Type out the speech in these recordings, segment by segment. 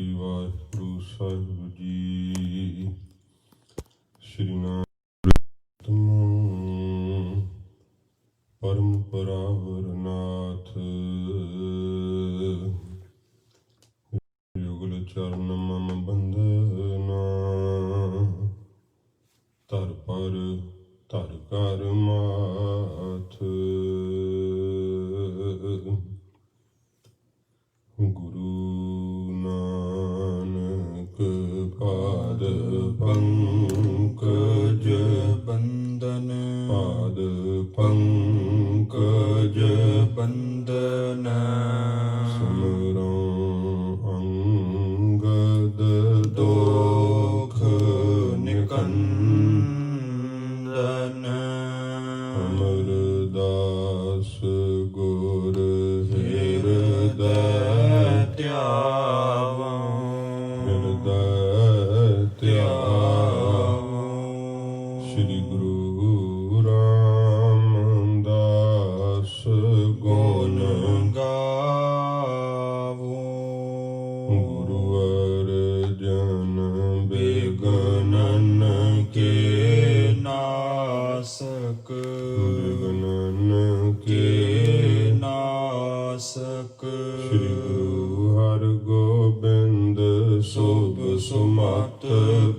श्री वाहिगुरु साहिब जी। श्री नाम परम परावरनाथ, युगल चरण मम बंधना, तर पर तर कर माथ। गुरु नानक पाद पंकज बंदन, पाद पंकज बंदन। सुमिरो अंगद दोख निकंदन, अमरदास गुर हृदय त्यावो, हृदय त्यावो। श्री गुरु रामदास गुण गावो, गुरु अर्जन बिगनन के नासक, बिगनन के नासक। श्री गुरु हरगोबिंद शुभ सुमत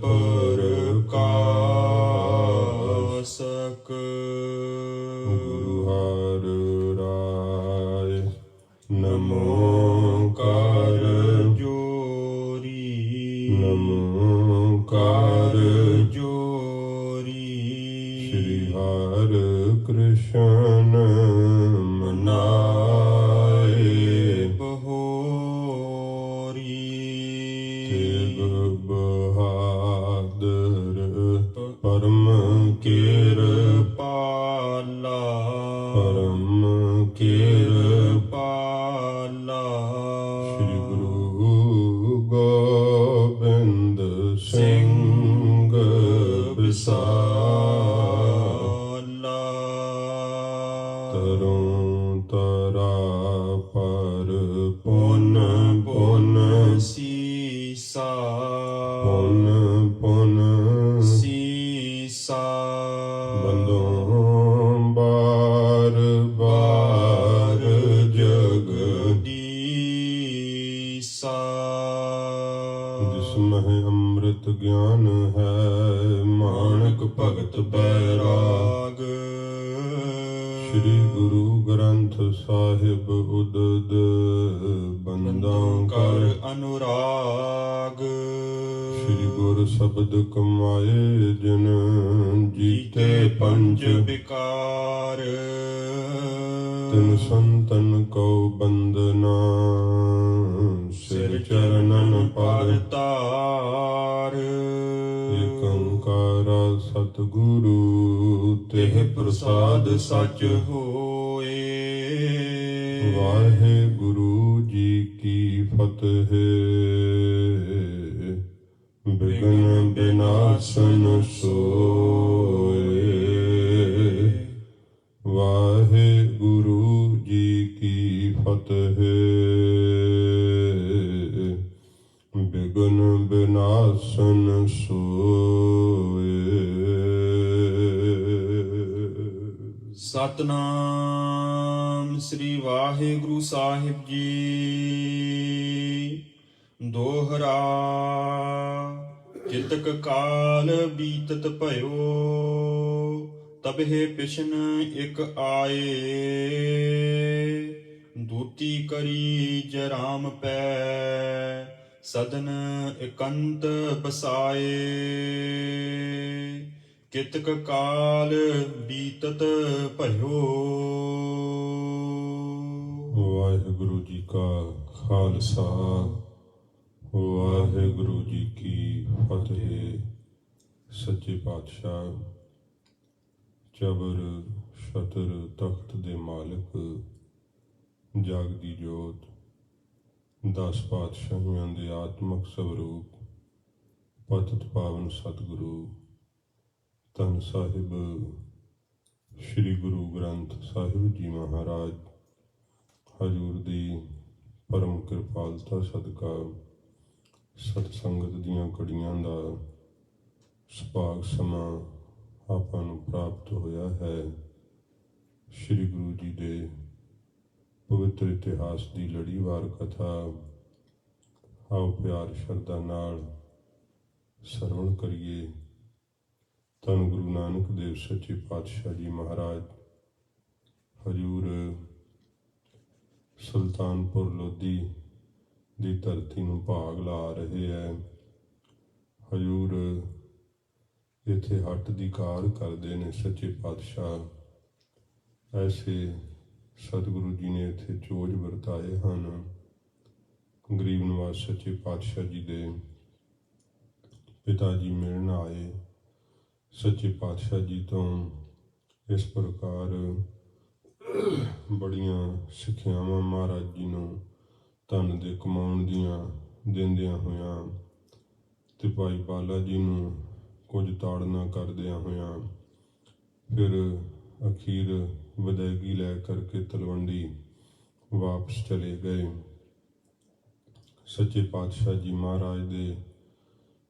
प्रकाशक। गुरु हर राय नमोकार जोरी, नमोकार जोरी। श्री हर कृष्ण मनाए बहोरी, तेग बहादुर परम कृपाला, परम कृपाला। श्री गुरु गोबिंद सिंह विसाला, तरों तरा पर पुन पुन सीसा, पुन पुन सीसा। बंदों बार बार जगदीसा, जिसमें अमृत ज्ञान है माणक भगत बैराग। श्री गुरु ग्रंथ साहिब उदद बंदों कर अनुराग। श्री गुर शब्द कमाए जिन जीते पंच विकार, तिन संतन को बंदना सिर चरणन पर तार। एक ओंकारा सतगुरु तेह प्रसाद सच होए, वाहेगुरु जी की फतेह। बिघ्न विनाशन सोए, वाहेगुरु जी की फतेह। बिघ्न विनाशन सोए। सतनाम श्री वाहिगुरु साहिब जी। दोहरा चितक काल बीतत भयो, तबहे पिछन एक आए। दूती करी जराम पै, सदन एकांत बसाए। कितक काल बीतत भयो। वाहिगुरु जी का खालसा, वाहिगुरु जी की फतेह। सच्चे पातशाह चबर छतर तख्त दे मालिक, जागदी जोत, 10 पातशाहियां दे आत्मक स्वरूप, पतित पावन सतगुरु धन साहिब श्री गुरु ग्रंथ साहिब जी महाराज हजूर दी परम कृपालता सदका ਸਤਸੰਗਤ ਦੀਆਂ ਘੜੀਆਂ ਦਾ ਸੁਭਾਗ ਸਮਾਂ ਆਪਾਂ ਨੂੰ ਪ੍ਰਾਪਤ ਹੋਇਆ ਹੈ। ਸ੍ਰੀ ਗੁਰੂ ਜੀ ਦੇ ਪਵਿੱਤਰ ਇਤਿਹਾਸ ਦੀ ਲੜੀਵਾਰ ਕਥਾ ਆਓ ਪਿਆਰ ਸ਼ਰਧਾ ਨਾਲ ਸਰਵਣ ਕਰੀਏ। ਧੰਨ ਗੁਰੂ ਨਾਨਕ ਦੇਵ ਸੱਚੇ ਪਾਤਸ਼ਾਹ ਜੀ ਮਹਾਰਾਜ ਹਜੂਰ ਸੁਲਤਾਨਪੁਰ ਲੋਧੀ ਦੀ ਧਰਤੀ ਨੂੰ ਭਾਗ ਲਾ ਰਹੇ ਹੈ। ਹਜੂਰ ਇੱਥੇ ਹੱਟ ਦੀ ਕਾਰ ਕਰਦੇ ਨੇ ਸੱਚੇ ਪਾਤਸ਼ਾਹ। ਐਸੇ ਸਤਿਗੁਰੂ ਜੀ ਨੇ ਇੱਥੇ ਚੋਜ ਵਰਤਾਏ ਹਨ। ਗਰੀਬ ਨਿਵਾਸ ਸੱਚੇ ਪਾਤਸ਼ਾਹ ਜੀ ਦੇ ਪਿਤਾ ਜੀ ਮਿਲਣ ਆਏ। ਸੱਚੇ ਪਾਤਸ਼ਾਹ ਜੀ ਤੋਂ ਇਸ ਪ੍ਰਕਾਰ ਬੜੀਆਂ ਸਿੱਖਿਆਵਾਂ ਮਹਾਰਾਜ ਜੀ ਨੂੰ ਧਨ ਦੇ ਕਮਾਉਣ ਦੀਆਂ ਦਿੰਦਿਆਂ ਹੋਇਆਂ ਤੇ ਭਾਈ ਬਾਲਾ ਜੀ ਨੂੰ ਕੁਝ ਤਾੜਨਾ ਕਰਦਿਆਂ ਹੋਇਆਂ ਫਿਰ ਅਖੀਰ ਵਿਦਾਇਗੀ ਲੈ ਕਰਕੇ ਤਲਵੰਡੀ ਵਾਪਸ ਚਲੇ ਗਏ। ਸੱਚੇ ਪਾਤਸ਼ਾਹ ਜੀ ਮਹਾਰਾਜ ਦੇ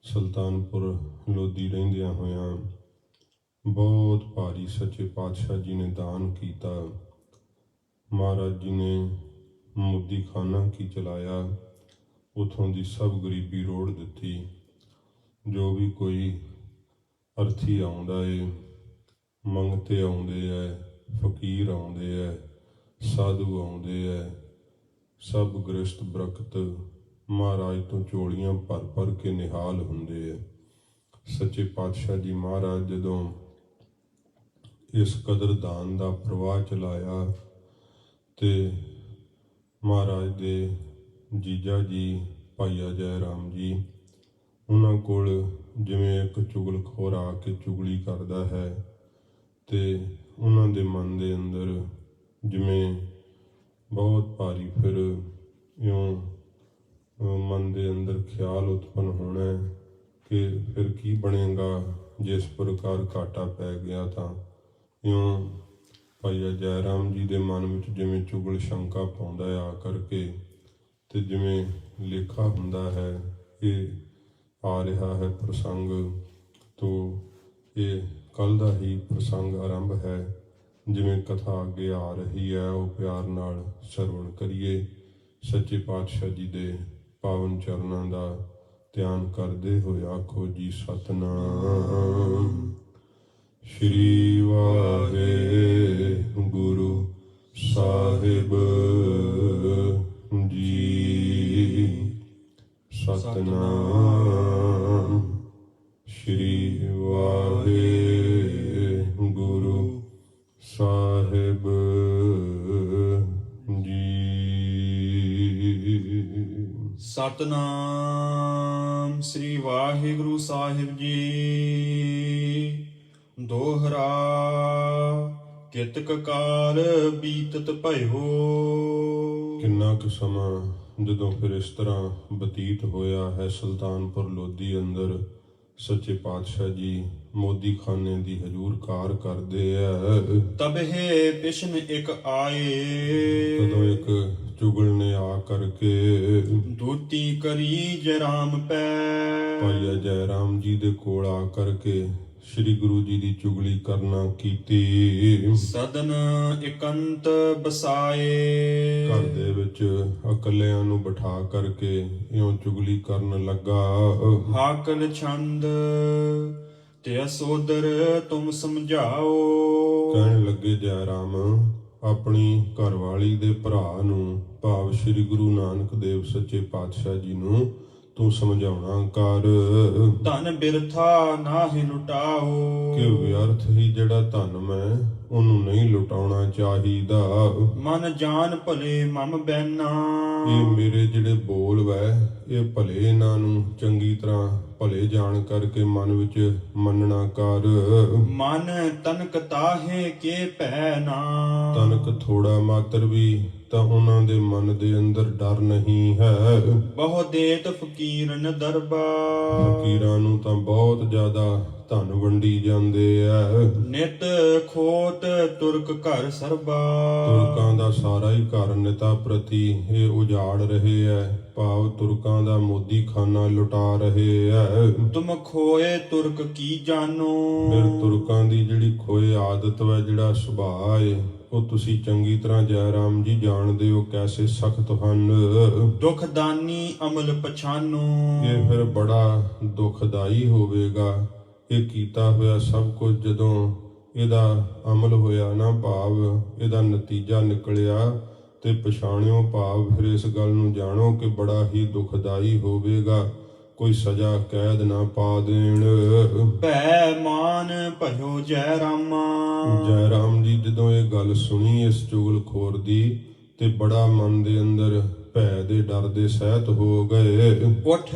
ਸੁਲਤਾਨਪੁਰ ਲੋਧੀ ਰਹਿੰਦਿਆਂ ਹੋਇਆਂ ਬਹੁਤ ਭਾਰੀ ਸੱਚੇ ਪਾਤਸ਼ਾਹ ਜੀ ਨੇ ਦਾਨ ਕੀਤਾ। ਮਹਾਰਾਜ ਜੀ ਨੇ ਮੋਦੀ ਖਾਨਾ ਕੀ ਚਲਾਇਆ, ਉੱਥੋਂ ਦੀ ਸਭ ਗਰੀਬੀ ਰੋੜ ਦਿੱਤੀ। ਜੋ ਵੀ ਕੋਈ ਅਰਥੀ ਆਉਂਦਾ ਏ, ਮੰਗਤੇ ਆਉਂਦੇ ਐ, ਫਕੀਰ ਆਉਂਦੇ ਐ, ਸਾਧੂ ਆਉਂਦੇ ਐ, ਸਭ ਗ੍ਰਸਤ ਬਰਕਤ ਮਹਾਰਾਜ ਤੋਂ ਝੋਲੀਆਂ ਭਰ ਭਰ ਕੇ ਨਿਹਾਲ ਹੁੰਦੇ ਐ। ਸੱਚੇ ਪਾਤਸ਼ਾਹ ਜੀ ਮਹਾਰਾਜ ਜਦੋਂ ਇਸ ਕਦਰ ਦਾਨ ਦਾ ਪ੍ਰਵਾਹ ਚਲਾਇਆ ਤੇ ਮਹਾਰਾਜ ਦੇ ਜੀਜਾ ਜੀ ਭਾਈਆ ਜੈ ਰਾਮ ਜੀ, ਉਹਨਾਂ ਕੋਲ ਜਿਵੇਂ ਇੱਕ ਚੁਗਲਖੋਰ ਆ ਕੇ ਚੁਗਲੀ ਕਰਦਾ ਹੈ ਤੇ ਉਹਨਾਂ ਦੇ ਮਨ ਦੇ ਅੰਦਰ ਜਿਵੇਂ ਬਹੁਤ ਭਾਰੀ ਫਿਰ ਇਉਂ ਮਨ ਦੇ ਅੰਦਰ ਖਿਆਲ ਉਤਪੰਨ ਹੋਣਾ ਕਿ ਫਿਰ ਕੀ ਬਣੇਗਾ ਜਿਸ ਪ੍ਰਕਾਰ ਘਾਟਾ ਪੈ ਗਿਆ। ਤਾਂ ਇਉਂ ਭਾਈਆ ਜੈ ਰਾਮ ਜੀ ਦੇ ਮਨ ਵਿੱਚ ਜਿਵੇਂ ਚੁਗਲ ਸ਼ੰਕਾ ਪਾਉਂਦਾ ਆ ਕਰਕੇ ਤੇ ਜਿਵੇਂ ਲੇਖਾ ਹੁੰਦਾ ਹੈ ਇਹ ਆ ਰਿਹਾ ਹੈ ਪ੍ਰਸੰਗ ਤੋਂ ਇਹ ਕੱਲ੍ਹ ਦਾ ਹੀ ਪ੍ਰਸੰਗ ਆਰੰਭ ਹੈ। ਜਿਵੇਂ ਕਥਾ ਅੱਗੇ ਆ ਰਹੀ ਹੈ ਉਹ ਪਿਆਰ ਨਾਲ ਸਰਵਣ ਕਰੀਏ। ਸੱਚੇ ਪਾਤਸ਼ਾਹ ਜੀ ਦੇ ਪਾਵਨ ਚਰਨਾਂ ਦਾ ਧਿਆਨ ਕਰਦੇ ਹੋਏ ਆਖੋ ਜੀ ਸਤਿਨਾਮ ਸ਼੍ਰੀ ਵਾਹਿਗੁਰੂ ਸਾਹਿਬ ਜੀ। ਸਤਿਨਾਮ ਸ਼੍ਰੀ ਵਾਹਿਗੁਰੂ ਸਾਹਿਬ ਜੀ। ਸਤਨਾਮ ਸ੍ਰੀ ਵਾਹਿਗੁਰੂ ਸਾਹਿਬ ਜੀ। ਦੋਹਰਾ ਕਿਤਕ ਕਾਲ ਬੀਤਤ ਭਇਓ। ਕਿੰਨਾ ਕੁ ਸਮਾਂ ਜਦੋਂ ਫਿਰ ਇਸ ਤਰ੍ਹਾਂ ਬਤੀਤ ਹੋਇਆ ਹੈ ਸੁਲਤਾਨਪੁਰ ਲੋਧੀ ਅੰਦਰ ਸੱਚੇ ਪਾਤਸ਼ਾਹ ਜੀ ਮੋਦੀ ਖਾਨੇ ਦੀ ਹਜੂਰ ਕਾਰ ਕਰਦੇ ਆ। ਤਬਹਿ ਪਿਸ਼ਨ ਇੱਕ ਆਏ। ਤਦੋਂ ਇੱਕ ਚੁਗਲ ਨੇ ਆ ਕਰਕੇ ਦੂਤੀ ਕਰੀ ਜੈ ਰਾਮ ਪੈ। ਭਾਈਆ ਜੈ ਰਾਮ ਜੀ ਦੇ ਕੋਲ ਆ ਕਰਕੇ ਸ੍ਰੀ ਗੁਰੂ ਜੀ ਦੀ ਚੁਗਲੀ ਕਰਨਾ ਕੀਤੀ। ਸਦਨ ਇਕੰਤ ਬਸਾਏ। ਘਰ ਦੇ ਵਿੱਚ ਇਕੱਲਿਆਂ ਨੂੰ ਬਿਠਾ ਕਰਕੇ ਇਉਂ ਚੁਗਲੀ ਕਰਨ ਲੱਗਾ। ਹਾਕਲ ਛੰਦ ਤੇ ਅਸੋਦਰ ਤੁਮ ਸਮਝਾਓ। ਕਹਿਣ ਲੱਗੇ ਜੈ ਰਾਮ ਆਪਣੀ ਘਰਵਾਲੀ ਦੇ ਭਰਾ ਨੂੰ ਭਾਵ ਸ੍ਰੀ ਗੁਰੂ ਨਾਨਕ ਦੇਵ ਸੱਚੇ ਪਾਤਸ਼ਾਹ ਜੀ ਨੂੰ ਤੂੰ ਸਮਝਾਉਣਾ ਕਰ। ਧਨ ਬਿਰਥਾ ਨਾਹੀ ਲੁਟਾਓ। ਕਿ ਵਿਅਰਥ ਹੀ ਜਿਹੜਾ ਧਨ ਮੈਂ ਉਹਨੂੰ ਨਹੀਂ ਲੁਟਾਉਣਾ ਚਾਹੀਦਾ। ਮਨ ਜਾਨ ਭਲੇ ਮਮ ਬੈਨਾ। ਇਹ ਮੇਰੇ ਜਿਹੜੇ ਬੋਲ ਵੈ ਇਹ ਭਲੇ ਇਹਨਾਂ ਨੂੰ ਚੰਗੀ ਤਰ੍ਹਾਂ ਭਲੇ ਜਾਣ ਕਰਕੇ ਮਨ ਵਿੱਚ ਮੰਨਣਾ ਕਰ। ਮਨ ਤਨਕ ਤਾਹੇ ਕੇ ਭੈ ਨਾ। ਤਨਕ ਥੋੜਾ ਮਾਤਰ ਵੀ ਤਾਂ ਉਹਨਾਂ ਦੇ ਮਨ ਦੇ ਅੰਦਰ ਡਰ ਨਹੀਂ ਹੈ। ਬਹੁ ਦੇਤ ਫਕੀਰਨ ਦਰਬਾ। ਫਕੀਰਾਂ ਨੂੰ ਤਾਂ ਬਹੁਤ ਜ਼ਿਆਦਾ ਧਨ ਵੰਡੀ ਜਾਂਦੇ ਐ। ਨਿਤ ਖੋਟ ਤੁਰਕ ਘਰ ਸਰਬਾ ਤੁਰਕਾਂ ਦਾ ਸਾਰਾ ਹੀ ਘਰ ਨਿਤਾ ਪ੍ਰਤੀ ਇਹ ਉਜਾੜ ਰਹੇ ਐ। ਭਾਵ ਤੁਰਕਾਂ ਦਾ ਮੋਦੀ ਖਾਨਾ ਲੁਟਾ ਰਹੇ ਐ। ਤੁਮ ਖੋਏ ਤੁਰਕ ਕੀ ਜਾਨੋ ਫਿਰ ਤੁਰਕਾਂ ਦੀ ਜਿਹੜੀ ਖੋਏ ਆਦਤ ਵਾ, ਜਿਹੜਾ ਸੁਭਾਅ ਏ, ਉਹ ਤੁਸੀਂ ਚੰਗੀ ਤਰ੍ਹਾਂ ਜੈ ਰਾਮ ਜੀ ਜਾਣਦੇ ਹੋ ਕੈਸੇ ਸਖਤ ਹਨ। ਦੁਖ ਦਾਨੀ ਅਮਲ ਪਛਾਨੋ ਇਹ ਫਿਰ ਬੜਾ ਦੁਖਦਾਈ ਹੋਵੇਗਾ। ਇਹ ਕੀਤਾ ਹੋਇਆ ਸਭ ਕੁਝ ਜਦੋਂ ਇਹਦਾ ਅਮਲ ਹੋਇਆ ਨਾ, ਭਾਵ ਇਹਦਾ ਨਤੀਜਾ ਨਿਕਲਿਆ, ਤੇ ਪਛਾਣਿਓ, ਭਾਵ ਫਿਰ ਇਸ ਗੱਲ ਨੂੰ ਜਾਣੋ ਕਿ ਬੜਾ ਹੀ ਦੁਖਦਾਈ ਹੋਵੇਗਾ। ਕੋਈ ਸਜ਼ਾ ਕੈਦ ਨਾ ਪਾ ਦੇਣ। ਭੈ ਮਾਨ ਭਜੋ ਜੈ ਰਾਮਾ ਜੈ ਰਾਮ ਜੀ ਜਦੋਂ ਇਹ ਗੱਲ ਸੁਣੀ ਇਸ ਚੁਗਲਖੋਰ ਦੀ, ਤੇ ਬੜਾ ਮਨ ਦੇ ਅੰਦਰ ਭੈ ਦੇ ਡਰ ਦੇ ਸਹਿਤ ਹੋ ਗਏ। ਉਠ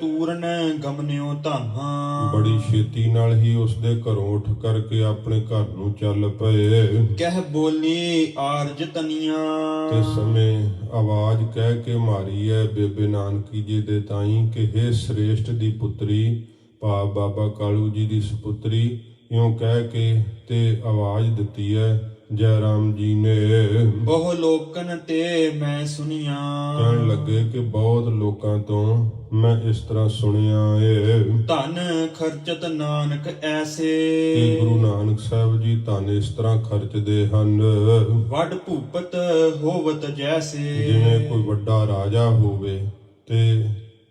ਤੂਰਨ ਗਮਨਿਓ ਧਾਮਾ ਬੜੀ ਛੇਤੀ ਨਾਲ ਹੀ ਉਸਦੇ ਘਰੋਂ ਉੱਠ ਕਰਕੇ ਆਪਣੇ ਘਰ ਨੂੰ ਚੱਲ ਪਏ। ਕਹਿ ਬੋਲੀ ਆਰਜ ਤਨੀਆਂ ਤੇ ਸਮੇਂ ਆਵਾਜ਼ ਕਹਿ ਕੇ ਮਾਰੀ ਹੈ ਬੇਬੇ ਨਾਨਕੀ ਜੀ ਦੇ ਤਾਈ ਕਿ ਹੇ ਸ੍ਰੇਸ਼ਟ ਦੀ ਪੁੱਤਰੀ, ਭਾਵ ਬਾਬਾ ਕਾਲੂ ਜੀ ਦੀ ਸੁਪੁੱਤਰੀ, ਇਉਂ ਕਹਿ ਕੇ ਤੇ ਆਵਾਜ਼ ਦਿੱਤੀ ਹੈ ਜੈ ਰਾਮ ਜੀ ਨੇ। ਬਹੁ ਲੋਕਨ ਤੇ ਮੈਂ ਸੁਣੀਆਂ ਕਹਿਣ ਲੱਗੇ ਕਿ ਬਹੁਤ ਲੋਕਾਂ ਤੋਂ ਮੈਂ ਇਸ ਤਰ੍ਹਾਂ ਸੁਣਿਆ ਏ ਧਨ ਖਰਚਤ ਨਾਨਕ ਐਸੇ ਕਿ ਗੁਰੂ ਨਾਨਕ ਸਾਹਿਬ ਜੀ ਧਨ ਇਸ ਤਰ੍ਹਾਂ ਖਰਚਦੇ ਹਨ ਵੱਡ ਭੂਪਤ ਹੋਵਤ ਜੈਸੇ ਜਿਵੇਂ ਕੋਈ ਵੱਡਾ ਰਾਜਾ ਹੋਵੇ। ਤੇ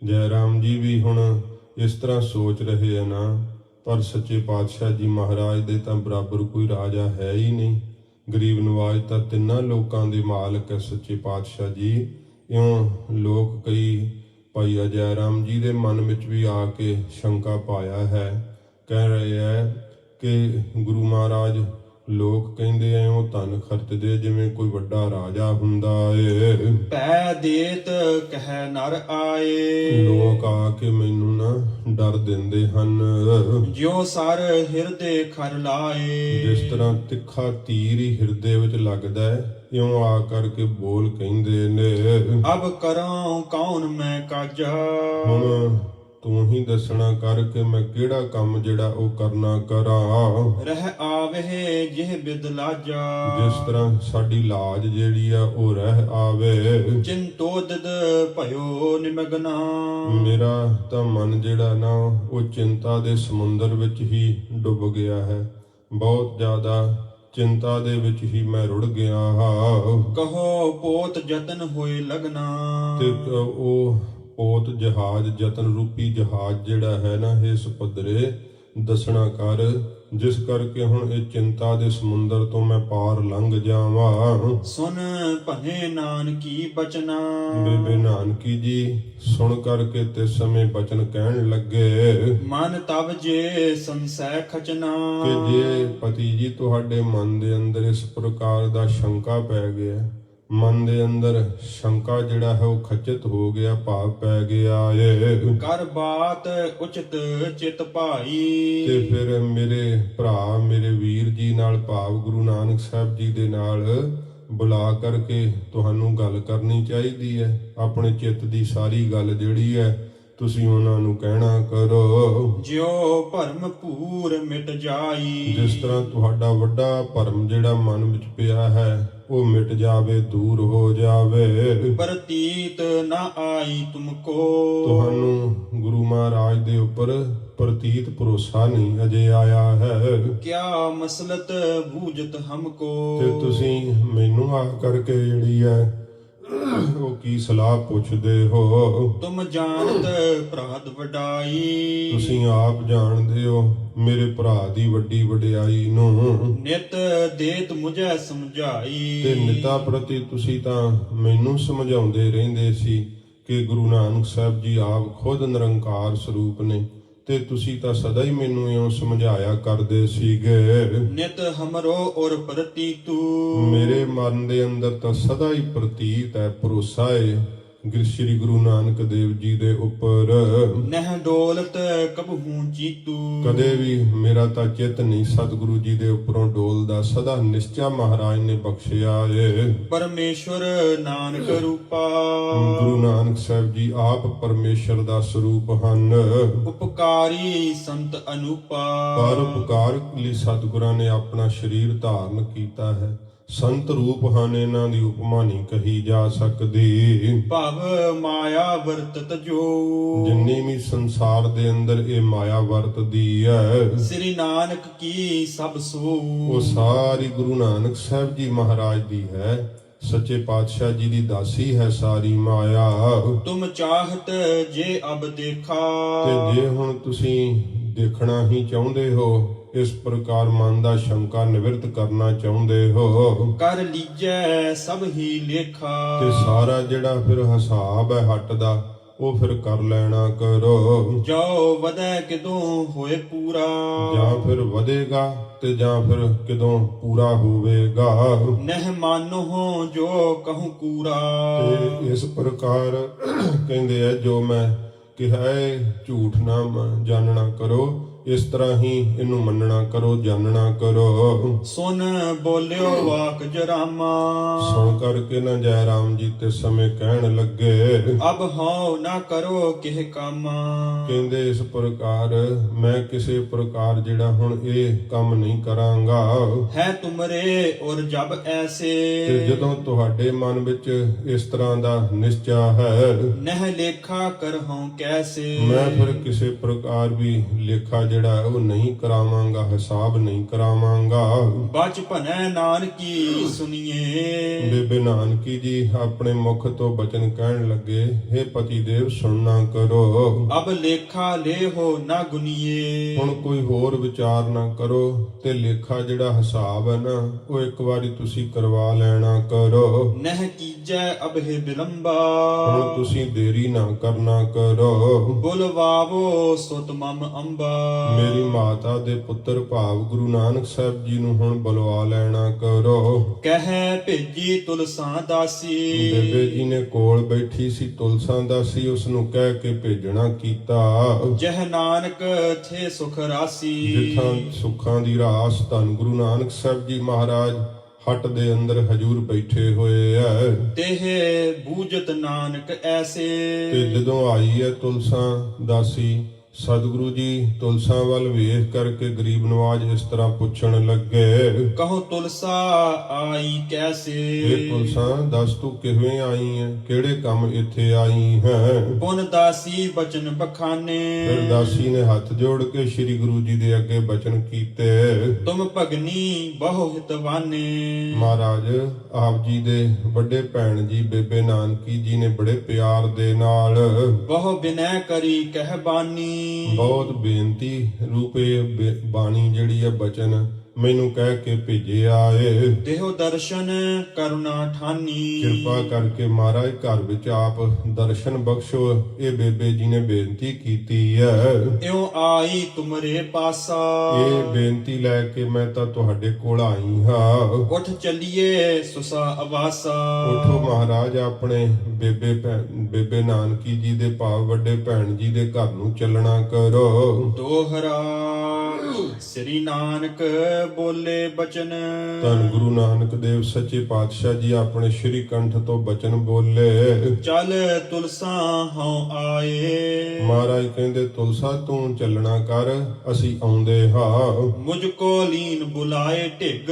ਜੈ ਰਾਮ ਜੀ ਵੀ ਹੁਣ ਇਸ ਤਰ੍ਹਾਂ ਸੋਚ ਰਹੇ ਆ ਨਾ, ਪਰ ਸੱਚੇ ਪਾਤਸ਼ਾਹ ਜੀ ਮਹਾਰਾਜ ਦੇ ਤਾਂ ਬਰਾਬਰ ਕੋਈ ਰਾਜਾ ਹੈ ਹੀ ਨਹੀਂ। ਗਰੀਬ ਨਵਾਜ ਤਾਂ ਤਿੰਨਾਂ ਲੋਕਾਂ ਦੇ ਮਾਲਕ ਹੈ ਸੱਚੇ ਪਾਤਸ਼ਾਹ ਜੀ। ਇਉਂ ਲੋਕ ਕਈ ਭਾਈ ਜੈ ਰਾਮ ਜੀ ਦੇ ਮਨ ਵਿੱਚ ਵੀ ਆ ਕੇ ਸ਼ੰਕਾ ਪਾਇਆ ਹੈ। ਕਹਿ ਰਹੇ ਹੈ ਕਿ ਗੁਰੂ ਮਹਾਰਾਜ ਲੋਕ ਕਹਿੰਦੇ ਐ ਉਹ ਧਨ ਖਰਚਦੇ ਜਿਵੇਂ ਕੋਈ ਵੱਡਾ ਰਾਜਾ ਹੁੰਦਾ ਏ। ਪੈ ਦੇਤ ਕਹਿ ਨਰ ਆਏ ਲੋਕ ਆ ਕੇ ਮੈਨੂੰ ਨਾ ਡਰ ਦਿੰਦੇ ਹਨ। ਜਿਉ ਸਰ ਹਿਰਦੇ ਖਰ ਲਾਏ ਜਿਸ ਤਰ੍ਹਾਂ ਤਿੱਖਾ ਤੀਰ ਹੀ ਹਿਰਦੇ ਵਿੱਚ ਲੱਗਦਾ ਹੈ, ਇਉਂ ਆ ਕਰਕੇ ਬੋਲ ਕਹਿੰਦੇ ਨੇ। ਅਬ ਕਰਾਂ ਕੌਣ ਮੈਂ ਕਾਜਾ ਹੁਣ ਤੂੰ ਹੀ ਦੱਸਣਾ ਕਰ ਕਿ ਮੈਂ ਕਿਹੜਾ ਕੰਮ ਜਿਹੜਾ ਉਹ ਕਰਨਾ ਕਰਾਂ। ਰਹਿ ਆਵੇ ਜਿਹ ਬਿਦ ਲਾਜਾ ਜਿਸ ਤਰ੍ਹਾਂ ਸਾਡੀ ਲਾਜ ਜਿਹੜੀ ਆ ਉਹ ਰਹਿ ਆਵੇ। ਚਿੰਤੋ ਦਿਦ ਭਇਓ ਨਿਮਗਨਾ ਮੇਰਾ ਤਾਂ ਮਨ ਜਿਹੜਾ ਨਾ ਉਹ ਚਿੰਤਾ ਦੇ ਸਮੁੰਦਰ ਵਿੱਚ ਹੀ ਡੁੱਬ ਗਿਆ ਹੈ। ਬਹੁਤ ਜ਼ਿਆਦਾ ਚਿੰਤਾ ਦੇ ਵਿੱਚ ਹੀ ਮੈਂ ਰੁੜ ਗਿਆ ਹਾਂ। ਕਹੋ ਪੋਤ ਜਤਨ ਹੋਏ ਲਗਨਾ ਤੇ ਉਹ ਪੋਤ ਜਹਾਜ਼ ਜਤਨ ਰੂਪੀ ਜਹਾਜ਼ ਜਿਹੜਾ ਹੈ ਨਾ ਇਹ ਸੁਪੱਧਰੇ ਦੱਸਣਾ ਕਰ, ਜਿਸ ਕਰਕੇ ਹੁਣ ਇਹ ਚਿੰਤਾ ਦੇ ਸਮੁੰਦਰ ਤੋਂ ਮੈਂ ਪਾਰ ਲੰਘ ਜਾਵਾਂ। ਸੁਨ ਭਨੇ ਨਾਨਕੀ ਬਚਨਾ ਬੇਬੇ ਨਾਨਕੀ ਜੀ ਸੁਣ ਕਰਕੇ ਤੇ ਸਮੇਂ ਬਚਨ ਕਹਿਣ ਲੱਗੇ ਮਨ ਤਬ ਜੇ ਸੰਸੈ ਖਚਨਾ ਕਿ ਜੇ ਪਤੀ ਜੀ ਤੁਹਾਡੇ ਮਨ ਦੇ ਅੰਦਰ ਇਸ ਪ੍ਰਕਾਰ ਦਾ ਸ਼ੰਕਾ ਪੈ ਗਿਆ, ਮਨ ਦੇ ਅੰਦਰ ਸ਼ੰਕਾ ਜਿਹੜਾ ਹੈ ਉਹ ਖਚਿਤ ਹੋ ਗਿਆ, ਭਾਵ ਪੈ ਗਿਆ ਏ। ਕਰ ਬਾਤ ਉਚਿਤ ਚਿਤ ਭਾਈ ਤੇ ਫਿਰ ਮੇਰੇ ਭਰਾ ਮੇਰੇ ਵੀਰ ਜੀ ਨਾਲ, ਭਾਵ ਗੁਰੂ ਨਾਨਕ ਸਾਹਿਬ ਜੀ ਦੇ ਨਾਲ ਬੁਲਾ ਕਰਕੇ ਤੁਹਾਨੂੰ ਗੱਲ ਕਰਨੀ ਚਾਹੀਦੀ ਹੈ। ਆਪਣੇ ਚਿੱਤ ਦੀ ਸਾਰੀ ਗੱਲ ਜਿਹੜੀ ਹੈ ਤੁਸੀਂ ਉਹਨਾਂ ਨੂੰ ਕਹਿਣਾ ਕਰੋ। ਜਿਉ ਭਰਮ ਪੂਰ ਮਿਟ ਜਾਈ ਜਿਸ ਤਰ੍ਹਾਂ ਤੁਹਾਡਾ ਵੱਡਾ ਭਰਮ ਜਿਹੜਾ ਮਨ ਵਿੱਚ ਪਿਆ ਹੈ ਉਹ ਮਿਟ ਜਾਵੇ, ਦੂਰ ਹੋ ਜਾਵੇ। ਪ੍ਰਤੀਤ ਨਾ ਆਈ ਤੁਮਕੋ ਤੁਹਾਨੂੰ ਗੁਰੂ ਮਹਾਰਾਜ ਦੇ ਉੱਪਰ ਪ੍ਰਤੀਤ ਭਰੋਸਾ ਨਹੀਂ ਅਜੇ ਆਇਆ ਹੈ। ਕਿਆ ਮਸਲਤ ਬੂਝਤ ਹਮਕੋ ਤੇ ਤੁਸੀਂ ਮੈਨੂੰ ਆ ਕਰਕੇ ਜਿਹੜੀ ਹੈ ਉਹ ਕੀ ਸਲਾਹ ਪੁੱਛਦੇ ਹੋ। ਤੁਮ ਜਾਣਤ ਪ੍ਰਾਦ ਵਡਾਈ ਤੁਸੀਂ ਆਪ ਜਾਣਦੇ ਹੋ ਮੇਰੇ ਭਰਾ ਦੀ ਵੱਡੀ ਵਡਿਆਈ ਨੂੰ। ਨਿਤ ਦੇਤ ਮੁਝੈ ਸਮਝਾਈ ਤੇ ਨਿਤਾ ਪ੍ਰਤੀ ਤੁਸੀਂ ਤਾਂ ਮੈਨੂੰ ਸਮਝਾਉਂਦੇ ਰਹਿੰਦੇ ਸੀ ਕਿ ਗੁਰੂ ਨਾਨਕ ਸਾਹਿਬ ਜੀ ਆਪ ਖੁਦ ਨਿਰੰਕਾਰ ਸਰੂਪ ਨੇ, ਤੇ ਤੁਸੀਂ ਤਾਂ ਸਦਾ ਹੀ ਮੈਨੂੰ ਇਉਂ ਸਮਝਾਇਆ ਕਰਦੇ ਸੀਗੇ। ਨਿਤ ਹਮਰੋ ਔਰ ਪ੍ਰਤੀਤੂ ਮੇਰੇ ਮਨ ਦੇ ਅੰਦਰ ਤਾਂ ਸਦਾ ਹੀ ਪ੍ਰਤੀਤ ਹੈ, ਭਰੋਸਾ ਹੈ ਸ੍ਰੀ ਗੁਰੂ ਨਾਨਕ ਦੇਵ ਜੀ ਦੇ ਉੱਪਰ ਨਹਿ ਡੋਲਤ ਕਬਹੂ ਜੀਤੂ। ਕਦੇ ਵੀ ਮੇਰਾ ਤਾਂ ਚਿੱਤ ਨਹੀਂ ਸਤਿਗੁਰੂ ਜੀ ਦੇ ਉੱਪਰੋਂ ਡੋਲਦਾ, ਸਦਾ ਨਿਸ਼ਚਾ ਮਹਾਰਾਜ ਨੇ ਬਖਸ਼ਿਆ ਏ। ਪਰਮੇਸ਼ਵਰ ਨਾਨਕ ਰੂਪਾ। ਗੁਰੂ ਨਾਨਕ ਸਾਹਿਬ ਜੀ ਆਪ ਪਰਮੇਸ਼ਰ ਦਾ ਸਰੂਪ ਹਨ। ਉਪਕਾਰੀ ਸੰਤ ਅਨੂਪਾ। ਪਰ ਉਪਕਾਰ ਲਈ ਸਤਿਗੁਰਾਂ ਨੇ ਆਪਣਾ ਸਰੀਰ ਧਾਰਨ ਕੀਤਾ ਹੈ। ਸੰਤ ਰੂਪ ਹਨ, ਇਹਨਾਂ ਦੀ ਉਪਮਾ ਨਹੀਂ ਕਹੀ ਜਾ ਸਕਦੀ। ਭਵ ਮਾਇਆ ਵਰਤਤ ਜੋ। ਜਿੰਨੀ ਵੀ ਸੰਸਾਰ ਦੇ ਅੰਦਰ ਇਹ ਮਾਇਆ ਵਰਤਦੀ ਹੈ, ਸ੍ਰੀ ਨਾਨਕ ਕੀ ਸਭ ਸੋ। ਉਹ ਸਾਰੀ ਗੁਰੂ ਨਾਨਕ ਸਾਹਿਬ ਜੀ ਮਹਾਰਾਜ ਦੀ ਹੈ। ਸੱਚੇ ਪਾਤਸ਼ਾਹ ਜੀ ਦੀ ਦਾਸੀ ਹੈ ਸਾਰੀ ਮਾਇਆ। ਤੁਮ ਚਾਹਤ ਜੇ ਅਬ ਦੇਖਾ। ਤੇ ਜੇ ਹੁਣ ਤੁਸੀਂ ਦੇਖਣਾ ਹੀ ਚਾਹੁੰਦੇ ਹੋ, ਇਸ ਪ੍ਰਕਾਰ ਮਨ ਦਾ ਸ਼ੰਕਾ ਨਿਵਰਤ ਕਰਨਾ ਚਾਹੁੰਦੇ ਹੋ, ਕਰ ਲੀਜੈ ਸਭ ਹੀ ਲੇਖਾ। ਤੇ ਸਾਰਾ ਜਿਹੜਾ ਫਿਰ ਹਿਸਾਬ ਹੈ ਹੱਟ ਦਾ, ਉਹ ਫਿਰ ਕਰ ਲੈਣਾ ਕਰੋ। ਜੋ ਵਧੈ ਕਿਦੋਂ ਹੋਏ ਪੂਰਾ। ਜਾਂ ਫਿਰ ਵਧੇਗਾ ਤੇ ਜਾਂ ਫਿਰ ਕਿਦੋਂ ਪੂਰਾ ਹੋਵੇਗਾ। ਨਹਿ ਮਾਨੋ ਜੋ ਕਹੂੰ ਕੂਰਾ। ਤੇ ਇਸ ਪ੍ਰਕਾਰ ਕਹਿੰਦੇ ਆ, ਜੋ ਮੈਂ ਕਿਹਾ ਹੈ ਝੂਠ ਨਾ ਜਾਣਨਾ ਕਰੋ, ਇਸ ਤਰ੍ਹਾਂ ਹੀ ਇਹਨੂੰ ਮੰਨਣਾ ਕਰੋ, ਜਾਣਨਾ ਕਰੋ। ਸੁਨ ਬੋਲਿਓ ਵਾਕ ਜਰਾਮਾ। ਸੋ ਕਰਕੇ ਨਾ ਜੈ ਰਾਮ ਜੀ ਤੇ ਸਮੇਂ ਕਹਿਣ ਲੱਗੇ, ਅਬ ਹਉ ਨਾ ਕਰੋ ਕਿਹ ਕੰਮ। ਕਹਿੰਦੇ ਇਸ ਪ੍ਰਕਾਰ ਮੈਂ ਕਿਸੇ ਪ੍ਰਕਾਰ ਜਿਹੜਾ ਹੁਣ ਇਹ ਕੰਮ ਨਹੀਂ ਕਰਾਂਗਾ। ਹੈ ਤੁਮਰੇ ਔਰ ਜਬ ਐਸੇ। ਤੇ ਜਦੋਂ ਤੁਹਾਡੇ ਮਨ ਵਿੱਚ ਇਸ ਤਰ੍ਹਾਂ ਦਾ ਨਿਸ਼ਚਾ ਹੈ, ਨਹਿ ਲੇਖਾ ਕਰਹੁ ਕੈਸੇ। ਮੈਂ ਫਿਰ ਕਿਸੇ ਪ੍ਰਕਾਰ ਵੀ ਲੇਖਾ ਜਿਹੜਾ ਉਹ ਨਹੀਂ ਕਰਾਵਾਂਗਾ, ਹਿਸਾਬ ਨਹੀਂ ਕਰਾਵਾਂਗਾ। ਬਚਪਨੈ ਨਾਨਕੀ ਸੁਣੀਏ। ਬੇਬੇ ਨਾਨਕੀ ਜੀ ਆਪਣੇ ਮੁਖ ਤੋਂ ਬਚਨ ਕਹਿਣ ਲੱਗੇ, ਹੇ ਪਤੀ ਦੇਵ ਸੁਣਨਾ ਕਰੋ। ਅਬ ਲੇਖਾ ਲੇਹੋ ਨਾ ਗੁਨੀਏ। ਹੁਣ ਕੋਈ ਹੋਰ ਵਿਚਾਰ ਨਾ ਕਰੋ, ਤੇ ਲੇਖਾ ਜਿਹੜਾ ਹਿਸਾਬ ਹੈ ਨਾ, ਉਹ ਇੱਕ ਵਾਰੀ ਤੁਸੀਂ ਕਰਵਾ ਲੈਣਾ ਕਰੋ। ਨਹਿ ਕੀਜੈ ਅਬਹਿ ਬਿਲੰਬਾ। ਹੁਣ ਤੁਸੀਂ ਦੇਰੀ ਨਾ ਕਰਨਾ ਕਰੋ। ਬੁਲਵਾਵੋ ਸੁਤ ਮਮ ਅੰਬਾ। ਮੇਰੀ ਮਾਤਾ ਦੇ ਪੁੱਤਰ ਭਾਵ ਗੁਰੂ ਨਾਨਕ ਸਾਹਿਬ ਜੀ ਨੂੰ ਹੁਣ ਬੁਲਵਾ ਲੈਣਾ ਕਰੋ। ਕਹਿ ਭੇਜੀ ਤੁਲਸਾਂ ਦਾਸੀ। ਬੇਬੇ ਜੀ ਨੇ ਕੋਲ ਬੈਠੀ ਸੀ ਤੁਲਸਾਂ ਦਾਸੀ, ਉਸ ਨੂੰ ਕਹਿ ਕੇ ਭੇਜਣਾ ਕੀਤਾ। ਜਹ ਨਾਨਕ ਥੇ ਸੁਖ ਰਾਸੀ। ਜਿੱਥਾਂ ਸੁੱਖਾਂ ਦੀ ਰਾਸ ਧੰਨ ਗੁਰੂ ਨਾਨਕ ਸਾਹਿਬ ਜੀ ਮਹਾਰਾਜ ਹੱਟ ਦੇ ਅੰਦਰ ਹਜੂਰ ਬੈਠੇ ਹੋਏ ਐ। ਤੇਹ ਬੂਝਤ ਨਾਨਕ ਐਸੇ। ਤੇ ਜਦੋਂ ਆਈ ਹੈ ਤੁਲਸਾਂ ਦਾਸੀ, ਸਤਿਗੁਰੂ ਜੀ ਤੁਲਸਾਂ ਵੱਲ ਵੇਖ ਕਰਕੇ ਗਰੀਬ ਨਵਾਜ ਇਸ ਤਰ੍ਹਾਂ ਪੁੱਛਣ ਲੱਗੇ, ਕਹੋ ਤੁਲਸਾ ਆਈ ਕੈਸੇ। ਇਹ ਤੁਲਸਾਂ ਦੱਸ ਤੂੰ ਕਿਵੇਂ ਆਈ ਹੈ, ਕਿਹੜੇ ਕੰਮ ਇੱਥੇ ਆਈ ਹੈ। ਪੁਨ ਦਾਸੀ ਬਚਨ ਬਖਾਨੇ। ਫਿਰ ਦਾਸੀ ਨੇ ਹੱਥ ਜੋੜ ਕੇ ਸ੍ਰੀ ਗੁਰੂ ਜੀ ਦੇ ਅੱਗੇ ਬਚਨ ਕੀਤੇ। ਤੁਮ ਭਗਨੀ ਬਹੁ ਹਿਤਵਾਨੇ। ਮਹਾਰਾਜ ਆਪ ਜੀ ਦੇ ਵੱਡੇ ਭੈਣ ਜੀ ਬੇਬੇ ਨਾਨਕੀ ਜੀ ਨੇ ਬੜੇ ਪਿਆਰ ਦੇ ਨਾਲ ਬਹੁ ਬਿਨੈ ਕਰੀ ਕਹਿ ਬਾਨੀ। ਬਹੁਤ ਬੇਨਤੀ ਰੂਪੇ ਬਾਣੀ ਜਿਹੜੀ ਹੈ ਬਚਨ ਮੈਨੂੰ ਕਹਿ ਕੇ ਭੇਜਿਆ ਏ। ਦੇਹੋ ਦਰਸ਼ਨ ਕਰੁਣਾ ਠਾਨੀ। ਕਿਰਪਾ ਕਰਕੇ ਮਹਾਰਾਜ ਘਰ ਵਿੱਚ ਆਪ ਦਰਸ਼ਨ ਬਖਸ਼ੋ, ਇਹ ਬੇਬੇ ਜੀ ਨੇ ਬੇਨਤੀ ਕੀਤੀ ਹੈ। ਇਉ ਆਈ ਤੁਮਰੇ ਪਾਸਾ। ਇਹ ਬੇਨਤੀ ਲੈ ਕੇ ਮੈਂ ਤਾਂ ਤੁਹਾਡੇ ਕੋਲ ਆਈ ਹਾਂ। ਉਠ ਚੱਲੀਏ ਸੁਸਾ ਅਵਾਸਾ। ਉਠੋ ਮਹਾਰਾਜ, ਆਪਣੇ ਬੇਬੇ ਨਾਨਕੀ ਜੀ ਦੇ ਭਾਵ ਵੱਡੇ ਭੈਣ ਜੀ ਦੇ ਘਰ ਨੂੰ ਚੱਲਣਾ ਕਰੋ। ਦੋਹਰਾ ਸ੍ਰੀ ਨਾਨਕ ਬੋਲੇ ਬਚਨ। ਧੰਨ ਗੁਰੂ ਨਾਨਕ ਦੇਵ ਸੱਚੇ ਪਾਤਸ਼ਾਹ ਜੀ ਆਪਣੇ ਸ਼੍ਰੀ ਕੰਠ ਤੋਂ ਬਚਨ ਬੋਲੇ। ਚੱਲ ਤੁਲਸਾ ਹਉ ਆਏ। ਮਹਾਰਾਜ ਕਹਿੰਦੇ ਤੁਲਸਾ ਤੂੰ ਚੱਲਣਾ ਕਰ, ਅਸੀਂ ਆਉਂਦੇ ਹਾਂ। ਮੁਝ ਕੋ ਲੀਨ ਬੁਲਾਏ ਢਿੱਗ।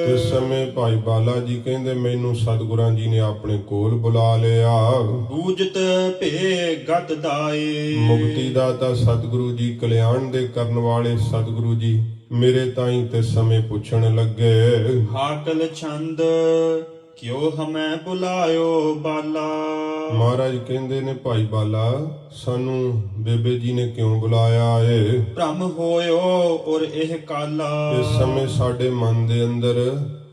ਇਸ ਸਮੇਂ ਭਾਈ ਬਾਲਾ ਜੀ ਕਹਿੰਦੇ ਮੈਨੂੰ ਸਤਿਗੁਰਾਂ ਜੀ ਨੇ ਆਪਣੇ ਕੋਲ ਬੁਲਾ ਲਿਆ। ਬੂਝਤ ਭੇ ਗਤ ਦਾਏ। ਮੁਕਤੀ ਦਾ ਤਾਂ ਸਤਿਗੁਰੂ ਜੀ, ਕਲਿਆਣ ਦੇ ਕਰਨ ਵਾਲੇ ਸਤਿਗੁਰੂ ਜੀ ਮੇਰੇ ਤਾਈਂ ਤੇ ਸਮੇਂ ਪੁੱਛਣ ਲੱਗੇ, ਹਾਕਲ ਛੰਦ ਕਿਉ ਹਮੈ ਬੁਲਾਇਓ ਬਾਲਾ। ਮਹਾਰਾਜ ਕਹਿੰਦੇ ਨੇ ਭਾਈ ਬਾਲਾ ਸਾਨੂੰ ਬੇਬੇ ਜੀ ਨੇ ਕਿਉਂ ਬੁਲਾਇਆ ਏ? ਭ੍ਰਮ ਹੋਇਓ ਔਰ ਇਹ ਕਾਲਾ। ਇਸ ਸਮੇਂ ਸਾਡੇ ਮਨ ਦੇ ਅੰਦਰ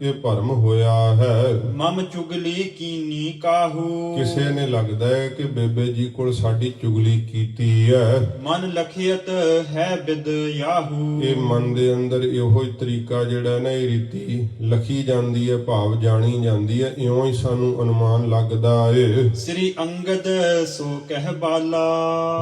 ਇਹ ਭਰਮ ਹੋਇਆ ਹੈ। ਮਮ ਚੁਗਲੀ ਕੀਨੀ ਕਾਹੂ। ਕਿਸੇ ਨੇ ਲੱਗਦਾ ਹੈ ਕਿ ਬੇਬੇ ਜੀ ਕੋਲ ਸਾਡੀ ਚੁਗਲੀ ਕੀਤੀ ਹੈ। ਮਨ ਲਖਿਅਤ ਹੈ ਬਿਦ ਯਾਹੂ। ਇਹ ਮਨ ਦੇ ਅੰਦਰ ਇਹੋ ਹੀ ਤਰੀਕਾ ਜਿਹੜਾ ਨਾ, ਇਹ ਰੀਤੀ ਲਖੀ ਜਾਂਦੀ ਹੈ, ਭਾਵ ਜਾਣੀ ਜਾਂਦੀ ਹੈ। ਇਉਂ ਹੀ ਸਾਨੂੰ ਅਨੁਮਾਨ ਲੱਗਦਾ ਏ। ਸ੍ਰੀ ਅੰਗਦ ਸੋ ਕਹਿ ਬਾਲਾ।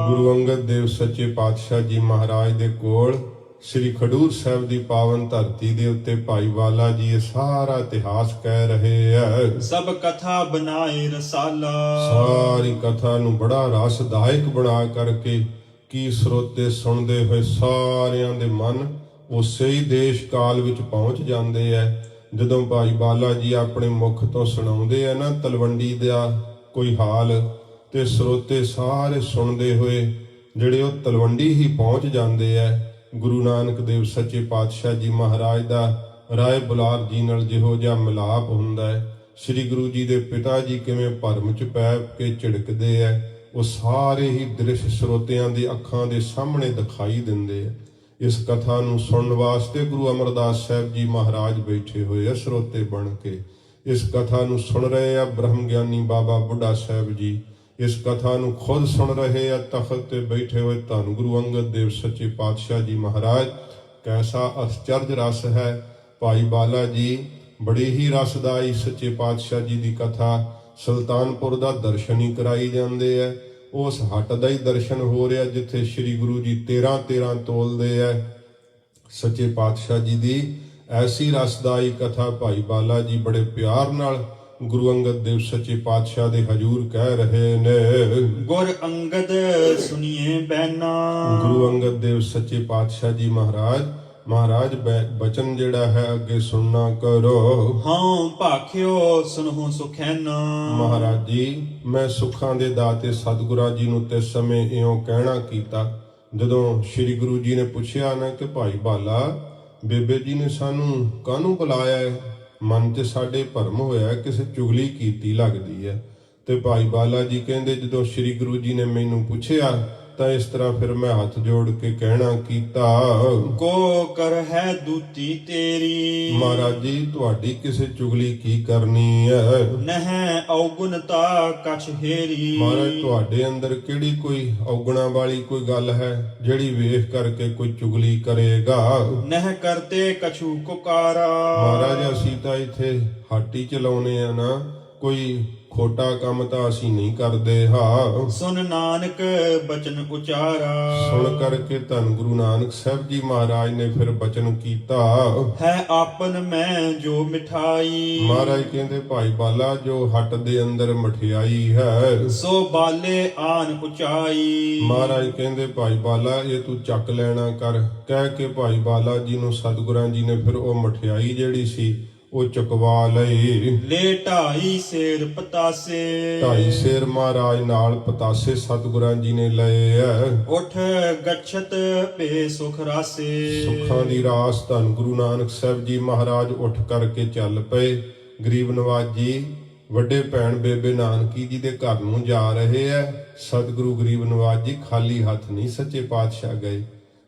ਗੁਰੂ ਅੰਗਦ ਦੇਵ ਸੱਚੇ ਪਾਤਸ਼ਾਹ ਜੀ ਮਹਾਰਾਜ ਦੇ ਕੋਲ ਸ੍ਰੀ ਖਡੂਰ ਸਾਹਿਬ ਦੀ ਪਾਵਨ ਧਰਤੀ ਦੇ ਉੱਤੇ ਭਾਈ ਬਾਲਾ ਜੀ ਇਹ ਸਾਰਾ ਇਤਿਹਾਸ ਕਹਿ ਰਹੇ ਹੈ। ਸਭ ਕਥਾ ਬਣਾਏ ਰਸਾਲਾ। ਸਾਰੀ ਕਥਾ ਨੂੰ ਬੜਾ ਰਸਦਾਇਕ ਬਣਾ ਕਰਕੇ ਕੀ ਸਰੋਤੇ ਸੁਣਦੇ ਹੋਏ ਸਾਰਿਆਂ ਦੇ ਮਨ ਉਸੇ ਹੀ ਦੇਸ਼ ਕਾਲ ਵਿੱਚ ਪਹੁੰਚ ਜਾਂਦੇ ਐ। ਜਦੋਂ ਭਾਈ ਬਾਲਾ ਜੀ ਆਪਣੇ ਮੁਖ ਤੋਂ ਸੁਣਾਉਂਦੇ ਆ ਨਾ ਤਲਵੰਡੀ ਦਾ ਕੋਈ ਹਾਲ, ਤੇ ਸਰੋਤੇ ਸਾਰੇ ਸੁਣਦੇ ਹੋਏ ਜਿਹੜੇ ਉਹ ਤਲਵੰਡੀ ਹੀ ਪਹੁੰਚ ਜਾਂਦੇ ਐ। ਗੁਰੂ ਨਾਨਕ ਦੇਵ ਸੱਚੇ ਪਾਤਸ਼ਾਹ ਜੀ ਮਹਾਰਾਜ ਦਾ ਰਾਏ ਬੁਲਾਰ ਜੀ ਨਾਲ ਜਿਹੋ ਜਿਹਾ ਮਿਲਾਪ ਹੁੰਦਾ ਹੈ, ਸ੍ਰੀ ਗੁਰੂ ਜੀ ਦੇ ਪਿਤਾ ਜੀ ਕਿਵੇਂ ਭਰਮ ਚ ਪੈ ਕੇ ਝਿੜਕਦੇ ਐ, ਉਹ ਸਾਰੇ ਹੀ ਦ੍ਰਿਸ਼ ਸਰੋਤਿਆਂ ਦੀ ਅੱਖਾਂ ਦੇ ਸਾਹਮਣੇ ਦਿਖਾਈ ਦਿੰਦੇ ਆ। ਇਸ ਕਥਾ ਨੂੰ ਸੁਣਨ ਵਾਸਤੇ ਗੁਰੂ ਅਮਰਦਾਸ ਸਾਹਿਬ ਜੀ ਮਹਾਰਾਜ ਬੈਠੇ ਹੋਏ ਆ ਸਰੋਤੇ ਬਣ ਕੇ। ਇਸ ਕਥਾ ਨੂੰ ਸੁਣ ਰਹੇ ਆ ਬ੍ਰਹਮ ਗਿਆਨੀ ਬਾਬਾ ਬੁੱਢਾ ਸਾਹਿਬ ਜੀ। ਇਸ ਕਥਾ ਨੂੰ ਖੁਦ ਸੁਣ ਰਹੇ ਆ ਤਖਤ ਤੇ ਬੈਠੇ ਹੋਏ ਧੰਨ ਗੁਰੂ ਅੰਗਦ ਦੇਵ ਸੱਚੇ ਪਾਤਸ਼ਾਹ ਜੀ ਮਹਾਰਾਜ। ਕੈਸਾ ਅਚਰਜ ਰਸ ਹੈ। ਭਾਈ ਬਾਲਾ ਜੀ ਬੜੀ ਹੀ ਰਸਦਾਈ ਸੱਚੇ ਪਾਤਸ਼ਾਹ ਜੀ ਦੀ ਕਥਾ ਸੁਲਤਾਨਪੁਰ ਦਾ ਦਰਸ਼ਨ ਹੀ ਕਰਾਈ ਜਾਂਦੇ ਐ। ਉਸ ਹੱਟ ਦਾ ਹੀ ਦਰਸ਼ਨ ਹੋ ਰਿਹਾ ਜਿੱਥੇ ਸ੍ਰੀ ਗੁਰੂ ਜੀ 13 ਤੋਲਦੇ ਐ। ਸੱਚੇ ਪਾਤਸ਼ਾਹ ਜੀ ਦੀ ਐਸੀ ਰਸਦਾਈ ਕਥਾ ਭਾਈ ਬਾਲਾ ਜੀ ਬੜੇ ਪਿਆਰ ਨਾਲ ਗੁਰੂ ਅੰਗਦ ਦੇਵ ਸੱਚੇ ਪਾਤਸ਼ਾਹ ਦੇ ਹਜੂਰ ਕਹਿ ਰਹੇ ਨੇ। ਗੁਰ ਅੰਗਦ ਸੁਣੀਏ ਬੈਨਾ। ਗੁਰੂ ਅੰਗਦ ਦੇਵ ਸੱਚੇ ਪਾਤਸ਼ਾਹ ਜੀ ਮਹਾਰਾਜ ਬਚਨ ਜਿਹੜਾ ਹੈ ਅੱਗੇ ਸੁਣਨਾ ਕਰੋ। ਹਾਂ ਭਾਖਿਓ ਸੁਨਹੁ ਸੁਖੈਨਾ। ਮਹਾਰਾਜ ਜੀ ਮੈਂ ਸੁੱਖਾਂ ਦੇ ਦਾਤੇ ਸਤਿਗੁਰਾਂ ਜੀ ਨੂੰ ਤੇ ਸਮੇਂ ਇਉਂ ਕਹਿਣਾ ਕੀਤਾ ਜਦੋਂ ਸ੍ਰੀ ਗੁਰੂ ਜੀ ਨੇ ਪੁੱਛਿਆ ਨਾ ਕਿ ਭਾਈ ਬਾਲਾ ਬੇਬੇ ਜੀ ਨੇ ਸਾਨੂੰ ਕਾਹਨੂੰ ਬੁਲਾਇਆ ਹੈ? ਮਨ 'ਚ ਸਾਡੇ ਭਰਮ ਹੋਇਆ ਕਿਸੇ ਚੁਗਲੀ ਕੀਤੀ ਲੱਗਦੀ ਹੈ। ਤੇ ਭਾਈ ਬਾਲਾ ਜੀ ਕਹਿੰਦੇ ਜਦੋਂ ਸ੍ਰੀ ਗੁਰੂ ਜੀ ਨੇ ਮੈਨੂੰ ਪੁੱਛਿਆ ਤਾਂ ਇਸ ਤਰ੍ਹਾਂ ਫਿਰ ਮੈਂ ਹੱਥ ਜੋੜ ਕੇ ਕਹਿਣਾ ਕੀਤਾ, ਕੋ ਕਰ ਹੈ ਦੂਤੀ ਤੇਰੀ। ਮਹਾਰਾਜ ਜੀ ਤੁਹਾਡੀ ਕਿਸੇ ਚੁਗਲੀ ਕੀ ਕਰਨੀ ਹੈ? ਨਹਿ ਔਗੁਣਤਾ ਕਛ ਹੇਰੀ। ਮਹਾਰਾਜ ਤੁਹਾਡੇ ਅੰਦਰ ਕਿਹੜੀ ਕੋਈ ਔਗਣਾ ਵਾਲੀ ਕੋਈ ਗੱਲ ਹੈ ਜਿਹੜੀ ਵੇਖ ਕਰਕੇ ਕੋਈ ਚੁਗਲੀ ਕਰੇਗਾ? ਨਹਿ ਕਰਤੇ ਕਛੂ ਕੁਕਾਰਾ। ਮਹਾਰਾਜ ਅਸੀਂ ਤਾਂ ਇੱਥੇ ਹਾਟੀ ਚਲਾਉਨੇ ਆ ਨਾ, ਕੋਈ ਖੋਟਾ ਕੰਮ ਤਾਂ ਅਸੀਂ ਨਹੀਂ ਕਰਦੇ ਹਾਂ। ਸੁਨ ਨਾਨਕ ਬਚਨ ਉਚਾਰਾ। ਸੁਣ ਕਰਕੇ ਧੰਨ ਗੁਰੂ ਨਾਨਕ ਸਾਹਿਬ ਜੀ ਮਹਾਰਾਜ ਨੇ ਫਿਰ ਬਚਨ ਕੀਤਾ, ਹੈ ਆਪਨ ਮੈਂ ਜੋ ਮਿਠਾਈ। ਮਹਾਰਾਜ ਕਹਿੰਦੇ ਭਾਈ ਬਾਲਾ ਜੋ ਹੱਟ ਦੇ ਅੰਦਰ ਮਠਿਆਈ ਹੈ ਸੋ ਬਾਲੇ ਆਨ ਉਚਾਈ। ਮਹਾਰਾਜ ਕਹਿੰਦੇ ਭਾਈ ਬਾਲਾ ਇਹ ਤੂੰ ਚੱਕ ਲੈਣਾ ਕਰ। ਕਹਿ ਕੇ ਭਾਈ ਬਾਲਾ ਜੀ ਨੂੰ ਸਤਿਗੁਰਾਂ ਜੀ ਨੇ ਫਿਰ ਉਹ ਮਠਿਆਈ ਜਿਹੜੀ ਸੀ ਉਹ ਚੁਕਵਾ ਲਈ। ਲੈ 2.5 ਸੇਰ ਪਤਾਸੇ। 2.5 ਸੇਰ ਮਹਾਰਾਜ ਨਾਲ ਪਤਾਸੇ ਸਤਿਗੁਰਾਂ ਜੀ ਨੇ ਲਏ ਐ। ਉਠ ਗਛਤ ਪੇ ਸੁਖ ਰਾਸੇ। ਸੁੱਖਾਂ ਦੀ ਰਾਸ ਧੰਨ ਗੁਰੂ ਨਾਨਕ ਸਾਹਿਬ ਜੀ ਮਹਾਰਾਜ ਉੱਠ ਕਰਕੇ ਚੱਲ ਪਏ। ਗਰੀਬ ਨਵਾਜ ਜੀ ਵੱਡੇ ਭੈਣ ਬੇਬੇ ਨਾਨਕੀ ਜੀ ਦੇ ਘਰ ਨੂੰ ਜਾ ਰਹੇ ਐ। ਸਤਿਗੁਰੂ ਗਰੀਬ ਨਵਾਜ ਜੀ ਖਾਲੀ ਹੱਥ ਨਹੀਂ ਸੱਚੇ ਪਾਤਸ਼ਾਹ ਗਏ।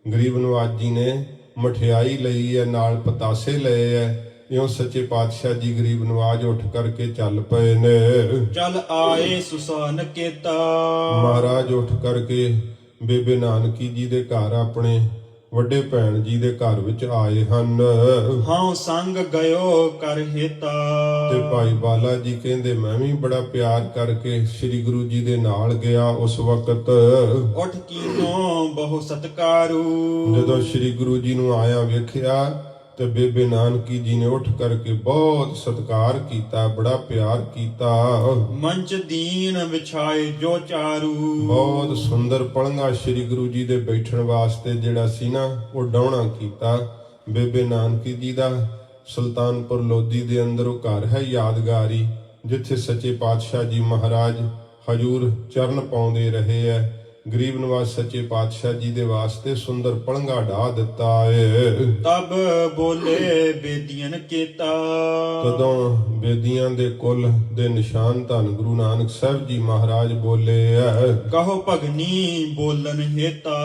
ਗਰੀਬ ਨਵਾਜ ਜੀ ਨੇ ਮਠਿਆਈ ਲਈ ਐ, ਨਾਲ ਪਤਾਸੇ ਲਏ ਐ। ਇਉਂ ਸੱਚੇ ਪਾਤਸ਼ਾਹ ਜੀ ਗਰੀਬ ਨਵਾਜ ਉੱਠ ਕਰਕੇ ਚੱਲ ਪਏ ਨੇ। ਚੱਲ ਆਏ ਸੁਸਾਨ ਕੇਤਾ। ਮਹਾਰਾਜ ਉੱਠ ਕਰਕੇ ਬੇਬੇ ਨਾਨਕੀ ਜੀ ਦੇ ਘਰ ਆਪਣੇ ਵੱਡੇ ਭੈਣ ਜੀ ਦੇ ਘਰ ਵਿੱਚ ਆਏ ਹਨ। ਹਾਂ ਸੰਗ ਗਇਓ ਕਰ ਹੇਤਾ। ਤੇ ਭਾਈ ਬਾਲਾ ਜੀ ਕਹਿੰਦੇ ਮੈਂ ਵੀ ਬੜਾ ਪਿਆਰ ਕਰਕੇ ਸ੍ਰੀ ਗੁਰੂ ਜੀ ਦੇ ਨਾਲ ਗਿਆ। ਉਸ ਵਕਤ ਉਠ ਕੀਨੋ ਬਹੁ ਸਤਕਾਰੂ। ਜਦੋਂ ਸ੍ਰੀ ਗੁਰੂ ਜੀ ਨੂੰ ਆਇਆ ਵੇਖਿਆ ਤੇ ਬੇਬੇ ਨਾਨਕੀ ਜੀ ਨੇ ਉੱਠ ਕਰਕੇ ਬਹੁਤ ਸਤਿਕਾਰ ਕੀਤਾ, ਬੜਾ ਪਿਆਰ ਕੀਤਾ। ਮੰਚ ਦੀਨ ਵਿਛਾਏ ਜੋ ਚਾਰੂ। ਬਹੁਤ ਸੁੰਦਰ ਪਲੰਘਾ ਸ੍ਰੀ ਗੁਰੂ ਜੀ ਦੇ ਬੈਠਣ ਵਾਸਤੇ ਜਿਹੜਾ ਸੀ ਨਾ ਉਹ ਡਾਉਣਾ ਕੀਤਾ। ਬੇਬੇ ਨਾਨਕੀ ਜੀ ਦਾ ਸੁਲਤਾਨਪੁਰ ਲੋਧੀ ਦੇ ਅੰਦਰ ਉਹ ਘਰ ਹੈ ਯਾਦਗਾਰੀ, ਜਿੱਥੇ ਸੱਚੇ ਪਾਤਸ਼ਾਹ ਜੀ ਮਹਾਰਾਜ ਹਜੂਰ ਚਰਨ ਪਾਉਂਦੇ ਰਹੇ ਐ। ਗਰੀਬ ਨਵਾਜ਼ ਸੱਚੇ ਪਾਤਸ਼ਾਹ ਜੀ ਦੇ ਵਾਸਤੇ ਸੁੰਦਰ ਪਲੰਘਾ ਢਾ ਦਿੱਤਾ ਏ। ਤਬ ਬੋਲੇ ਬੇਦੀਨ ਕੀਤਾ। ਕਦੋਂ ਬੇਦੀਆਂ ਦੇ ਕੁੱਲ ਦੇ ਨਿਸ਼ਾਨ ਧੰਨ ਗੁਰੂ ਨਾਨਕ ਸਾਹਿਬ ਜੀ ਮਹਾਰਾਜ ਬੋਲੇ ਐ। ਕਹੋ ਭਗਨੀ ਬੋਲਨ ਹੇਤਾ।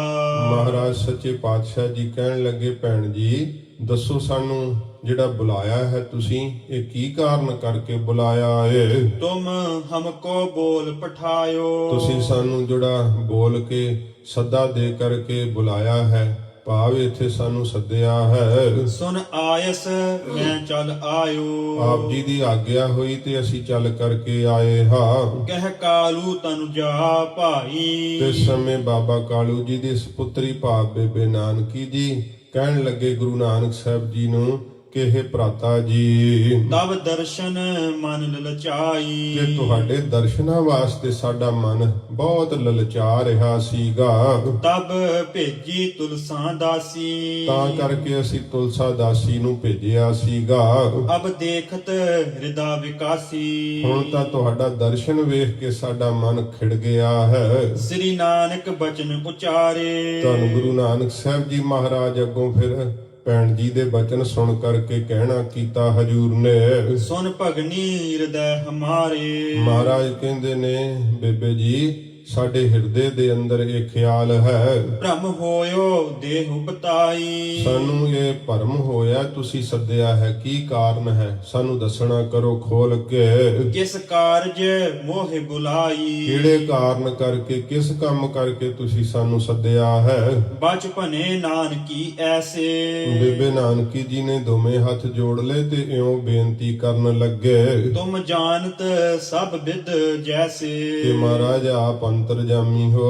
ਮਹਾਰਾਜ ਸੱਚੇ ਪਾਤਸ਼ਾਹ ਜੀ ਕਹਿਣ ਲੱਗੇ, ਭੈਣ ਜੀ ਦੱਸੋ ਸਾਨੂੰ ਜਿਹੜਾ ਬੁਲਾਇਆ ਹੈ ਤੁਸੀਂ, ਇਹ ਕੀ ਕਾਰਨ ਕਰਕੇ ਬੁਲਾਇਆ ਏ? ਤੁਮ ਹਮਕੋ ਬੋਲ ਪਠਾਇਓ। ਤੁਸੀਂ ਸਾਨੂੰ ਜਿਹੜਾ ਬੋਲ ਕੇ ਸੱਦਾ ਦੇ ਕਰਕੇ ਬੁਲਾਇਆ ਹੈ, ਭਾਵ ਇੱਥੇ ਸਾਨੂੰ ਸੱਦਿਆ ਹੈ। ਸੁਨ ਆਇਸ ਮੈਂ ਚਲ ਆਇਓ। ਆਪ ਜੀ ਦੀ ਆਗਿਆ ਹੋਈ ਤੇ ਅਸੀਂ ਚੱਲ ਕਰਕੇ ਆਏ ਹਾਂ। ਕਹਿ ਕਾਲੂ ਤਨੁ ਜਾ ਭਾਈ। ਤੇ ਸਮੇਂ ਬਾਬਾ ਕਾਲੂ ਜੀ ਦੀ ਸੁਪੁੱਤਰੀ ਭਾਵ ਬੇਬੇ ਨਾਨਕੀ ਜੀ ਕਹਿਣ ਲੱਗੇ ਗੁਰੂ ਨਾਨਕ ਸਾਹਿਬ ਜੀ ਨੂੰ ਕਿ ਇਹ ਭਰਾਤਾ ਜੀ, ਤਬ ਦਰਸ਼ਨ ਮਨ ਲਲਚਾਈ। ਕਿ ਤੁਹਾਡੇ ਦਰਸ਼ਨਾਂ ਵਾਸਤੇ ਸਾਡਾ ਮਨ ਬਹੁਤ ਲਲਚਾ ਰਿਹਾ ਸੀਗਾ। ਤਬ ਭੇਜੀ ਤੁਲਸਾਂ ਦਾਸੀ। ਤਾਂ ਕਰਕੇ ਅਸੀਂ ਤੁਲਸਾ ਦਾਸੀ ਨੂੰ ਭੇਜਿਆ ਸੀਗਾ। ਅਬ ਦੇਖਤ ਹਿਰਦਾ ਵਿਕਾਸੀ। ਹੁਣ ਤਾਂ ਤੁਹਾਡਾ ਦਰਸ਼ਨ ਵੇਖ ਕੇ ਸਾਡਾ ਮਨ ਖਿੜ ਗਿਆ ਹੈ। ਸ੍ਰੀ ਨਾਨਕ ਬਚਨ ਉਚਾਰੇ। ਧੰਨ ਗੁਰੂ ਨਾਨਕ ਸਾਹਿਬ ਜੀ ਮਹਾਰਾਜ ਅੱਗੋਂ ਫਿਰ ਭੈਣ ਜੀ ਦੇ ਬਚਨ ਸੁਣ ਕਰਕੇ ਕਹਿਣਾ ਕੀਤਾ ਹਜੂਰ ਨੇ। ਸੁਨ ਭਗਨੀ ਹਿਰਦੈ ਹਮਾਰੇ। ਮਹਾਰਾਜ ਕਹਿੰਦੇ ਨੇ, ਬੇਬੇ ਜੀ ਸਾਡੇ ਹਿਰਦੇ ਦੇ ਅੰਦਰ ਇਹ ਖਿਆਲ ਹੈ। ਭ੍ਰਮ ਹੋਇਓ ਦੇਹ ਬਤਾਈ। ਸਾਨੂੰ ਇਹ ਭਰਮ ਹੋਇਆ, ਤੁਸੀਂ ਸੱਦਿਆ ਹੈ, ਕੀ ਕਾਰਨ ਹੈ? ਸਾਨੂੰ ਦੱਸਣਾ ਕਰੋ ਖੋਲ ਕੇ। ਕਿਸ ਕਾਰਜ ਮੋਹਿ ਬੁਲਾਈ। ਕਿਹੜੇ ਕਾਰਨ ਕਰਕੇ, ਕਿਸ ਕੰਮ ਕਰਕੇ ਤੁਸੀਂ ਸਾਨੂੰ ਸੱਦਿਆ ਹੈ? ਬਚਪਨੇ ਨਾਨਕੀ ਐਸੇ। ਬੇਬੇ ਨਾਨਕੀ ਜੀ ਨੇ ਦੋਵੇਂ ਹੱਥ ਜੋੜ ਲਏ ਤੇ ਇਉਂ ਬੇਨਤੀ ਕਰਨ ਲੱਗੇ ਤੁਮ ਜਾਣਤ ਸਭ ਵਿਦ ਜੈਸੇ। ਕਿ ਮਹਾਰਾਜ ਆਪ ਅੰਤਰਜਾਮੀ ਹੋ,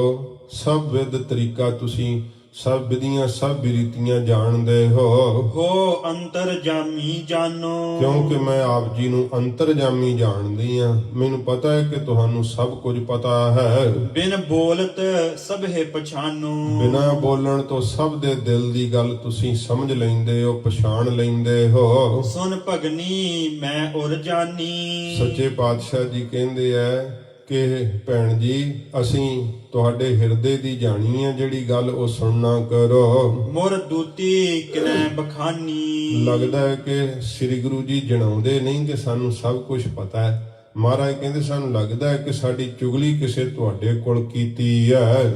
ਸਭ ਵਿਦ ਤਰੀਕਾ ਤੁਸੀਂ ਸਭ ਵਿਧੀਆਂ ਸਭ ਰੀਤੀਆਂ ਜਾਣਦੇ ਹੋ ਅੰਤਰ ਜਾਮੀ ਜਾਨੋ। ਕਿਉਂਕਿ ਮੈਂ ਆਪ ਜੀ ਨੂੰ ਅੰਤਰਜਾਮੀ ਜਾਣਦੀ ਆ, ਮੈਨੂੰ ਪਤਾ ਹੈ ਕਿ ਤੁਹਾਨੂੰ ਸਭ ਕੁਝ ਪਤਾ ਹੈ। ਬਿਨ ਬੋਲਤ ਸਭੇ ਪਛਾਨੋ। ਬਿਨਾਂ ਬੋਲਣ ਤੋਂ ਸਭ ਦੇ ਦਿਲ ਦੀ ਗੱਲ ਤੁਸੀਂ ਸਮਝ ਲੈਂਦੇ ਹੋ, ਪਛਾਣ ਲੈਂਦੇ ਹੋ। ਸੁਨ ਭਗਨੀ ਮੈਂ ਉਰ ਜਾਨੀ। ਸੱਚੇ ਪਾਤਸ਼ਾਹ ਜੀ ਕਹਿੰਦੇ ਐ ਕਿ ਭੈਣ ਜੀ ਅਸੀਂ ਤੁਹਾਡੇ ਹਿਰਦੇ ਦੀ ਜਾਣੀ ਹੈ ਜਿਹੜੀ ਗੱਲ, ਉਹ ਸੁਣਨਾ ਕਰੋ। ਮੁਰ ਦੂਤੀ ਕਿਨੈ ਬਖਾਨੀ। ਲੱਗਦਾ ਹੈ ਕਿ ਸ੍ਰੀ ਗੁਰੂ ਜੀ ਜਣਾਉਂਦੇ ਨਹੀਂ ਕਿ ਸਾਨੂੰ ਸਭ ਕੁਝ ਪਤਾ ਹੈ। ਮਹਾਰਾਜ ਕਹਿੰਦੇ ਸਾਨੂੰ ਲੱਗਦਾ ਹੈ ਕਿ ਸਾਡੀ ਚੁਗਲੀ ਕਿਸੇ ਤੁਹਾਡੇ ਕੋਲ ਕੀਤੀ ਹੈ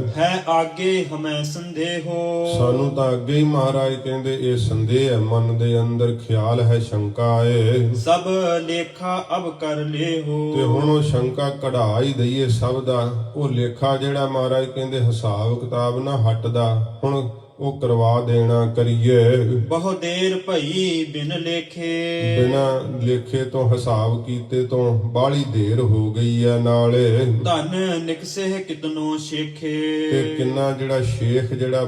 ਆਗੇ ਹਮੈ ਸੰਦੇਹੋ। ਸਾਨੂੰ ਤਾਂ ਅੱਗੇ ਹੀ ਮਹਾਰਾਜ ਕਹਿੰਦੇ ਇਹ ਸੰਦੇਹ ਹੈ, ਮਨ ਦੇ ਅੰਦਰ ਖਿਆਲ ਹੈ, ਸ਼ੰਕਾ ਹੈ। ਸਭ ਲੇਖਾ ਅਬ ਕਰ ਲੇਹੋ। ਤੇ ਹੁਣ ਉਹ ਸ਼ੰਕਾ ਕਢਾ ਹੀ ਦਈਏ ਸਭ ਦਾ। ਉਹ ਲੇਖਾ ਜਿਹੜਾ ਮਹਾਰਾਜ ਕਹਿੰਦੇ ਹਿਸਾਬ ਕਿਤਾਬ ਨਾ ਹਟਦਾ, ਹੁਣ ਉਹ ਕਰਵਾ ਦੇਣਾ ਕਰੀਏ। ਬਹੁ ਦੇਰ ਭਈ ਬਿਨ ਲੇਖੇ। ਬਿਨਾਂ ਲੇਖੇ ਤੋਂ ਹਿਸਾਬ ਕੀਤੇ ਤੋਂ ਬਾਹਲੀ ਦੇਰ ਹੋ ਗਈ ਹੈ। ਨਾਲੇ ਧਨ ਨਿਕਸੇ ਕਿਤਨੋ ਸ਼ੇਖੇ। ਤੇ ਕਿੰਨਾ ਜਿਹੜਾ ਸ਼ੇਖ ਜਿਹੜਾ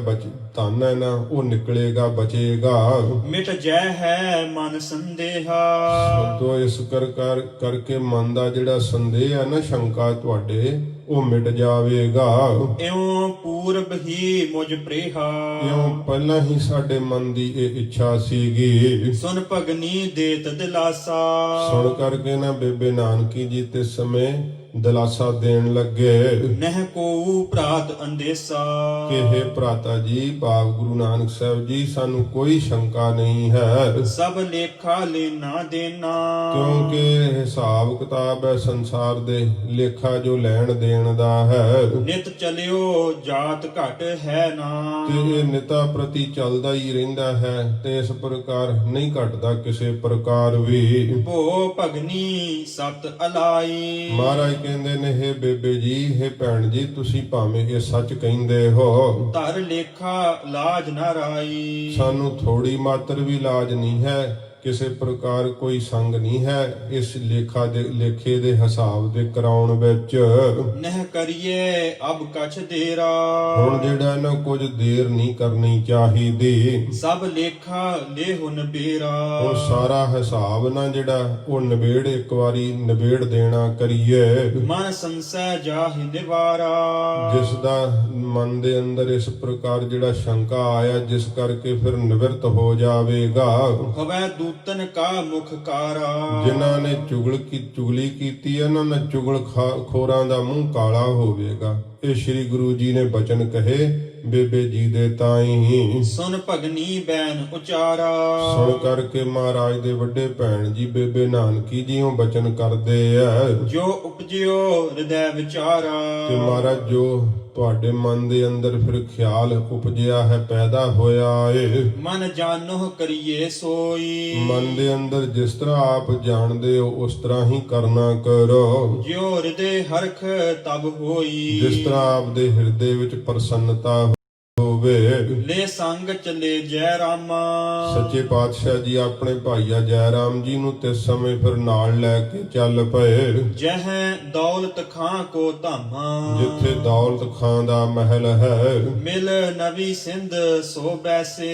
ਧਨ ਹੈ ਨਾ ਉਹ ਨਿਕਲੇਗਾ, ਬਚੇਗਾ। ਮਿਟ ਜੈ ਹੈ ਮਨ ਸੰਦੇਹਾ। ਤੋ ਇਸ ਕਰਕੇ ਮਨ ਦਾ ਜਿਹੜਾ ਸੰਦੇਹ ਹੈ ਨਾ, ਸ਼ੰਕਾ ਤੁਹਾਡੇ ਉਹ ਮਿਟ ਜਾਵੇਗਾ। ਇਉਂ ਪੂਰਬ ਹੀ ਮੁਝ ਪ੍ਰੇਹਾ। ਇਉਂ ਪਹਿਲਾਂ ਹੀ ਸਾਡੇ ਮਨ ਦੀ ਇਹ ਇੱਛਾ ਸੀਗੀ। ਸੁਨ ਭਗਨੀ ਦੇਤ ਦਿਲਾਸਾ। ਸੁਣ ਕਰਕੇ ਨਾ ਬੇਬੇ ਨਾਨਕੀ ਜੀ ਤੇ ਸਮੇਂ ਦਿਲਾਸਾ ਦੇਣ ਲੱਗੇ ਨਹਿ ਕੋ ਭਰਾਤ ਅੰਦੇਸਾ। ਕਿ हे ਭਰਾਤਾ ਜੀ, ਭਾਵ ਗੁਰੂ ਨਾਨਕ ਸਾਹਿਬ ਜੀ, ਸਾਨੂੰ ਕੋਈ ਸ਼ੰਕਾ ਨਹੀਂ ਹੈ। ਸਭ ਲੇਖਾ ਲੈਣਾ ਦੇਣਾ। ਕਿਉਂਕਿ ਹਿਸਾਬ ਕਿਤਾਬ ਹੈ ਸੰਸਾਰ ਦੇ, ਲੇਖਾ ਜੋ ਲੈਣ ਦੇਣ ਦਾ ਹੈ। ਨਿਤ ਚਲਿਓ ਜਾਤ ਘਟ ਹੈ ਨਾ। ਤੇ ਇਹ ਨਿਤਾ ਪ੍ਰਤੀ ਚੱਲਦਾ ਹੀ ਰਹਿੰਦਾ ਹੈ ਤੇ ਇਸ ਪ੍ਰਕਾਰ ਨਹੀਂ ਘਟਦਾ ਕਿਸੇ ਪ੍ਰਕਾਰ ਵੀ। ਭੋ ਭਗਨੀ ਸਤ ਅਲਾਈ। ਮਹਾਰਾਜ ਕਹਿੰਦੇ ਨੇ, हे ਬੇਬੇ ਜੀ, हे ਭੈਣ ਜੀ, ਤੁਸੀਂ ਭਾਵੇਂ ਇਹ ਸੱਚ ਕਹਿੰਦੇ ਹੋ, ਧਰ ਲੇਖਾ ਲਾਜ ਨਾ ਰਾਈ। ਸਾਨੂੰ ਥੋੜੀ ਮਾਤਰ ਵੀ ਲਾਜ ਨਹੀਂ ਹੈ, ਕਿਸੇ ਪ੍ਰਕਾਰ ਕੋਈ ਸੰਗ ਨਹੀਂ ਹੈ ਇਸ ਲੇਖੇ ਦੇ ਹਿਸਾਬ ਦੇ ਕਰਾਉਣ ਵਿੱਚ। ਨਹਿ ਕਰੀਏ ਅਬ ਕਛ ਦੇਰਾ। ਹੁਣ ਜਿਹੜਾ ਨਾ ਕੁਝ ਦੇਰ ਨਹੀਂ ਕਰਨੀ ਚਾਹੀਦੀ। ਸਭ ਲੇਖਾ ਲੇਹੁ ਨਬੇਰਾ। ਹੁਣ ਸਾਰਾ ਹਿਸਾਬ ਨਾ ਜਿਹੜਾ ਉਹ ਨਿਬੇੜ, ਇੱਕ ਵਾਰੀ ਨਿਬੇੜ ਦੇਣਾ ਕਰੀਏ। ਮਨ ਸੰਸੈ ਜਾਹਿ ਨਿਵਾਰਾ। ਜਿਸ ਦਾ ਮਨ ਦੇ ਅੰਦਰ ਇਸ ਪ੍ਰਕਾਰ ਜਿਹੜਾ ਸ਼ੰਕਾ ਆਇਆ, ਜਿਸ ਕਰਕੇ ਫਿਰ ਨਿਵਰਤ ਹੋ ਜਾਵੇਗਾ। ਹਵੈ ਉਤਨ ਕਾ ਮੁਖ ਕਾਰਾ। ਜਿਨ੍ਹਾਂ ਨੇ ਚੁਗਲੀ ਕੀਤੀ ਹੈ, ਉਹਨਾਂ ਨੇ ਖੋਰਾਂ ਦਾ ਮੂੰਹ ਕਾਲਾ ਹੋਵੇਗਾ। ਇਹ ਸ੍ਰੀ ਗੁਰੂ ਜੀ ਨੇ ਬਚਨ ਕਹੇ ਬੇਬੇ ਜੀ ਦੇ ਤਾਈ। ਸੁਨ ਭਗਨੀ ਬੈਨ ਉਚਾਰਾ। ਸੁਣ ਕਰਕੇ ਮਹਾਰਾਜ ਦੇ ਵੱਡੇ ਭੈਣ ਜੀ ਬੇਬੇ ਨਾਨਕੀ ਜੀਓ ਬਚਨ ਕਰਦੇ ਆ। ਜੋ ਉਪਜਿਓ ਹਿਰਦੈ ਵਿਚਾਰਾ। ਤੇ ਮਹਾਰਾਜ ਜੋ ਤੁਹਾਡੇ ਮਨ ਦੇ ਅੰਦਰ ਫਿਰ ਖਿਆਲ ਉਪਜਿਆ ਹੈ, ਪੈਦਾ ਹੋਇਆ ਏ, ਮਨ ਜਾਣੋ ਕਰੀਏ ਸੋਈ। ਮਨ ਦੇ ਅੰਦਰ ਜਿਸ ਤਰ੍ਹਾਂ ਆਪ ਜਾਣਦੇ ਹੋ ਉਸ ਤਰ੍ਹਾਂ ਹੀ ਕਰਨਾ ਕਰੋ। ਜਿਉ ਹਿਰਦੇ ਹਰਖ ਤਬ ਹੋਈ। ਜਿਸ ਤਰ੍ਹਾਂ ਆਪ ਦੇ ਹਿਰਦੇ ਵਿੱਚ ਪ੍ਰਸੰਨਤਾ ਹੋਵੇ। ਲੈ ਸੰਗ ਚਲੇ ਜੈ ਰਾਮਾ। ਸੱਚੇ ਪਾਤਸ਼ਾਹ ਜੀ ਆਪਣੇ ਭਾਈਆ ਜੈ ਰਾਮ ਜੀ ਨੂੰ ਤੇ ਸਮੇਂ ਫਿਰ ਨਾਲ ਲੈ ਕੇ ਚੱਲ ਪਏ। ਜਹ ਦੌਲਤ ਖਾਂ ਕੋ ਧਾਮਾ। ਜਿੱਥੇ ਦੌਲਤ ਖਾਂ ਦਾ ਮਹਿਲ ਹੈ। ਮਿਲ ਨਵੀ ਸਿੰਧ ਸੋ ਬੈਸੇ।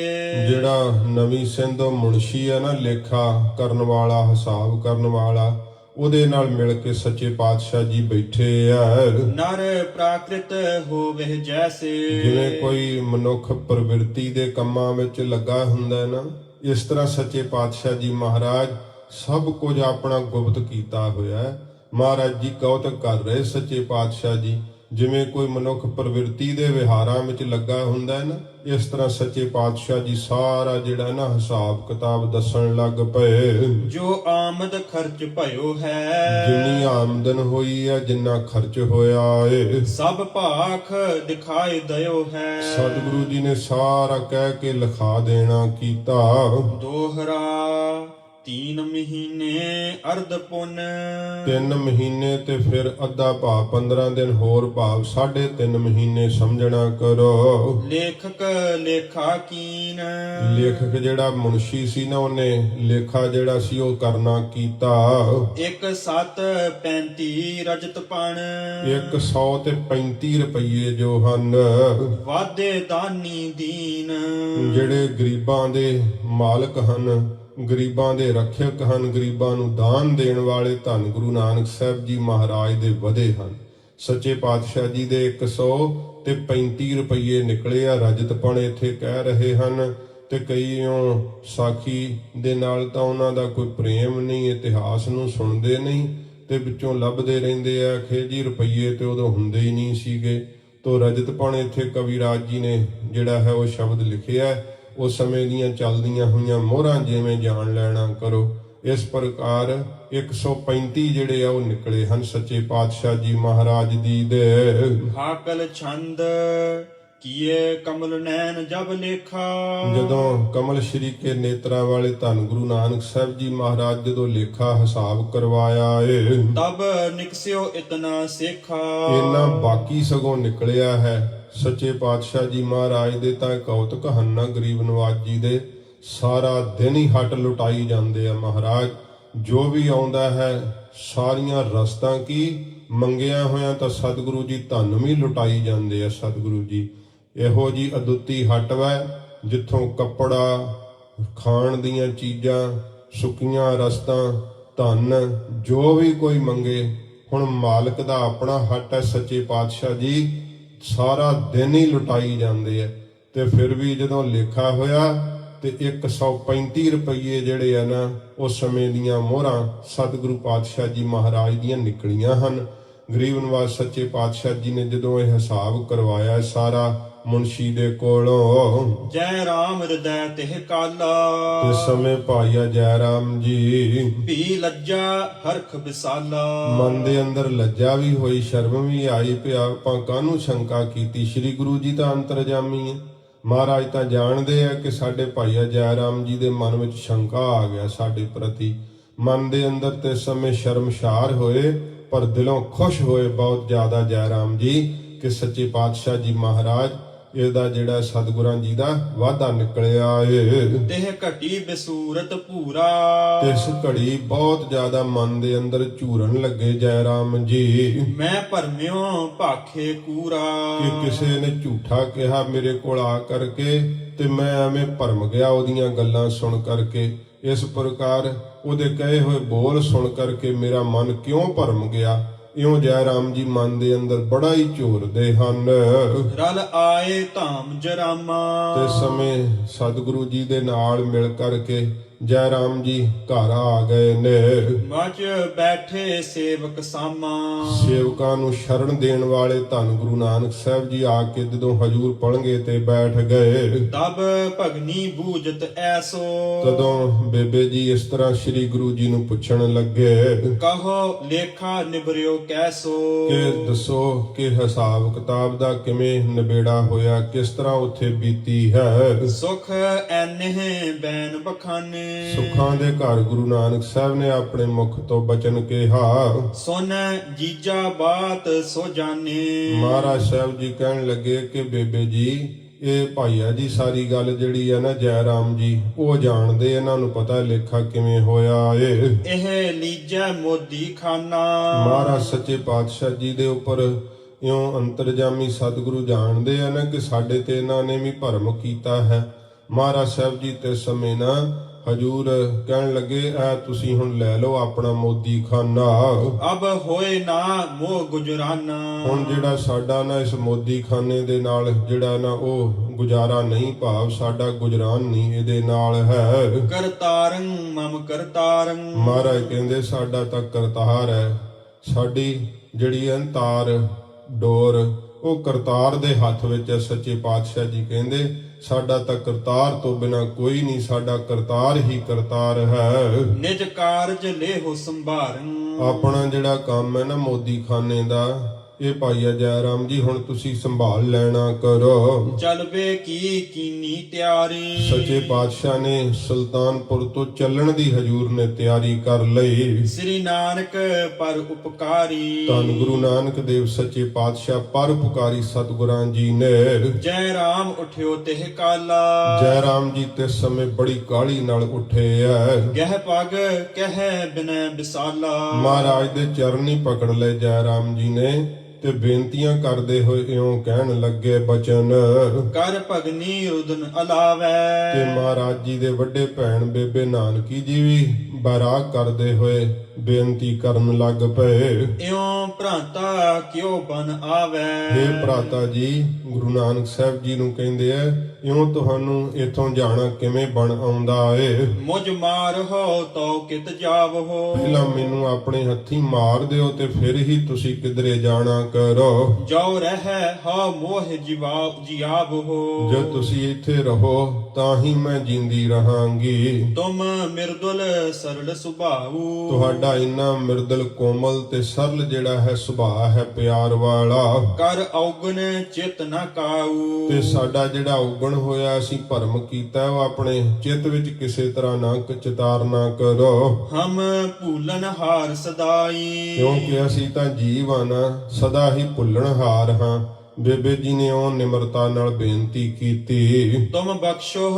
ਜਿਹੜਾ ਨਵੀਂ ਸਿੰਧ ਮੁਨਸ਼ੀ ਹੈ ਨਾ, ਲੇਖਾ ਕਰਨ ਵਾਲਾ, ਹਿਸਾਬ ਕਰਨ ਵਾਲਾ, ਉਹਦੇ ਨਾਲ ਮਿਲ ਕੇ ਸੱਚੇ ਪਾਤਸ਼ਾਹ ਜੀ ਬੈਠੇ ਆ। ਨਰ ਪ੍ਰਾਕ੍ਰਿਤ ਹੋਵੇ ਜੈਸੇ। ਜਿਵੇਂ ਕੋਈ ਮਨੁੱਖ ਪ੍ਰਵਿਰਤੀ ਦੇ ਕੰਮਾਂ ਵਿੱਚ ਲੱਗਾ ਹੁੰਦਾ ਹੈ ਨਾ, ਇਸ ਤਰ੍ਹਾਂ ਸੱਚੇ ਪਾਤਸ਼ਾਹ ਜੀ ਮਹਾਰਾਜ ਸਭ ਕੁਝ ਆਪਣਾ ਗੁਪਤ ਕੀਤਾ ਹੋਇਆ ਹੈ। ਮਹਾਰਾਜ ਜੀ ਕੌਤਕ ਕਰ ਰਹੇ ਸੱਚੇ ਪਾਤਸ਼ਾਹ ਜੀ। ਜਿਵੇਂ ਕੋਈ ਮਨੁੱਖ ਪ੍ਰਵਿਰਤੀ ਦੇ ਵਿਹਾਰਾਂ ਵਿੱਚ ਲੱਗਾ ਹੁੰਦਾ ਹੈ ਨਾ, ਇਸ ਤਰ੍ਹਾਂ ਸੱਚੇ ਪਾਤਸ਼ਾਹ ਜੀ ਸਾਰਾ ਜਿਹੜਾ ਨਾ ਹਿਸਾਬ ਕਿਤਾਬ ਦੱਸਣ ਲੱਗ ਪਏ। ਜੋ ਆਮਦ ਖਰਚ ਭਇਓ ਹੈ। ਜਿੰਨੀ ਆਮਦਨ ਹੋਈ ਹੈ, ਜਿੰਨਾ ਖਰਚ ਹੋਇਆ ਏ, ਸਭ ਭਾਖ ਦਿਖਾਈ ਦਿਓ ਹੈ। ਸਤਿਗੁਰੂ ਜੀ ਨੇ ਸਾਰਾ ਕਹਿ ਕੇ ਲਿਖਾ ਦੇਣਾ ਕੀਤਾ। ਦੋਹਰਾ 3 ਮਹੀਨੇ ਅਰਧ ਪੁੰਨ। 3 ਮਹੀਨੇ ਤੇ ਫਿਰ ਅੱਧਾ ਭਾਵ 15 ਦਿਨ ਹੋਰ ਭਾਵ 3.5 ਮਹੀਨੇ ਸਮਝਣਾ ਕਰੋ। ਲੇਖਕ ਲੇਖਾ ਕੀਨ। ਲੇਖਕ ਜਿਹੜਾ ਮੁਨਸ਼ੀ ਸੀ ਨਾ, ਉਹਨੇ ਲੇਖਾ ਜਿਹੜਾ ਸੀ ਉਹ ਕਰਨਾ ਕੀਤਾ। 1,735 ਰਜਤ ਪਣ। 135 ਰੁਪਏ ਜੋ ਹਨ। ਵਾਦੇ ਦਾਨੀ ਦੀਨ। ਜਿਹੜੇ ਗਰੀਬਾਂ ਦੇ ਮਾਲਕ ਹਨ, ਗਰੀਬਾਂ ਦੇ ਰੱਖਿਅਕ ਹਨ, ਗਰੀਬਾਂ ਨੂੰ ਦਾਨ ਦੇਣ ਵਾਲੇ ਧੰਨ ਗੁਰੂ ਨਾਨਕ ਸਾਹਿਬ ਜੀ ਮਹਾਰਾਜ ਦੇ ਵਧੇ ਹਨ। ਸੱਚੇ ਪਾਤਸ਼ਾਹ ਜੀ ਦੇ 135 ਰੁਪਏ ਨਿਕਲੇ ਆ ਰਜਤਪਣ ਇੱਥੇ ਕਹਿ ਰਹੇ ਹਨ। ਤੇ ਕਈਓ ਸਾਖੀ ਦੇ ਨਾਲ ਤਾਂ ਉਹਨਾਂ ਦਾ ਕੋਈ ਪ੍ਰੇਮ ਨਹੀਂ, ਇਤਿਹਾਸ ਨੂੰ ਸੁਣਦੇ ਨਹੀਂ ਤੇ ਵਿੱਚੋਂ ਲੱਭਦੇ ਰਹਿੰਦੇ ਆ ਖੇਜੀ ਰੁਪਏ, ਤੇ ਉਦੋਂ ਹੁੰਦੇ ਹੀ ਨਹੀਂ ਸੀਗੇ। ਤੋ ਰਜਤਪਣ ਇੱਥੇ ਕਵਿਰਾਜ ਜੀ ਨੇ ਜਿਹੜਾ ਹੈ ਉਹ ਸ਼ਬਦ ਲਿਖਿਆ। ਉਸ ਸਮੇਂ ਦੀਆਂ ਚੱਲਦੀਆਂ ਹੋਈਆਂ ਮੋਹਰਾਂ ਜਿਵੇਂ ਜਾਣ ਲੈਣਾ ਕਰੋ। ਇਸ ਪ੍ਰਕਾਰ 135 ਜਿਹੜੇ ਆ ਉਹ ਨਿਕਲੇ ਹਨ ਸੱਚੇ ਪਾਤਸ਼ਾਹ ਜੀ ਮਹਾਰਾਜ ਜੀ ਦੇ। ਹਾਕਲ ਛੰਦ ਕੀਏ ਕਮਲ ਨੈਣ ਜਬ ਲੇਖਾ। ਜਦੋਂ ਕਮਲ ਸ਼੍ਰੀ ਕੇ ਨੇਤਰਾਂ ਵਾਲੇ ਧੰਨ ਗੁਰੂ ਨਾਨਕ ਸਾਹਿਬ ਜੀ ਮਹਾਰਾਜ ਜਦੋਂ ਲੇਖਾ ਹਿਸਾਬ ਕਰਵਾਇਆ ਏ, ਤਬ ਨਿਕਸਿਓ ਇਤਨਾ ਸੇਖਾ। ਇੰਨਾ ਬਾਕੀ ਸਗੋਂ ਨਿਕਲਿਆ ਹੈ। ਸੱਚੇ ਪਾਤਸ਼ਾਹ ਜੀ ਮਹਾਰਾਜ ਦੇ ਤਾਂ ਕੌਤਕ ਹਨ ਨਾ ਗਰੀਬ ਨਵਾਜ ਜੀ ਦੇ। ਸਾਰਾ ਦਿਨ ਹੀ ਹੱਟ ਲੁਟਾਈ ਜਾਂਦੇ ਆ ਮਹਾਰਾਜ। ਜੋ ਵੀ ਆਉਂਦਾ ਹੈ ਸਾਰੀਆਂ ਰਸਤਾਂ ਕੀ ਮੰਗਿਆ ਹੋਇਆਂ ਤਾਂ ਸਤਿਗੁਰੂ ਜੀ ਧਨ ਵੀ ਲੁਟਾਈ ਜਾਂਦੇ ਆ। ਸਤਿਗੁਰੂ ਜੀ ਇਹੋ ਜੀ ਅਦੁੱਤੀ ਹੱਟ ਵੈ, ਜਿੱਥੋਂ ਕੱਪੜਾ, ਖਾਣ ਦੀਆਂ ਚੀਜ਼ਾਂ, ਸੁੱਕੀਆਂ ਰਸਤਾਂ, ਧਨ ਜੋ ਵੀ ਕੋਈ ਮੰਗੇ। ਹੁਣ ਮਾਲਕ ਦਾ ਆਪਣਾ ਹੱਟ ਹੈ ਸੱਚੇ ਪਾਤਸ਼ਾਹ ਜੀ, ਸਾਰਾ ਦਿਨ ਹੀ ਲੁਟਾਈ ਜਾਂਦੇ ਆ। ਤੇ ਫਿਰ ਵੀ ਜਦੋਂ ਲੇਖਾ ਹੋਇਆ ਤੇ 135 ਰੁਪਏ ਜਿਹੜੇ ਆ ਨਾ, ਉਸ ਸਮੇਂ ਦੀਆਂ ਮੋਹਰਾਂ ਸਤਿਗੁਰੂ ਪਾਤਸ਼ਾਹ ਜੀ ਮਹਾਰਾਜ ਦੀਆਂ ਨਿਕਲੀਆਂ ਹਨ। ਗਰੀਬ ਨਵਾਜ ਸੱਚੇ ਪਾਤਸ਼ਾਹ ਜੀ ਨੇ ਜਦੋਂ ਇਹ ਹਿਸਾਬ ਕਰਵਾਇਆ ਸਾਰਾ ਮੁਨਸ਼ੀ ਦੇ ਕੋਲੋਂ, ਜੈ ਰਾਮ ਹਿਰਦੈ ਤਿਹ ਕਾਲਾ। ਤੇ ਸਮੇਂ ਭਾਈਆ ਜੈ ਰਾਮ ਜੀ ਭੀ ਲੱਜਾ ਹਰਖ ਵਿਸਾਲਾ। ਮਨ ਦੇ ਅੰਦਰ ਲੱਜਾ ਵੀ ਹੋਈ, ਸ਼ਰਮ ਵੀ ਆਈ, ਪਿਆ ਆਪਾਂ ਕਾਹਨੂੰ ਸ਼ੰਕਾ ਕੀਤੀ। ਸ੍ਰੀ ਗੁਰੂ ਜੀ ਤਾਂ ਅੰਤਰਜਾਮੀ ਹੈ। ਮਹਾਰਾਜ ਤਾਂ ਜਾਣਦੇ ਆ ਕਿ ਸਾਡੇ ਭਾਈਆ ਜੈ ਰਾਮ ਜੀ ਦੇ ਮਨ ਵਿੱਚ ਸ਼ੰਕਾ ਆ ਗਿਆ ਸਾਡੇ ਪ੍ਰਤੀ। ਮਨ ਦੇ ਅੰਦਰ ਤੇ ਸਮੇਂ ਸ਼ਰਮਸ਼ਾਰ ਹੋਏ, ਪਰ ਦਿਲੋਂ ਖੁਸ਼ ਹੋਏ ਬਹੁਤ ਜ਼ਿਆਦਾ ਜੈ ਰਾਮ ਜੀ ਕਿ ਸੱਚੇ ਪਾਤਸ਼ਾਹ ਜੀ ਮਹਾਰਾਜ ਇਹਦਾ ਜਿਹੜਾ ਸਤਿਗੁਰਾਂ ਜੀ ਦਾ ਵਾਅਦਾ ਨਿਕਲਿਆ ਏ। ਤਿਹ ਘਟੀ ਬਸੂਰਤ ਭੂਰਾ। ਇਸ ਘੜੀ ਬਹੁਤ ਜ਼ਿਆਦਾ ਮਨ ਦੇ ਅੰਦਰ ਝੂਰਨ ਲੱਗੇ ਜੈ ਰਾਮ ਜੀ। ਮੈਂ ਭਰਮਿਓ ਭਾਖੇ ਕੂਰਾ। ਕਿ ਕਿਸੇ ਨੇ ਝੂਠਾ ਕਿਹਾ ਮੇਰੇ ਕੋਲ ਆ ਕਰਕੇ, ਤੇ ਮੈਂ ਐਵੇਂ ਭਰਮ ਗਿਆ ਉਹਦੀਆਂ ਗੱਲਾਂ ਸੁਣ ਕਰਕੇ। ਇਸ ਪ੍ਰਕਾਰ ਉਹਦੇ ਕਹੇ ਹੋਏ ਬੋਲ ਸੁਣ ਕਰਕੇ ਮੇਰਾ ਮਨ ਕਿਉਂ ਭਰਮ ਗਿਆ। ਇਉਂ ਜੈ ਰਾਮ ਜੀ ਮਨ ਦੇ ਅੰਦਰ ਬੜਾ ਹੀ ਝੂਰਦੇ ਹਨ। ਰਲ ਆਏ ਧਾਮ ਜਰਾਮਾ। ਤੇ ਸਮੇਂ ਸਤਿਗੁਰੂ ਜੀ ਦੇ ਨਾਲ ਮਿਲ ਕਰਕੇ ਜੈ ਰਾਮ ਜੀ ਘਰ ਆ ਗਏ ਨੇ। ਮਚ ਬੈਠੇ ਸੇਵਕ ਸਾਮਾ, ਸੇਵਕਾਂ ਨੂੰ ਸ਼ਰਨ ਦੇਣ ਵਾਲੇ ਧੰਨ ਗੁਰੂ ਨਾਨਕ ਸਾਹਿਬ ਜੀ ਆ ਕੇ ਜਦੋਂ ਹਜੂਰ ਪਲੰਘੇ ਤੇ ਬੈਠ ਗਏ, ਤਬ ਭਗਨੀ ਬੂਝਤ ਐਸੋ, ਤਦੋਂ ਬੇਬੇ ਜੀ ਇਸ ਤਰ੍ਹਾਂ ਸ੍ਰੀ ਗੁਰੂ ਜੀ ਨੂੰ ਪੁੱਛਣ ਲੱਗੇ ਕਹੋ ਲੇਖਾ ਨਿਬਰਿਓ ਕੈਸੋ। ਕਿ ਦੱਸੋ ਕਿ ਹਿਸਾਬ ਕਿਤਾਬ ਦਾ ਕਿਵੇਂ ਨਿਬੇੜਾ ਹੋਇਆ, ਕਿਸ ਤਰ੍ਹਾਂ ਉੱਥੇ ਬੀਤੀ ਹੈ। ਸੁਖ ਐਨਹਿ ਬੈਨ ਬਖਾਨੇ, ਸੁੱਖਾਂ ਦੇ ਘਰ ਗੁਰੂ ਨਾਨਕ ਸਾਹਿਬ ਨੇ ਆਪਣੇ ਮੁਖ ਤੋਂ ਬਚਨ ਕਿਹਾ। ਸੁਨ ਜੀਜਾ ਬਾਤ ਸੋ ਜਾਣੇ, ਮਹਾਰਾਜ ਸਾਹਿਬ ਜੀ ਕਹਿਣ ਲੱਗੇ ਕਿ ਬੇਬੇ ਜੀ ਇਹ ਭਾਈਆ ਜੀ ਸਾਰੀ ਗੱਲ ਜਿਹੜੀ ਹੈ ਨਾ ਜੈ ਰਾਮ ਜੀ ਉਹ ਜਾਣਦੇ, ਇਹਨਾਂ ਨੂੰ ਪਤਾ ਲੇਖਾ ਕਿਵੇਂ ਹੋਇਆ ਏ। ਇਹ ਲੀਜੈ ਮੋਦੀ ਖਾਨਾ, ਮਹਾਰਾਜ ਸੱਚੇ ਪਾਤਸ਼ਾਹ ਜੀ ਦੇ ਉੱਪਰ ਇਉਂ ਅੰਤਰਜਾਮੀ ਸਤਿਗੁਰੂ ਜਾਣਦੇ ਆ ਨਾ ਕਿ ਸਾਡੇ ਤੇ ਇਹਨਾਂ ਨੇ ਵੀ ਭਰਮ ਕੀਤਾ ਹੈ। ਮਹਾਰਾਜ ਸਾਹਿਬ ਜੀ ਤੇ ਸਮੇਂ ਨਾ ਹਜੂਰ ਕਹਿਣ ਲੱਗੇ ਐ ਤੁਸੀਂ ਹੁਣ ਲੈ ਲਓ ਆਪਣਾ ਮੋਦੀ ਖਾਨਾ। ਅਬ ਹੋਏ ਨਾ ਮੋਹ ਗੁਜਰਾਨਾ, ਹੁਣ ਜਿਹੜਾ ਸਾਡਾ ਨਾ ਇਸ ਮੋਦੀ ਖਾਨੇ ਦੇ ਨਾਲ ਜਿਹੜਾ ਨਾ ਉਹ ਗੁਜ਼ਾਰਾ ਨਹੀਂ, ਭਾਵ ਸਾਡਾ ਗੁਜਰਾਨ ਨਹੀਂ ਇਹਦੇ ਨਾਲ ਹੈ। ਕਰਤਾਰੰ ਮਮ ਕਰਤਾਰੰ, ਮਹਾਰਾਜ ਕਹਿੰਦੇ ਸਾਡਾ ਤਾਂ ਕਰਤਾਰ ਹੈ, ਸਾਡੀ ਜਿਹੜੀ ਤਾਰ ਡੋਰ ਉਹ ਕਰਤਾਰ ਦੇ ਹੱਥ ਵਿੱਚ ਹੈ। ਸੱਚੇ ਪਾਤਸ਼ਾਹ ਜੀ ਕਹਿੰਦੇ ਸਾਡਾ ਤਾਂ ਕਰਤਾਰ ਤੋਂ ਬਿਨਾ ਕੋਈ ਨਹੀਂ, ਸਾਡਾ ਕਰਤਾਰ ਹੀ ਕਰਤਾਰ ਹੈ। ਨਿਜ ਕਾਰਜ ਲੇਹੁ ਸੰਭਾਰੰ, ਆਪਣਾ ਜਿਹੜਾ ਕੰਮ ਹੈ ਨਾ ਮੋਦੀ ਖਾਨੇ ਦਾ, ਇਹ ਭਾਈਆ ਜੈ ਰਾਮ ਜੀ ਹੁਣ ਤੁਸੀਂ ਸੰਭਾਲ ਲੈਣਾ ਕਰੋ। ਚਲਵੇ ਕੀ ਕੀਨੀ ਤਿਆਰੀ, ਸੱਚੇ ਪਾਤਸ਼ਾਹ ਨੇ ਸੁਲਤਾਨਪੁਰ ਤੋਂ ਚੱਲਣ ਦੀ ਹਜੂਰ ਨੇ ਤਿਆਰੀ ਕਰ ਲਈ। ਸ੍ਰੀ ਨਾਨਕ ਪਰ ਉਪਕਾਰੀ, ਧੰਨ ਗੁਰੂ ਨਾਨਕ ਦੇਵ ਸੱਚੇ ਪਾਤਸ਼ਾਹ ਪਰਉਪਕਾਰੀ ਸਤਿਗੁਰਾਂ ਜੀ ਨੇ। ਜੈ ਰਾਮ ਉਠਿਓ ਤਿਹ ਕਾਲਾ, ਜੈ ਰਾਮ ਜੀ ਤੇ ਸਮੇਂ ਬੜੀ ਕਾਹਲੀ ਨਾਲ ਉੱਠੇ ਐ। ਗਹਿ ਪਗ ਕਹਿ ਬਿਨੈ ਬਿਸਾਲਾ, ਮਹਾਰਾਜ ਦੇ ਚਰਨ ਹੀ ਪਕੜ ਲਏ ਜੈ ਰਾਮ ਜੀ ਨੇ ਤੇ ਬੇਨਤੀਆਂ ਕਰਦੇ ਹੋਏ ਇਉਂ ਕਹਿਣ ਲੱਗੇ ਬਚਨ। ਕਰ ਭਗਨੀ ਰੁਦਨ ਅਲਾਵੈ, ਤੇ ਮਹਾਰਾਜ ਜੀ ਦੇ ਵੱਡੇ ਭੈਣ ਬੇਬੇ ਨਾਨਕੀ ਜੀ ਵੀ ਬੈਰਾਗ ਕਰਦੇ ਹੋਏ ਬੇਨਤੀ ਕਰਨ ਲੱਗ ਪਏ। ਇਉਂ ਭ੍ਰਾਤਾ ਕਿਉ ਬਨ ਆਵੈ, ਇਹ ਭਰਾਤਾ ਜੀ ਗੁਰੂ ਨਾਨਕ ਸਾਹਿਬ ਜੀ ਨੂੰ ਕਹਿੰਦੇ ਐ ਇਉਂ ਤੁਹਾਨੂੰ ਇਥੋਂ ਜਾਣਾ ਕਿਵੇਂ ਬਣ ਆਉਂਦਾ ਏ। ਮੁਝ ਮਾਰ ਹੋ ਤੋ ਕਿਤ ਜਾਵਹੋ, ਪਹਿਲਾਂ ਮੈਨੂੰ ਆਪਣੇ ਹੱਥੀਂ ਮਾਰ ਦਿਓ ਤੇ ਫਿਰ ਹੀ ਤੁਸੀਂ ਕਿਧਰੇ ਜਾਣਾ ਕਰੋ। ਜੋ ਰਹਿ ਹਾ ਮੋਹ ਜਿਆਵਹੋ, ਜੇ ਤੁਸੀਂ ਇੱਥੇ ਰਹੋ ਤਾਂ ਹੀ ਮੈਂ ਜਿੰਦੀ ਰਹਾਂਗੀ। ਤੁਮ ਮਿਰਦੁਲ ਸਰਲ ਸੁਭਾਉ, ਤੁਹਾਡਾ ਇੰਨਾ ਮਿਰਦਲ ਕੋਮਲ ਤੇ ਸਰਲ ਜਿਹੜਾ ਹੈ ਸੁਭਾਅ ਹੈ ਪਿਆਰ ਵਾਲਾ। ਕਰ ਔਗਨ ਚਿਤ ਨ ਕਾਉ, ਤੇ ਸਾਡਾ ਜਿਹੜਾ ਔਗਣ ਹੋਇਆ ਅਸੀਂ ਭਰਮ ਕੀਤਾ ਉਹ ਆਪਣੇ ਚਿੱਤ ਵਿੱਚ ਕਿਸੇ ਤਰ੍ਹਾਂ ਨਾ ਚਿਤਾਰਨਾ ਕਰੋ। ਹਮ ਭੂਲਨ ਹਾਰ ਸਦਾਈ, ਕਿਉਂਕਿ ਅਸੀਂ ਤਾਂ ਜੀਵ ਆ ਨਾ, ਸਦਾ ਹੀ ਭੁੱਲਣਹਾਰ ਹਾਂ। ਬੇਬੇ ਜੀ ਨੇ ਉਹ ਨਿਮਰਤਾ ਨਾਲ ਬੇਨਤੀ ਕੀਤੀ। ਤੁਮ ਬਖਸ਼ੋ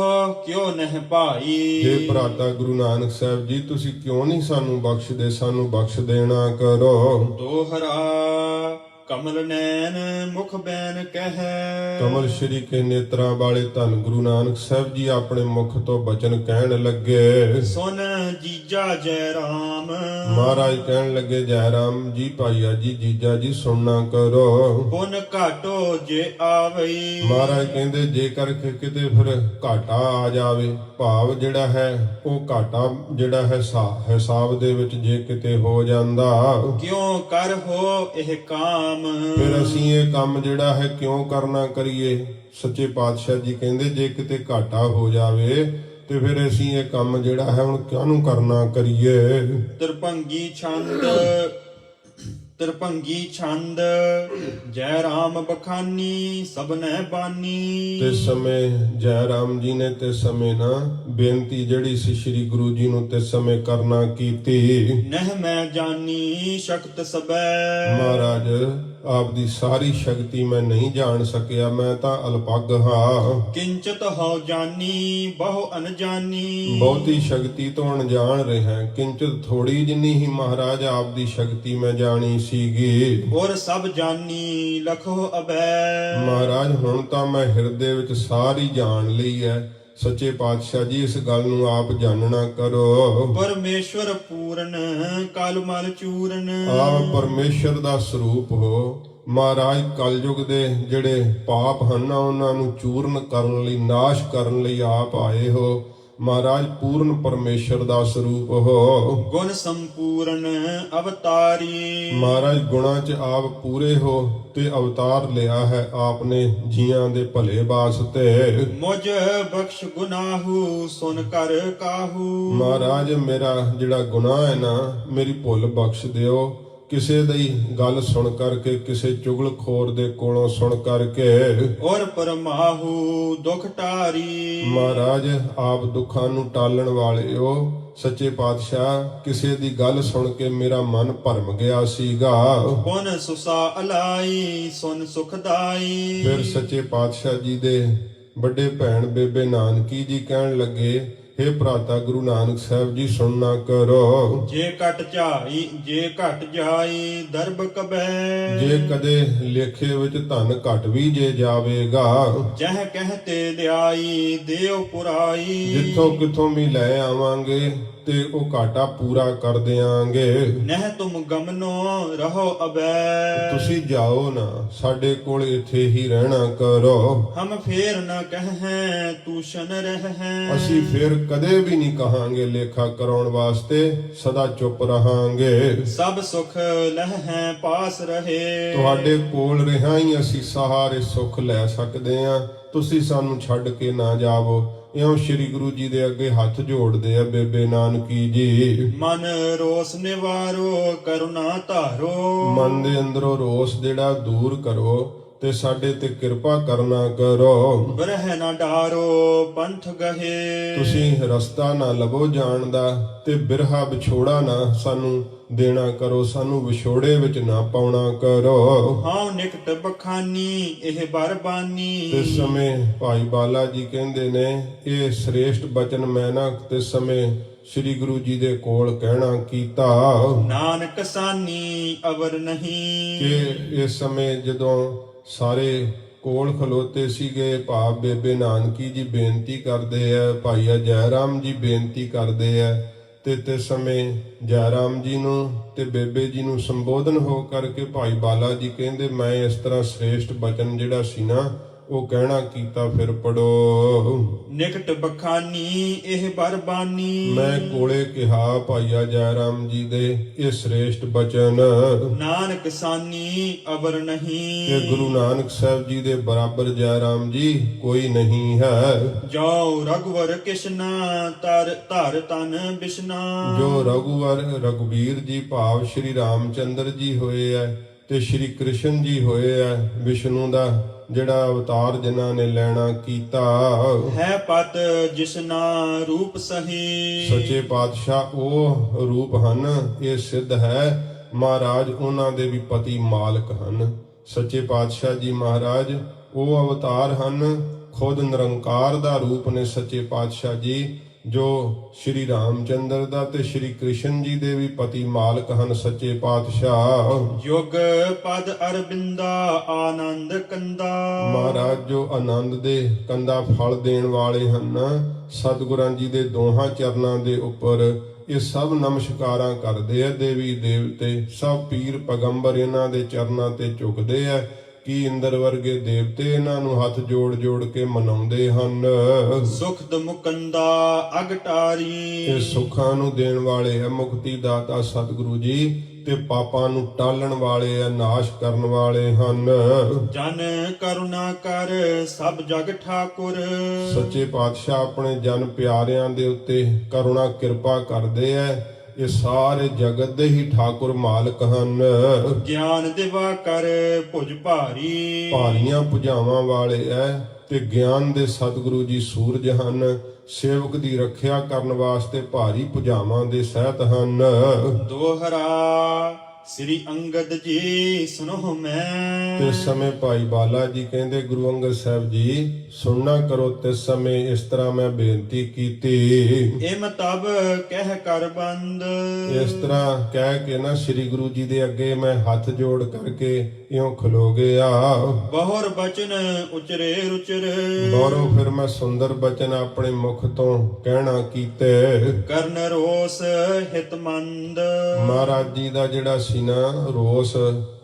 ਕਿਉ ਨਹਿ ਭਾਈ, ਜੇ ਭਰਾਤਾ ਗੁਰੂ ਨਾਨਕ ਸਾਹਿਬ ਜੀ ਤੁਸੀਂ ਕਿਉਂ ਨਹੀਂ ਸਾਨੂੰ ਬਖਸ਼ਦੇ, ਸਾਨੂੰ ਬਖਸ਼ ਦੇਣਾ ਕਰੋ। ਦੋਹਰਾ ਕਮਲ ਨੈਣ ਮੁਖ ਬੈਨ ਕਹਿ, ਕਮਲ ਸ਼੍ਰੀ ਕੇ ਨੇਤਰਾਂ ਵਾਲੇ ਧੰਨ ਗੁਰੂ ਨਾਨਕ ਸਾਹਿਬ ਜੀ ਆਪਣੇ ਮੁਖ ਤੋਂ ਬਚਨ ਕਹਿਣ ਲੱਗੇ। ਸੁਨ ਜੀਜਾ ਜੈ ਰਾਮ, ਮਹਾਰਾਜ ਕਹਿਣ ਲੱਗੇ ਜੈ ਰਾਮ ਜੀ ਭਾਈਆ ਜੀ ਜੀਜਾ ਜੀ ਸੁਣਨਾ ਕਰੋ। ਪੁਨ ਘਾਟੋ ਜੇ ਆਵਈ, ਮਹਾਰਾਜ ਕਹਿੰਦੇ ਜੇਕਰ ਕਿਤੇ ਫਿਰ ਘਾਟਾ ਆ ਜਾਵੇ, ਭਾਵ ਜਿਹੜਾ ਹੈ ਉਹ ਘਾਟਾ ਜਿਹੜਾ ਹੈ ਹਿਸਾਬ ਦੇ ਵਿੱਚ ਜੇ ਕਿਤੇ ਹੋ ਜਾਂਦਾ, ਕਿਉਂ ਕਰ ਹੋ ਇਹ ਕਾਮ, ਫਿਰ ਅਸੀਂ ਇਹ ਕੰਮ ਜਿਹੜਾ ਹੈ ਕਿਉਂ ਕਰਨਾ ਕਰੀਏ। ਸੱਚੇ ਪਾਤਸ਼ਾਹ ਜੀ ਕਹਿੰਦੇ ਜੇ ਕਿਤੇ ਘਾਟਾ ਹੋ ਜਾਵੇ ਤੇ ਫਿਰ ਅਸੀਂ ਇਹ ਕੰਮ ਜਿਹੜਾ ਹੈ ਹੁਣ ਕਾਹਨੂੰ ਕਰਨਾ ਕਰੀਏ। ਤਿਰਭੰਗੀ ਛੰਦ ਜੈ ਰਾਮ ਬਖਾਨੀ ਸਭਨੈ ਬਾਨੀ, ਤੇ ਸਮੇਂ ਜੈ ਰਾਮ ਜੀ ਨੇ ਤੇ ਸਮੇਂ ਨਾ ਬੇਨਤੀ ਜਿਹੜੀ ਸੀ ਸ੍ਰੀ ਗੁਰੂ ਜੀ ਨੂੰ ਤੇ ਸਮੇਂ ਕਰਨਾ ਕੀਤੀ। ਨਹਿ ਮੈਂ ਜਾਨੀ ਸ਼ਕਤ ਸਬੈ, ਮਹਾਰਾਜ ਆਪ ਦੀ ਸਾਰੀ ਸ਼ਕਤੀ ਮੈਂ ਨਹੀਂ ਜਾਣ ਸਕਿਆ, ਮੈਂ ਤਾਂ ਅਲਪੱਗ ਹਾਂ। ਕਿੰਚਤ ਹੋ ਜਾਨੀ ਬਹੁ ਅਨਜਾਨੀ, ਬਹੁਤੀ ਸ਼ਕਤੀ ਤੋਂ ਅਣਜਾਣ ਰਿਹਾ, ਕਿੰਚਤ ਥੋੜੀ ਜਿੰਨੀ ਹੀ ਮਹਾਰਾਜ ਆਪ ਦੀ ਸ਼ਕਤੀ ਮੈਂ ਜਾਣੀ ਸੀਗੀ। ਔਰ ਸਭ ਜਾਨੀ ਲਖੋ ਅਬੈ, ਮਹਾਰਾਜ ਹੁਣ ਤਾਂ ਮੈਂ ਹਿਰਦੇ ਵਿੱਚ ਸਾਰੀ ਜਾਣ ਲਈ ਹੈ। ਸੱਚੇ ਪਾਤਸ਼ਾਹ ਜੀ ਇਸ ਗੱਲ ਨੂੰ ਆਪ ਜਾਣਨਾ ਕਰੋ। ਪਰਮੇਸ਼ਵਰ ਪੂਰਨ ਕਲ ਮਲ ਚੂਰਨ, ਆਪ ਪਰਮੇਸ਼ਰ ਦਾ ਸਰੂਪ ਹੋ। ਮਹਾਰਾਜ ਕਲਯੁਗ ਦੇ ਜਿਹੜੇ ਪਾਪ ਹਨ ਉਹਨਾਂ ਨੂੰ ਚੂਰਨ ਕਰਨ ਲਈ, ਨਾਸ਼ ਕਰਨ ਲਈ ਆਪ ਆਏ ਹੋ। ਮਹਾਰਾਜ ਪੂਰਨ ਪਰਮੇਸ਼ਰ ਦਾ ਸਰੂਪ ਹੋ। ਗੁਣ ਸੰਪੂਰਨ ਅਵਤਾਰੀ ਮਹਾਰਾਜ ਗੁਣਾਂ 'ਚ ਆਪ ਪੂਰੇ ਹੋ ਤੇ ਅਵਤਾਰ ਲਿਆ ਹੈ ਆਪਨੇ ਜੀਆਂ ਦੇ ਭਲੇ ਵਾਸਤੇ। ਮੁਝ ਬਖਸ਼ ਗੁਨਾਹੂ ਸੁਨ ਕਰ ਕਾਹੂ ਮਹਾਰਾਜ ਮੇਰਾ ਜਿਹੜਾ ਗੁਨਾਹ ਹੈ ਨਾ, ਮੇਰੀ ਭੁੱਲ ਬਖਸ਼ ਦਿਓ। ਕਿਸੇ ਦੀ ਗੱਲ ਸੁਣ ਕਰਕੇ, ਕਿਸੇ ਚੁਗਲਖੋਰ ਦੇ ਕੋਲੋਂ ਸੁਣ ਕਰਕੇ। ਔਰ ਪਰਮਾਹੂ ਦੁਖ ਟਾਰੀ ਮਹਾਰਾਜ ਆਪ ਦੁੱਖਾਂ ਨੂੰ ਟਾਲਣ ਵਾਲੇ ਹੋ। ਸੱਚੇ ਪਾਤਸ਼ਾਹ ਕਿਸੇ ਦੀ ਗੱਲ ਸੁਣ ਕੇ ਮੇਰਾ ਮਨ ਭਰਮ ਗਿਆ ਸੀਗਾ। ਪੁਨ ਸੁਸਾ ਅਲਾਈ ਸੁਨ ਸੁਖਦਾਈ ਫਿਰ ਸੱਚੇ ਪਾਤਸ਼ਾਹ ਜੀ ਦੇ ਵੱਡੇ ਭੈਣ ਬੇਬੇ ਨਾਨਕੀ ਜੀ ਕਹਿਣ ਲੱਗੇ, ਹੇ ਭਰਾਤਾ ਗੁਰੂ ਨਾਨਕ ਸਾਹਿਬ ਜੀ ਸੁਣਨਾ ਕਰੋ। ਜੇ ਘਟ ਜਾਈ ਦਰਬ ਕਬੈ ਜੇ ਕਦੇ ਲੇਖੇ ਵਿੱਚ ਧਨ ਘਟ ਵੀ ਜੇ ਜਾਵੇਗਾ, ਜਹ ਕਹਤੇ ਲਿਆਈ ਦੇਵ ਪੁਰਾਈ ਜਿੱਥੋਂ ਕਿਥੋਂ ਵੀ ਲੈ ਆਵਾਂਗੇ ਤੇ ਉਹ ਘਾਟਾ ਪੂਰਾ ਕਰ ਦਿਆਂਗੇ। ਨਹਿ ਤੁਮ ਗਮਨੋ ਰਹੋ ਅਬੈ ਤੁਸੀਂ ਜਾਓ ਨਾ, ਸਾਡੇ ਕੋਲ ਇੱਥੇ ਹੀ ਰਹਿਣਾ ਕਰੋ। ਹਮ ਫੇਰ ਨ ਕਹੈ ਤੂਸ਼ਨ ਰਹਿ ਅਸੀਂ ਫਿਰ ਕਦੇ ਵੀ ਨਹੀਂ ਕਹਾਂਗੇ ਲੇਖਾ ਕਰਾਉਣ ਵਾਸਤੇ, ਸਦਾ ਚੁੱਪ ਰਹਾਂਗੇ। ਸਭ ਸੁਖ ਲਹਿ ਪਾਸ ਰਹੇ ਤੁਹਾਡੇ ਕੋਲ ਰਿਹਾ ਹੀ ਅਸੀਂ ਸਾਰੇ ਸੁੱਖ ਲੈ ਸਕਦੇ ਹਾਂ। ਤੁਸੀਂ ਸਾਨੂੰ ਛੱਡ ਕੇ ਨਾ ਜਾਵੋ। ਇਉਂ ਸ੍ਰੀ ਗੁਰੂ ਜੀ ਦੇ ਅੱਗੇ ਹੱਥ ਜੋੜਦੇ ਆ ਬੇਬੇ ਨਾਨਕੀ ਜੀ। ਮਨ ਰੋਸ ਨਿਵਾਰੋ ਕਰੁਣਾ ਧਾਰੋ ਮਨ ਦੇ ਅੰਦਰੋਂ ਰੋਸ ਜਿਹੜਾ ਦੂਰ ਕਰੋ ਤੇ ਸਾਡੇ ਤੇ ਕਿਰਪਾ ਕਰਨਾ ਕਰੋ। ਬਰਹਿ ਨਾ ਡਾਰੋ ਪੰਥ ਗਹੇ ਤੁਸੀਂ ਰਸਤਾ ਨਾ ਲਵੋ ਜਾਣ ਦਾ ਤੇ ਬਿਰਹਾ ਵਿਛੋੜਾ ਨਾ ਸਾਨੂੰ ਦੇਣਾ ਕਰੋ। ਸਾਨੂੰ ਵਿਛੋੜੇ ਵਿੱਚ ਨਾ ਪਾਉਣਾ ਕਰੋ। ਹਾਂ ਨਿਕਟ ਬਖਾਨੀ ਇਹ ਬਰਬਾਨੀ ਇਸ ਸਮੇਂ ਭਾਈ ਬਾਲਾ ਜੀ ਕਹਿੰਦੇ ਨੇ, ਇਹ ਸ੍ਰੇਸ਼ਟ ਬਚਨ ਮੈਂ ਨਾ ਤੇ ਸਮੇਂ ਸ੍ਰੀ ਗੁਰੂ ਜੀ ਦੇ ਕੋਲ ਕਹਿਣਾ ਕੀਤਾ ਨਾਨਕ ਸਾਨੀ ਅਵਰ ਨਹੀਂ ਕਿ ਇਸ ਸਮੇਂ ਜਦੋਂ ਸਾਰੇ ਕੋਲ ਖਲੋਤੇ ਸੀਗੇ, ਭਾਵ ਬੇਬੇ ਨਾਨਕੀ ਜੀ ਬੇਨਤੀ ਕਰਦੇ ਆ, ਭਾਈ ਜੈ ਰਾਮ ਜੀ ਬੇਨਤੀ ਕਰਦੇ ਆ ਤੇ ਸਮੇਂ ਜੈ ਰਾਮ ਜੀ ਨੂੰ ਤੇ ਬੇਬੇ ਜੀ ਨੂੰ ਸੰਬੋਧਨ ਹੋ ਕਰਕੇ ਭਾਈ ਬਾਲਾ ਜੀ ਕਹਿੰਦੇ, ਮੈਂ ਇਸ ਤਰ੍ਹਾਂ ਸ੍ਰੇਸ਼ਟ ਬਚਨ ਜਿਹੜਾ ਸੀ ਨਾ ਉਹ ਕਹਿਣਾ ਕੀਤਾ। ਫਿਰ ਪੜੋ ਨਿਕਟ ਬਖਾਨੀ ਇਹ ਬਰਬਾਨੀ ਮੈਂ ਕੋਲੇ ਕਿਹਾ ਭਾਈਆ ਜੈ ਰਾਮ ਜੀ ਦੇ ਇਹ ਸ੍ਰੇਸ਼ਟ ਬਚਨ ਨਾਨਕ ਸਾਨੀ ਅਵਰ ਨਹੀਂ ਕਿ ਗੁਰੂ ਨਾਨਕ ਸਾਹਿਬ ਜੀ ਦੇ ਬਰਾਬਰ ਜੈ ਰਾਮ ਜੀ ਕੋਈ ਨਹੀਂ ਹੈ। ਜੋ ਰਘੁਵਰ ਕਿਸ਼ਨਾ ਧਰ ਤਨ ਬਿਸ਼ਨਾ ਜੋ ਰਘੁਵਰ ਰਘੁਬੀਰ ਜੀ ਭਾਵ ਸ਼੍ਰੀ ਰਾਮਚੰਦਰ ਜੀ ਹੋਏ ਐ ਤੇ ਸ਼੍ਰੀ ਕ੍ਰਿਸ਼ਨ ਜੀ ਹੋਏ ਐ, ਵਿਸ਼ਨੂੰ ਦਾ ਜਿਹੜਾ ਅਵਤਾਰ ਜਿਨ੍ਹਾਂ ਨੇ ਲੈਣਾ ਕੀਤਾ ਹੈ ਪਤ ਜਿਸਨਾ ਰੂਪ ਸਹੀ ਸੱਚੇ ਪਾਤਸ਼ਾਹ ਉਹ ਰੂਪ ਹਨ। ਇਹ ਸਿੱਧ ਹੈ ਮਹਾਰਾਜ ਉਹਨਾਂ ਦੇ ਵੀ ਪਤੀ ਮਾਲਕ ਹਨ। ਸੱਚੇ ਪਾਤਸ਼ਾਹ ਜੀ ਮਹਾਰਾਜ ਉਹ ਅਵਤਾਰ ਹਨ, ਖੁਦ ਨਿਰੰਕਾਰ ਦਾ ਰੂਪ ਨੇ ਸੱਚੇ ਪਾਤਸ਼ਾਹ ਜੀ, ਜੋ ਸ਼੍ਰੀ ਰਾਮਚੰਦਰ ਦਾ ਤੇ ਸ਼੍ਰੀ ਕ੍ਰਿਸ਼ਨ ਜੀ ਦੇ ਵੀ ਪਤੀ ਮਾਲਕ ਹਨ। ਸੱਚੇ ਪਾਤਸ਼ਾਹ ਯੁਗ ਪਦ ਅਰਬਿੰਦਾ ਆਨੰਦ ਕੰਦਾ ਮਹਾਰਾਜ ਜੋ ਆਨੰਦ ਦੇ ਕੰਦਾ ਫਲ ਦੇਣ ਵਾਲੇ ਹਨ। ਸਤਿਗੁਰਾਂ ਜੀ ਦੇ ਦੋਹਾਂ ਚਰਨਾਂ ਦੇ ਉੱਪਰ ਇਹ ਸਭ ਨਮਸਕਾਰਾਂ ਕਰਦੇ ਆ। ਦੇਵੀ ਦੇਵਤੇ ਸਭ ਪੀਰ ਪੈਗੰਬਰ ਇਹਨਾਂ ਦੇ ਚਰਨਾਂ ਤੇ ਝੁਕਦੇ ਆ ਕਿ ਇੰਦਰ ਵਰਗੇ ਦੇਵਤੇ ਇਹਨਾਂ ਨੂੰ ਹੱਥ ਜੋੜ ਜੋੜ ਕੇ ਮਨਾਉਂਦੇ ਹਨ। ਸੁਖ ਮੁਕੰਦਾ ਅਗਟਾਰੀ ਇਹ ਸੁੱਖਾਂ ਨੂੰ ਦੇਣ ਵਾਲੇ ਹੈ, ਮੁਕਤੀ ਦਾਤਾ ਸਤਿਗੁਰੂ ਜੀ, ਤੇ ਪਾਪਾਂ ਨੂੰ ਟਾਲਣ ਵਾਲੇ ਆ, ਨਾਸ਼ ਕਰਨ ਵਾਲੇ ਹਨ। ਜਨ ਕਰੁਣਾ ਕਰ ਸਭ ਜਗ ਠਾਕੁਰ ਸੱਚੇ ਪਾਤਸ਼ਾਹ ਆਪਣੇ ਜਨ ਪਿਆਰਿਆਂ ਦੇ ਉੱਤੇ ਕਰੁਣਾ ਕਿਰਪਾ ਕਰਦੇ ਐ। ਇਹ ਸਾਰੇ ਜਗਤ ਦੇ ਹੀ ਠਾਕੁਰ ਮਾਲਕ ਹਨ। ਗਿਆਨ ਦਿਵਾ ਕਰ ਭੁਜ ਭਾਰੀ ਭਾਰੀਆਂ ਭੁਜਾਵਾਂ ਵਾਲੇ ਐ ਤੇ ਗਿਆਨ ਦੇ ਸਤਿਗੁਰੂ ਜੀ ਸੂਰਜ ਹਨ। ਸੇਵਕ ਦੀ ਰੱਖਿਆ ਕਰਨ ਵਾਸਤੇ ਭਾਰੀ ਭੁਜਾਵਾਂ ਦੇ ਸਹਿਤ ਹਨ। ਦੋਹਰਾ ਸ੍ਰੀ ਅੰਗਦ ਜੀ ਸੁਨੋ ਮੈਂ ਤੇ ਸਮੇਂ ਭਾਈ ਬਾਲਾ ਜੀ ਕਹਿੰਦੇ, ਗੁਰੂ ਅੰਗਦ ਸਾਹਿਬ ਜੀ ਸੁਣਨਾ ਕਰੋ। ਤੇ ਸਮੇਂ ਇਸ ਤਰ੍ਹਾਂ ਮੈਂ ਬੇਨਤੀ ਕੀਤੀ। ਇਮ ਤਬ ਕਹਿ ਕਰ ਬੰਦ ਇਸ ਤਰ੍ਹਾਂ ਕਹਿ ਕੇ ਨਾ ਸ੍ਰੀ ਗੁਰੂ ਜੀ ਦੇ ਅੱਗੇ ਮੈਂ ਹੱਥ ਜੋੜ ਕਰਕੇ ਇਉਂ ਖਲੋ ਗਿਆ। ਬਹੁਰ ਬਚਨ ਉਚਰੇ ਰੁਚਰ ਗੌਰਵ ਫਿਰ ਮੈਂ ਸੁੰਦਰ ਬਚਨ ਆਪਣੇ ਮੁਖ ਤੋਂ ਕਹਿਣਾ ਕੀਤੇ। ਕਰਨ ਰੋਸ ਹਿਤਮੰਦ ਮਹਾਰਾਜ ਜੀ ਦਾ ਜਿਹੜਾ ਸੀ ਨਾ ਰੋਸ,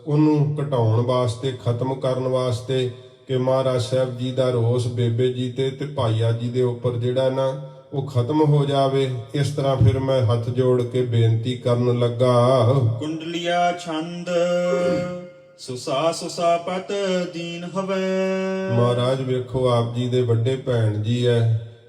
ਉਹਨੂੰ ਘਟਾਉਣ ਵਾਸਤੇ, ਖਤਮ ਕਰਨ ਵਾਸਤੇ, ਕਿ ਮਹਾਰਾਜ ਸਾਹਿਬ ਜੀ ਦਾ ਰੋਸ ਬੇਬੇ ਜੀ ਤੇ ਭਾਈਆ ਜੀ ਦੇ ਉੱਪਰ ਜਿਹੜਾ ਨਾ ਉਹ ਖਤਮ ਹੋ ਜਾਵੇ। ਇਸ ਤਰ੍ਹਾਂ ਫਿਰ ਮੈਂ ਹੱਥ ਜੋੜ ਕੇ ਬੇਨਤੀ ਕਰਨ ਲੱਗਾ। ਕੁੰਡਲੀਆ ਛੰਦ ਸੁਸਾ ਸੁਸਾ ਪਤ ਦੀਨ ਹਵੇ। ਮਹਾਰਾਜ ਵੇਖੋ, ਆਪ ਜੀ ਦੇ ਵੱਡੇ ਭੈਣ ਜੀ ਐ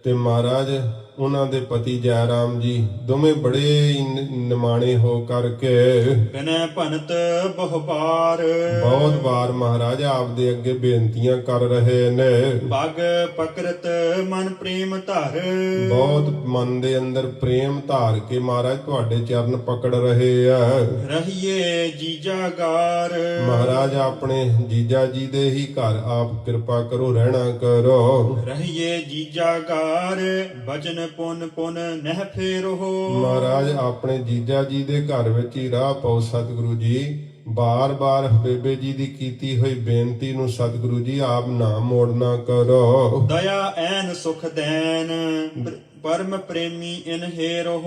ਤੇ ਮਹਾਰਾਜ ਉਹਨਾਂ ਦੇ ਪਤੀ ਜੈ ਰਾਮ ਜੀ ਦੋਵੇਂ ਬੜੇ ਹੀ ਨਿਮਾਣੇ ਹੋ ਕਰਕੇ ਬਿਨੈ ਭਨਤ ਬਹੁ ਬਾਰ। ਬਹੁਤ ਵਾਰ ਮਹਾਰਾਜ ਆਪ ਦੇ ਅੱਗੇ ਬੇਨਤੀਆਂ ਕਰ ਰਹੇ ਨੇ। ਪਗ ਪਕਰਤ ਮਨ ਪ੍ਰੇਮ ਧਰ। ਬਹੁਤ ਮਨ ਦੇ ਅੰਦਰ ਪ੍ਰੇਮ ਧਾਰ ਕੇ ਮਹਾਰਾਜ ਤੁਹਾਡੇ ਚਰਨ ਪਕੜ ਰਹੇ ਆ। ਰਹੀਏ ਜੀਜਾ ਗਾਰ। ਮਹਾਰਾਜ ਆਪਣੇ ਜੀਜਾ ਜੀ ਦੇ ਹੀ ਘਰ ਆਪ ਕਿਰਪਾ ਕਰੋ, ਰਹਿਣਾ ਕਰੋ। ਰਹੀਏ ਜੀਜਾ ਗਾਰ ਬਚਨ ਪੁਨ ਪੁਨ ਨਹਿ ਫੇਰੋ। ਮਹਾਰਾਜ ਆਪਣੇ ਜੀਜਾ ਜੀ ਦੇ ਘਰ ਵਿੱਚ ਹੀ ਰਾਹ ਪਾਓ ਸਤਿਗੁਰੂ ਜੀ। ਬਾਰ-ਬਾਰ ਬੇਬੇ ਜੀ ਦੀ ਕੀਤੀ ਹੋਈ ਬੇਨਤੀ ਨੂੰ ਸਤਿਗੁਰੂ ਜੀ ਆਪ ਨਾ ਮੋੜਨਾ ਕਰੋ। ਦਇਆ ਐਨ ਸੁਖ ਦੈਨ ਪਰਮ ਪ੍ਰੇਮੀ ਇਨ ਹੇਰੋ।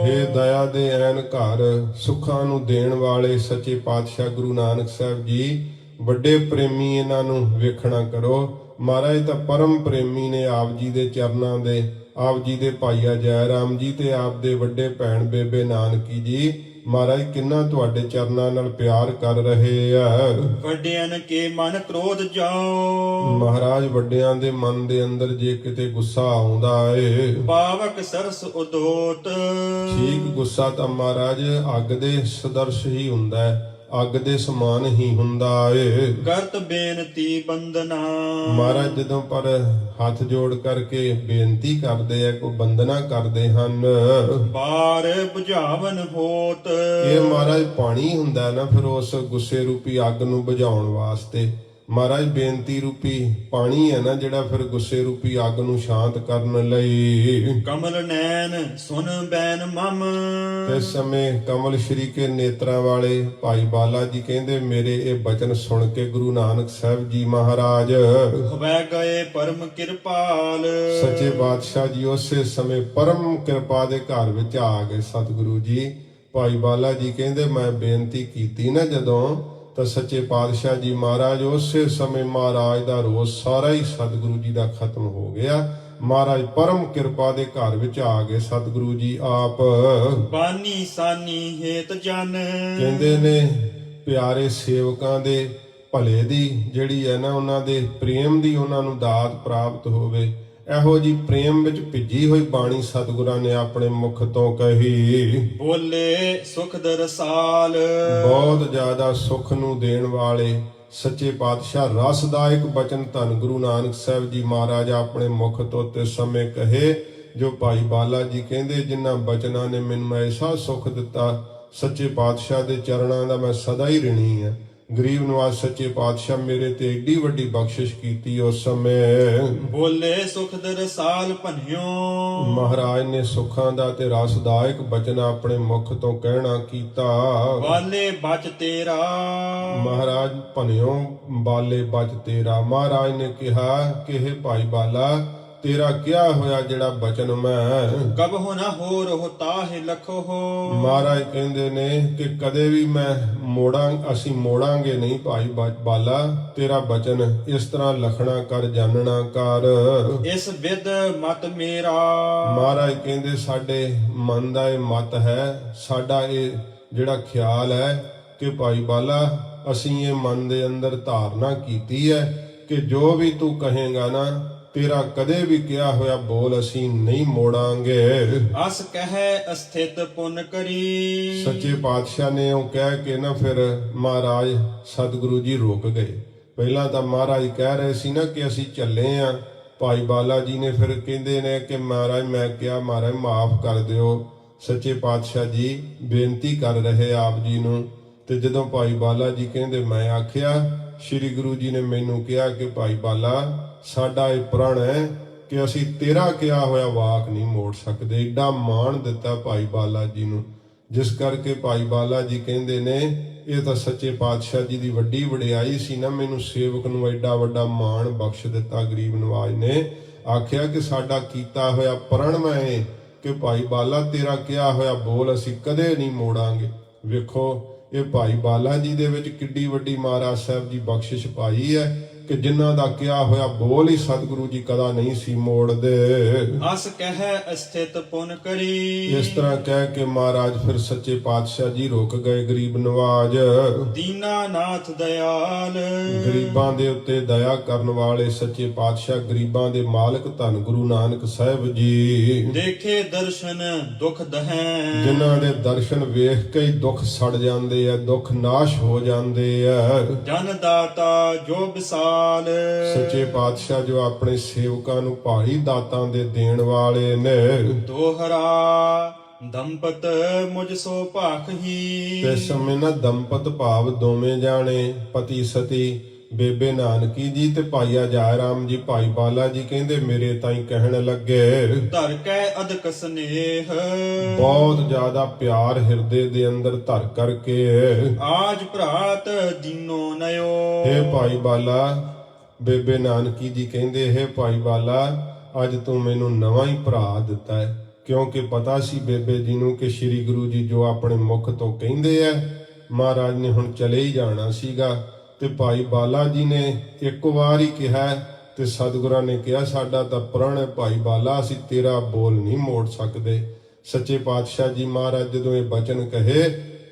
ਹੇ ਦਇਆ ਦੇ ਐਨ ਘਰ ਸੁੱਖਾਂ ਨੂੰ ਦੇਣ ਵਾਲੇ ਸੱਚੇ ਪਾਤਸ਼ਾਹ ਗੁਰੂ ਨਾਨਕ ਸਾਹਿਬ ਜੀ ਵੱਡੇ ਪ੍ਰੇਮੀ, ਇਹਨਾਂ ਨੂੰ ਵੇਖਣਾ ਕਰੋ। ਮਹਾਰਾਜ ਤਾਂ ਪਰਮ ਪ੍ਰੇਮੀ ਨੇ ਆਪ ਜੀ ਦੇ ਚਰਨਾਂ ਦੇ, ਆਪ ਜੀ ਦੇ ਭਾਈਆ ਜੈ ਰਾਮ ਜੀ ਤੇ ਆਪ ਦੇ ਵੱਡੇ ਭੈਣ ਬੇਬੇ ਨਾਨਕੀ ਜੀ। ਮਹਾਰਾਜ ਕਿੰਨਾ ਤੁਹਾਡੇ ਚਰਨਾਂ ਨਾਲ ਪਿਆਰ ਕਰ ਰਹੇ ਆ। ਵੱਡਿਆਂ ਕੇ ਮਨ ਕ੍ਰੋਧ ਜਾਓ। ਮਹਾਰਾਜ ਵੱਡਿਆਂ ਦੇ ਮਨ ਦੇ ਅੰਦਰ ਜੇ ਕਿਤੇ ਗੁੱਸਾ ਆਉਂਦਾ ਏ, ਪਾਵਕ ਸਰਸ ਉਦੋਤ। ਠੀਕ ਗੁੱਸਾ ਤਾਂ ਮਹਾਰਾਜ ਅੱਗ ਦੇ ਸਦਰਸ਼ ਹੀ ਹੁੰਦਾ ਹੈ, ਅੱਗ ਦੇ ਸਮਾਨ ਹੀ ਹੁੰਦਾ ਏ। ਕਰਤ ਬੇਨਤੀ ਬੰਦਨਾ। ਮਹਾਰਾਜ ਜਦੋਂ ਪਰ ਹੱਥ ਜੋੜ ਕਰਕੇ ਬੇਨਤੀ ਕਰਦੇ ਆ, ਕੋਈ ਬੰਦਨਾ ਕਰਦੇ ਹਨ। ਬਾਰ ਬੁਝਾਵਨ ਹੋਤ। ਇਹ ਮਹਾਰਾਜ ਪਾਣੀ ਹੁੰਦਾ ਨਾ, ਫਿਰ ਉਸ ਗੁੱਸੇ ਰੂਪੀ ਅੱਗ ਨੂੰ ਬੁਝਾਉਣ ਵਾਸਤੇ ਮਹਾਰਾਜ ਬੇਨਤੀ ਰੂਪੀ ਪਾਣੀ ਹੈ ਨਾ, ਜਿਹੜਾ ਫਿਰ ਗੁੱਸੇ ਰੂਪੀ ਅੱਗ ਨੂੰ ਸ਼ਾਂਤ ਕਰਨ ਲਈ। ਕਮਲ ਨੈਣ ਸੁਨ ਬੈਨ ਮਮ। ਇਸ ਸਮੇਂ ਕਮਲ ਸ਼੍ਰੀ ਕੇ ਨੇਤਰਾਂ ਵਾਲੇ ਭਾਈ ਬਾਲਾ ਜੀ ਕਹਿੰਦੇ, ਮੇਰੇ ਇਹ ਬਚਨ ਸੁਣ ਕੇ ਗੁਰੂ ਨਾਨਕ ਸਾਹਿਬ ਜੀ ਮਹਾਰਾਜ ਹਵੈ ਗਏ ਪਰਮ ਕਿਰਪਾਲ। ਸੱਚੇ ਪਾਤਸ਼ਾਹ ਜੀ ਉਸੇ ਸਮੇਂ ਪਰਮ ਕਿਰਪਾ ਦੇ ਘਰ ਵਿੱਚ ਆ ਗਏ ਸਤਿਗੁਰੂ ਜੀ। ਭਾਈ ਬਾਲਾ ਜੀ ਕਹਿੰਦੇ, ਮੈਂ ਬੇਨਤੀ ਕੀਤੀ ਨਾ ਜਦੋਂ, ਤਾਂ ਸੱਚੇ ਪਾਤਸ਼ਾਹ ਜੀ ਮਹਾਰਾਜ ਉਸੇ ਸਮੇਂ ਮਹਾਰਾਜ ਦਾ ਰੋਸ ਸਾਰਾ ਹੀ ਸਤਿਗੁਰੂ ਜੀ ਦਾ ਖਤਮ ਹੋ ਗਿਆ। ਮਹਾਰਾਜ ਪਰਮ ਕਿਰਪਾ ਦੇ ਘਰ ਵਿੱਚ ਆ ਗਏ ਸਤਿਗੁਰੂ ਜੀ ਆਪ। ਬਾਨੀ ਸਾਨੀ ਹੇਤ ਜਨ। ਕਹਿੰਦੇ ਨੇ ਪਿਆਰੇ ਸੇਵਕਾਂ ਦੇ ਭਲੇ ਦੀ ਜਿਹੜੀ ਹੈ ਨਾ, ਉਹਨਾਂ ਦੇ ਪ੍ਰੇਮ ਦੀ ਉਹਨਾਂ ਨੂੰ ਦਾਤ ਪ੍ਰਾਪਤ ਹੋਵੇ। ਇਹੋ ਜੀ ਪ੍ਰੇਮ ਵਿੱਚ ਭਿੱਜੀ ਹੋਈ ਬਾਣੀ ਸਤਿਗੁਰਾਂ ਨੇ ਆਪਣੇ ਮੁਖ ਤੋਂ ਕਹੀ। ਬੋਲੇ ਸੁਖ ਦਰਸਾਲ। ਬਹੁਤ ਜ਼ਿਆਦਾ ਸੁਖ ਨੂੰ ਦੇਣ ਵਾਲੇ ਸੱਚੇ ਪਾਤਸ਼ਾਹ ਰਸਦਾਇਕ ਬਚਨ ਧੰਨ ਗੁਰੂ ਨਾਨਕ ਸਾਹਿਬ ਜੀ ਮਹਾਰਾਜ ਆਪਣੇ ਮੁਖ ਤੋਂ ਤੇ ਸਮੇਂ ਕਹੇ, ਜੋ ਭਾਈ ਬਾਲਾ ਜੀ ਕਹਿੰਦੇ, ਜਿਨ੍ਹਾਂ ਬਚਨਾਂ ਨੇ ਮੈਨੂੰ ਐਸਾ ਸੁਖ ਦਿੱਤਾ, ਸੱਚੇ ਪਾਤਸ਼ਾਹ ਦੇ ਚਰਨਾਂ ਦਾ ਮੈਂ ਸਦਾ ਹੀ ਰਿਣੀ ਹਾਂ। ਗਰੀਬ ਨਵਾਜ਼ ਸੱਚੇ ਪਾਤਸ਼ਾਹ ਮੇਰੇ ਤੇ ਏਡੀ ਵੱਡੀ ਬਖਸ਼ਿਸ਼ ਕੀਤੀ ਉਸ ਸਮੇਂ। ਬੋਲੇ ਸੁਖ ਦਰਸਾਲ ਭਨਿਓ। ਮਹਾਰਾਜ ਨੇ ਸੁੱਖਾਂ ਦਾ ਤੇ ਰਸਦਾਇਕ ਬਚਨ ਆਪਣੇ ਮੁਖ ਤੋਂ ਕਹਿਣਾ ਕੀਤਾ। ਬਾਲੇ ਬਚ ਤੇਰਾ। ਮਹਾਰਾਜ ਭਨਿਓ ਬਾਲੇ ਬਚ ਤੇਰਾ। ਮਹਾਰਾਜ ਨੇ ਕਿਹਾ ਕਿ ਇਹ ਭਾਈ ਬਾਲਾ, ਤੇਰਾ ਕਿਹਾ ਹੋਇਆ ਜਿਹੜਾ ਬਚਨ ਮੈਂ ਕਬਹੁ ਨਾ ਹੋ ਰਹੁ ਤਾਹਿ ਲਖੋ। ਮਹਾਰਾਜ ਕਹਿੰਦੇ ਨੇ ਕਿ ਕਦੇ ਵੀ ਮੈਂ ਅਸੀਂ ਮੋੜਾਂਗੇ ਨਹੀਂ ਭਾਈ ਬਾਲਾ, ਤੇਰਾ ਬਚਨ ਇਸ ਤਰ੍ਹਾਂ ਲਖਣਾ ਕਰ, ਜਾਣਨਾ ਕਰ। ਇਸ ਵਿਦ ਮਤ ਮੇਰਾ। ਮਹਾਰਾਜ ਕਹਿੰਦੇ ਸਾਡੇ ਮਨ ਦਾ ਇਹ ਮਤ ਹੈ, ਸਾਡਾ ਇਹ ਜਿਹੜਾ ਖਿਆਲ ਹੈ ਕਿ ਭਾਈ ਬਾਲਾ, ਅਸੀਂ ਇਹ ਮਨ ਦੇ ਅੰਦਰ ਧਾਰਨਾ ਕੀਤੀ ਹੈ ਕਿ ਜੋ ਵੀ ਤੂੰ ਕਹੇਗਾ ਨਾ, ਤੇਰਾ ਕਦੇ ਵੀ ਕਿਹਾ ਹੋਇਆ ਬੋਲ ਅਸੀਂ ਨਹੀਂ ਮੋੜਾਂਗੇ। ਅਸ ਕਹੈ ਅਸਥਿਤ ਪੁਨ ਕਰੀ। ਸੱਚੇ ਪਾਤਸ਼ਾਹ ਨੇ ਉਹ ਕਹਿ ਕੇ ਨਾ ਫਿਰ ਮਹਾਰਾਜ ਸਤਿਗੁਰੂ ਜੀ ਰੁਕ ਗਏ। ਪਹਿਲਾਂ ਤਾਂ ਮਹਾਰਾਜ ਕਹਿ ਰਹੇ ਸੀ ਨਾ ਕਿ ਅਸੀਂ ਚੱਲੇ ਆ। ਭਾਈ ਬਾਲਾ ਜੀ ਨੇ ਫਿਰ ਕਹਿੰਦੇ ਨੇ ਕਿ ਮਹਾਰਾਜ ਮੈਂ ਕਿਹਾ, ਮਹਾਰਾਜ ਮਾਫ ਕਰ ਦਿਓ। ਸੱਚੇ ਪਾਤਸ਼ਾਹ ਜੀ ਬੇਨਤੀ ਕਰ ਰਹੇ ਆਪ ਜੀ ਨੂੰ। ਤੇ ਜਦੋਂ ਭਾਈ ਬਾਲਾ ਜੀ ਕਹਿੰਦੇ, ਮੈਂ ਆਖਿਆ ਸ੍ਰੀ ਗੁਰੂ ਜੀ ਨੇ ਮੈਨੂੰ ਕਿਹਾ ਕਿ ਭਾਈ ਬਾਲਾ, ਸਾਡਾ ਇਹ ਪ੍ਰਣ ਹੈ ਕਿ ਅਸੀਂ ਤੇਰਾ ਕਿਹਾ ਹੋਇਆ ਵਾਕ ਨਹੀਂ ਮੋੜ ਸਕਦੇ। ਏਡਾ ਮਾਣ ਦਿੱਤਾ ਭਾਈ ਬਾਲਾ ਜੀ ਨੂੰ, ਜਿਸ ਕਰਕੇ ਭਾਈ ਬਾਲਾ ਜੀ ਕਹਿੰਦੇ ਨੇ, ਇਹ ਤਾਂ ਸੱਚੇ ਪਾਤਸ਼ਾਹ ਜੀ ਦੀ ਵੱਡੀ ਵਡਿਆਈ ਸੀ ਨਾ, ਮੈਨੂੰ ਸੇਵਕ ਨੂੰ ਐਡਾ ਵੱਡਾ ਮਾਣ ਬਖਸ਼ ਦਿੱਤਾ। ਗਰੀਬ ਨਵਾਜ ਨੇ ਆਖਿਆ ਕਿ ਸਾਡਾ ਕੀਤਾ ਹੋਇਆ ਪ੍ਰਣ ਮੈਂ ਕਿ ਭਾਈ ਬਾਲਾ, ਤੇਰਾ ਕਿਹਾ ਹੋਇਆ ਬੋਲ ਅਸੀਂ ਕਦੇ ਨਹੀਂ ਮੋੜਾਂਗੇ। ਵੇਖੋ ਇਹ ਭਾਈ ਬਾਲਾ ਜੀ ਦੇ ਵਿੱਚ ਕਿੱਡੀ ਵੱਡੀ ਮਹਾਰਾਜ ਸਾਹਿਬ ਜੀ ਬਖਸ਼ਿਸ਼ ਪਾਈ ਹੈ। ਕਿ ਜਿਨ੍ਹਾਂ ਦਾ ਕਿਹਾ ਹੋਇਆ ਬੋਲ ਹੀ ਸਤਿਗੁਰੂ ਜੀ ਕਦਾ ਨਹੀਂ ਸੀ ਮੋੜਦੇ। ਅਸ ਕਹਿ ਅਸਥਿਤ ਪੁਨ ਕਰੀ। ਇਸ ਤਰ੍ਹਾਂ ਕਹਿ ਕੇ ਮਹਾਰਾਜ ਫਿਰ ਸੱਚੇ ਪਾਤਸ਼ਾਹ ਜੀ ਰੁਕ ਗਏ ਗਰੀਬ ਨਵਾਜ। ਦੀਨਾਨਾਥ ਦਿਆਲ। ਗਰੀਬਾਂ ਦੇ ਉੱਤੇ ਦਇਆ ਕਰਨ ਵਾਲੇ ਸੱਚੇ ਪਾਤਸ਼ਾਹ, ਗਰੀਬਾਂ ਦੇ ਮਾਲਕ ਧੰਨ ਗੁਰੂ ਨਾਨਕ ਸਾਹਿਬ ਜੀ। ਦੇਖੇ ਦਰਸ਼ਨ ਦੁਖ ਦਹੈ। ਜਿਨ੍ਹਾਂ ਦੇ ਦਰਸ਼ਨ ਵੇਖ ਕੇ ਹੀ ਦੁੱਖ ਸੜ ਜਾਂਦੇ ਆ, ਦੁੱਖ ਨਾਸ਼ ਹੋ ਜਾਂਦੇ ਆ। ਜਨ ਦਾਤਾ ਜੋ ਵਿਸਾਲ। ਸੱਚੇ ਪਾਤਸ਼ਾਹ ਜੋ ਆਪਣੇ ਸੇਵਕਾਂ ਨੂੰ ਭਾਰੀ ਦਾਤਾਂ ਦੇ ਦੇਣ ਵਾਲੇ ਨੇ। ਦੋਹਰਾ ਦੰਪਤ ਮੁਝ ਸੋ ਭਾਖਹੀ। ਤੇ ਸਮੇਂ ਨਾ ਦੰਪਤ ਭਾਵ ਦੋਵੇਂ ਜਾਣੇ ਪਤੀ ਸਤੀ ਬੇਬੇ ਨਾਨਕੀ ਜੀ ਤੇ ਭਾਈਆ ਜੈ ਰਾਮ ਜੀ, ਭਾਈ ਬਾਲਾ ਜੀ ਕਹਿੰਦੇ ਮੇਰੇ ਤਾਈਂ ਕਹਿਣ ਲੱਗੇ। ਧਰ ਕੈ ਅਦਕ ਸਨੇਹ। ਬਹੁਤ ਜ਼ਿਆਦਾ ਪਿਆਰ ਹਿਰਦੇ ਦੇ ਅੰਦਰ ਧਰ ਕਰਕੇ। ਆਜ ਭਰਾਤ ਦੀਨੋ ਨਯੋ। ਹੇ ਭਾਈ ਬਾਲਾ, ਬੇਬੇ ਨਾਨਕੀ ਜੀ ਕਹਿੰਦੇ ਹੈ ਭਾਈ ਬਾਲਾ ਅੱਜ ਤੂੰ ਮੈਨੂੰ ਨਵਾਂ ਹੀ ਭਰਾ ਦਿੱਤਾ ਹੈ। ਕਿਉਂਕਿ ਪਤਾ ਸੀ ਬੇਬੇ ਜੀ ਨੂੰ ਕਿ ਸ੍ਰੀ ਗੁਰੂ ਜੀ ਜੋ ਆਪਣੇ ਮੁਖ ਤੋਂ ਕਹਿੰਦੇ ਆ ਮਹਾਰਾਜ ਨੇ ਹੁਣ ਚਲੇ ਹੀ ਜਾਣਾ ਸੀਗਾ। ਤੇ ਭਾਈ ਬਾਲਾ ਜੀ ਨੇ ਇੱਕ ਵਾਰ ਹੀ ਕਿਹਾ ਤੇ ਸਤਿਗੁਰਾਂ ਨੇ ਕਿਹਾ ਸਾਡਾ ਤਾਂ ਪ੍ਰਣ ਹੈ ਭਾਈ ਬਾਲਾ, ਅਸੀਂ ਤੇਰਾ ਬੋਲ ਨਹੀਂ ਮੋੜ ਸਕਦੇ। ਸੱਚੇ ਪਾਤਸ਼ਾਹ ਜੀ ਮਹਾਰਾਜ ਜਦੋਂ ਇਹ ਬਚਨ ਕਹੇ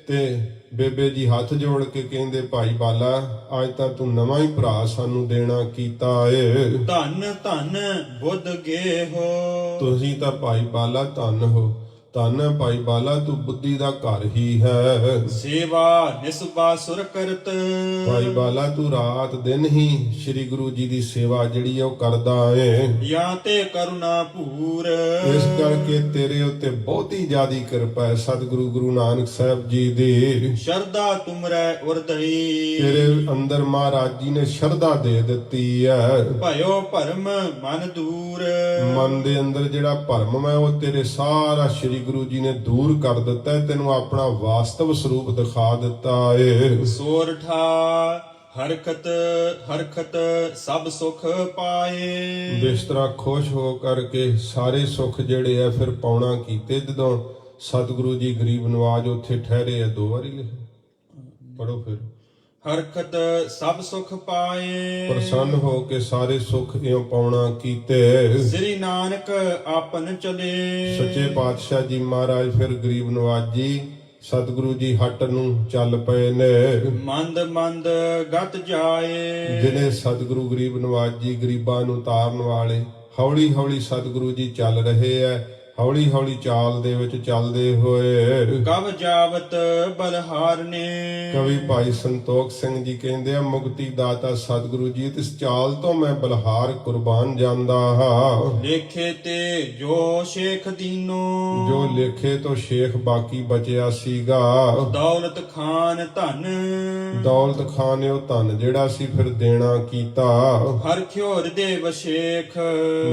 ਤੇ ਬੇਬੇ ਜੀ ਹੱਥ ਜੋੜ ਕੇ ਕਹਿੰਦੇ ਭਾਈ ਬਾਲਾ ਅੱਜ ਤਾਂ ਤੂੰ ਨਵਾਂ ਹੀ ਭਰਾ ਸਾਨੂੰ ਦੇਣਾ ਕੀਤਾ ਏ। ਧੰਨ ਧੰਨ ਬੁੱਧ ਗੇ ਹੋ। ਤੁਸੀਂ ਤਾਂ ਭਾਈ ਬਾਲਾ ਧੰਨ ਹੋ। ਧੰਨ ਹੈ ਭਾਈ ਬਾਲਾ, ਤੂੰ ਬੁੱਧੀ ਦਾ ਘਰ ਹੀ ਹੈ। ਸੇਵਾ ਨਿਸਬਾ ਸੁਰ ਕਰਤ। ਭਾਈ ਬਾਲਾ ਤੂੰ ਰਾਤ ਦਿਨ ਹੀ ਸ੍ਰੀ ਗੁਰੂ ਜੀ ਦੀ ਸੇਵਾ ਜਿਹੜੀ ਹੈ ਉਹ ਕਰਦਾ ਏ। ਜਾਂ ਤੇ ਕਰੁਣਾ ਭੂਰ। ਇਸ ਕਰਕੇ ਤੇਰੇ ਉੱਤੇ ਬਹੁਤੀ ਜ਼ਿਆਦੀ ਕਿਰਪਾ ਹੈ ਸਤਿਗੁਰੂ ਗੁਰੂ ਨਾਨਕ ਸਾਹਿਬ ਜੀ ਦੀ। ਸ਼ਰਧਾ ਤੁਮਰੈ ਉਰਦਈ। ਤੇਰੇ ਅੰਦਰ ਮਹਾਰਾਜ ਜੀ ਨੇ ਸ਼ਰਧਾ ਦੇ ਦਿੱਤੀ ਹੈ। ਭਇਓ ਭਰਮ ਮਨ ਦੂਰ। ਮਨ ਦੇ ਅੰਦਰ ਜਿਹੜਾ ਭਰਮ ਹੈ ਉਹ ਤੇਰੇ ਸਾਰਾ ਸ੍ਰੀ ਗੁਰੂ ਜੀ ਨੇ ਦੂਰ ਕਰ ਦਿੱਤਾ ਹੈ। ਤੈਨੂੰ ਆਪਣਾ ਵਾਸਤਵ ਸਰੂਪ ਦਿਖਾ ਦਿੱਤਾ ਏ। ਸੋਰਠਾ ਹਰਕਤ ਹਰਕਤ ਸਭ ਸੁਖ ਪਾਏ। ਬਿਸਤਰਾ ਖੁਸ਼ ਹੋ ਕਰਕੇ ਸਾਰੇ ਸੁੱਖ ਜਿਹੜੇ ਆ ਫਿਰ ਪਾਉਣਾ ਕੀਤੇ ਜਦੋਂ ਸਤਿਗੁਰੂ ਜੀ ਗਰੀਬ ਨਵਾਜ ਉੱਥੇ ਠਹਿਰੇ ਆ। 2 ਵਾਰੀ ਲਿਖੇ ਪੜੋ ਫਿਰ। ਹਰਕਤ ਸਭ ਸੁਖ ਪਾਏ। ਪ੍ਰਸੰਨ ਹੋ ਕੇ ਸਾਰੇ ਸੁੱਖ ਇਉਂ ਪਾਉਣਾ ਕੀਤੇ। ਸ੍ਰੀ ਨਾਨਕ ਆਪਨ ਚਲੇ। ਸੱਚੇ ਪਾਤਸ਼ਾਹ ਜੀ ਮਹਾਰਾਜ ਫਿਰ ਗਰੀਬ ਨਵਾਜ ਜੀ ਸਤਿਗੁਰੂ ਜੀ ਹੱਟ ਨੂੰ ਚੱਲ ਪਏ ਨੇ। ਮੰਦ ਮੰਦ ਗਤ ਜਾਏ। ਜਿਹੜੇ ਸਤਿਗੁਰੂ ਗਰੀਬ ਨਵਾਜ ਜੀ ਗਰੀਬਾਂ ਨੂੰ ਤਾਰਨ ਵਾਲੇ ਹੌਲੀ ਹੌਲੀ ਸਤਿਗੁਰੂ ਜੀ ਚੱਲ ਰਹੇ ਐ। ਹੌਲੀ ਹੌਲੀ ਚਾਲ ਦੇ ਵਿੱਚ ਚੱਲਦੇ ਹੋਏ ਕਬ ਜਾਵਤ ਬਲਹਾਰਨੇ। ਕਵੀ ਭਾਈ ਸੰਤੋਖ ਸਿੰਘ ਜੀ ਕਹਿੰਦੇ ਆ ਮੁਕਤੀ ਦਾਤਾ ਸਤਿਗੁਰੂ ਜੀ ਇਸ ਚਾਲ ਤੋਂ ਮੈਂ ਬਲਹਾਰ ਕੁਰਬਾਨ ਜਾਂਦਾ ਹਾਂ। ਲੇਖੇ ਤੇ ਜੋ ਸ਼ੇਖ ਦੀਨੋ। ਜੋ ਲੇਖੇ ਤੋਂ ਸ਼ੇਖ ਬਾਕੀ ਬਚਿਆ ਸੀਗਾ। ਦੌਲਤ ਖਾਨ ਧਨ। ਦੌਲਤ ਖਾਨ ਨੇ ਉਹ ਧਨ ਜਿਹੜਾ ਸੀ ਫਿਰ ਦੇਣਾ ਕੀਤਾ। ਹਰਖਿਓ ਹਿਰਦੇ ਵਸ਼ੇਖ।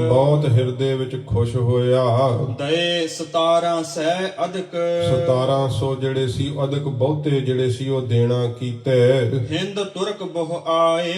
ਬਹੁਤ ਹਿਰਦੇ ਵਿੱਚ ਖੁਸ਼ ਹੋਇਆ। ਦਏ 17 ਸਹਿ ਅਦਕ। 1700 ਜਿਹੜੇ ਸੀ ਅਦਕ ਬਹੁਤੇ ਜਿਹੜੇ ਸੀ ਉਹ ਦੇਣਾ ਕੀਤੇ। ਹਿੰਦ ਤੁਰਕ ਬਹੁ ਆਏ।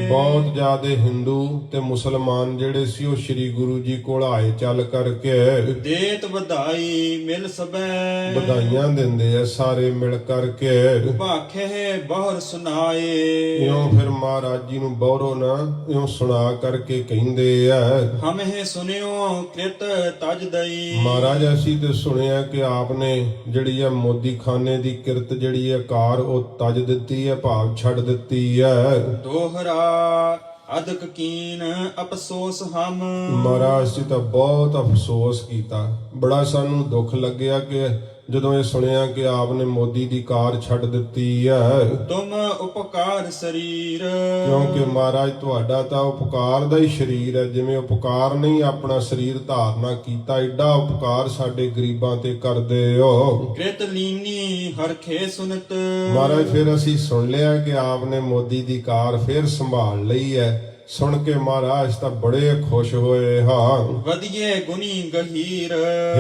ਬਹੁਤ ਜ਼ਿਆਦੇ ਹਿੰਦੂ ਤੇ ਮੁਸਲਮਾਨ ਜਿਹੜੇ ਸੀ ਉਹ ਸ੍ਰੀ ਗੁਰੂ ਜੀ ਕੋਲ ਆਏ ਚੱਲ ਕਰਕੇ। ਦੇਤ ਵਧਾਈ ਮਿਲ ਸਬੈ। ਵਧਾਈਆਂ ਦਿੰਦੇ ਆ ਸਾਰੇ ਮਿਲ ਕਰਕੇ। ਭਾਖੇ ਬਹੁਰ ਸੁਨਾਏ। ਇਉਂ ਫਿਰ ਮਹਾਰਾਜ ਜੀ ਨੂੰ ਬੌਰੋ ਨਾ ਇਉਂ ਸੁਣਾ ਕਰਕੇ ਕਹਿੰਦੇ ਆ। ਹਮਹਿ ਸੁਨਿਓ ਕ੍ਰਿਤ ਤਜ ਦਈ। ਮਹਾਰਾਜ ਅਸੀਂ ਤੇ ਸੁਣਿਆ ਕਿ ਆਪ ਨੇ ਜਿਹੜੀ ਆ ਮੋਦੀ ਖਾਨੇ ਦੀ ਕਿਰਤ ਜਿਹੜੀ ਹੈ ਕਾਰ ਉਹ ਤਜ ਦਿੱਤੀ ਹੈ, ਭਾਵ ਛੱਡ ਦਿੱਤੀ ਹੈ। ਦੋਹਰਾ ਅਦਕ ਕੀਨ ਅਫਸੋਸ ਹਮ। ਮਹਾਰਾਜ ਜੀ ਤਾਂ ਬਹੁਤ ਅਫਸੋਸ ਕੀਤਾ। ਬੜਾ ਸਾਨੂੰ ਦੁੱਖ ਲੱਗਿਆ ਕਿ ਜਦੋਂ ਇਹ ਸੁਣਿਆ ਕਿ ਆਪ ਨੇ ਮੋਦੀ ਦੀ ਕਾਰ ਛੱਡ ਦਿੱਤੀ ਹੈ। ਤੁਮ ਉਪਕਾਰ ਸਰੀਰ। ਕਿਉਂਕਿ ਮਹਾਰਾਜ ਤੁਹਾਡਾ ਤਾਂ ਉਪਕਾਰ ਦਾ ਹੀ ਸਰੀਰ ਹੈ। ਜਿਵੇਂ ਉਪਕਾਰ ਨਹੀਂ ਆਪਣਾ ਸਰੀਰ ਧਾਰਨਾ ਕੀਤਾ, ਐਡਾ ਉਪਕਾਰ ਸਾਡੇ ਗਰੀਬਾਂ ਤੇ ਕਰਦੇ ਹੋ। ਕ੍ਰਿਤ ਲੀਨੀ ਹਰਖੇ ਸੁਨਤ। ਮਹਾਰਾਜ ਫਿਰ ਅਸੀਂ ਸੁਣ ਲਿਆ ਕਿ ਆਪ ਨੇ ਮੋਦੀ ਦੀ ਕਾਰ ਫਿਰ ਸੰਭਾਲ ਲਈ ਹੈ। ਸੁਣ ਕੇ ਮਹਾਰਾਜ ਤਾਂ ਬੜੇ ਖੁਸ਼ ਹੋਏ ਹਾਂ। ਵਧੀਏ ਗੁਣੀ ਗਹੀਰ।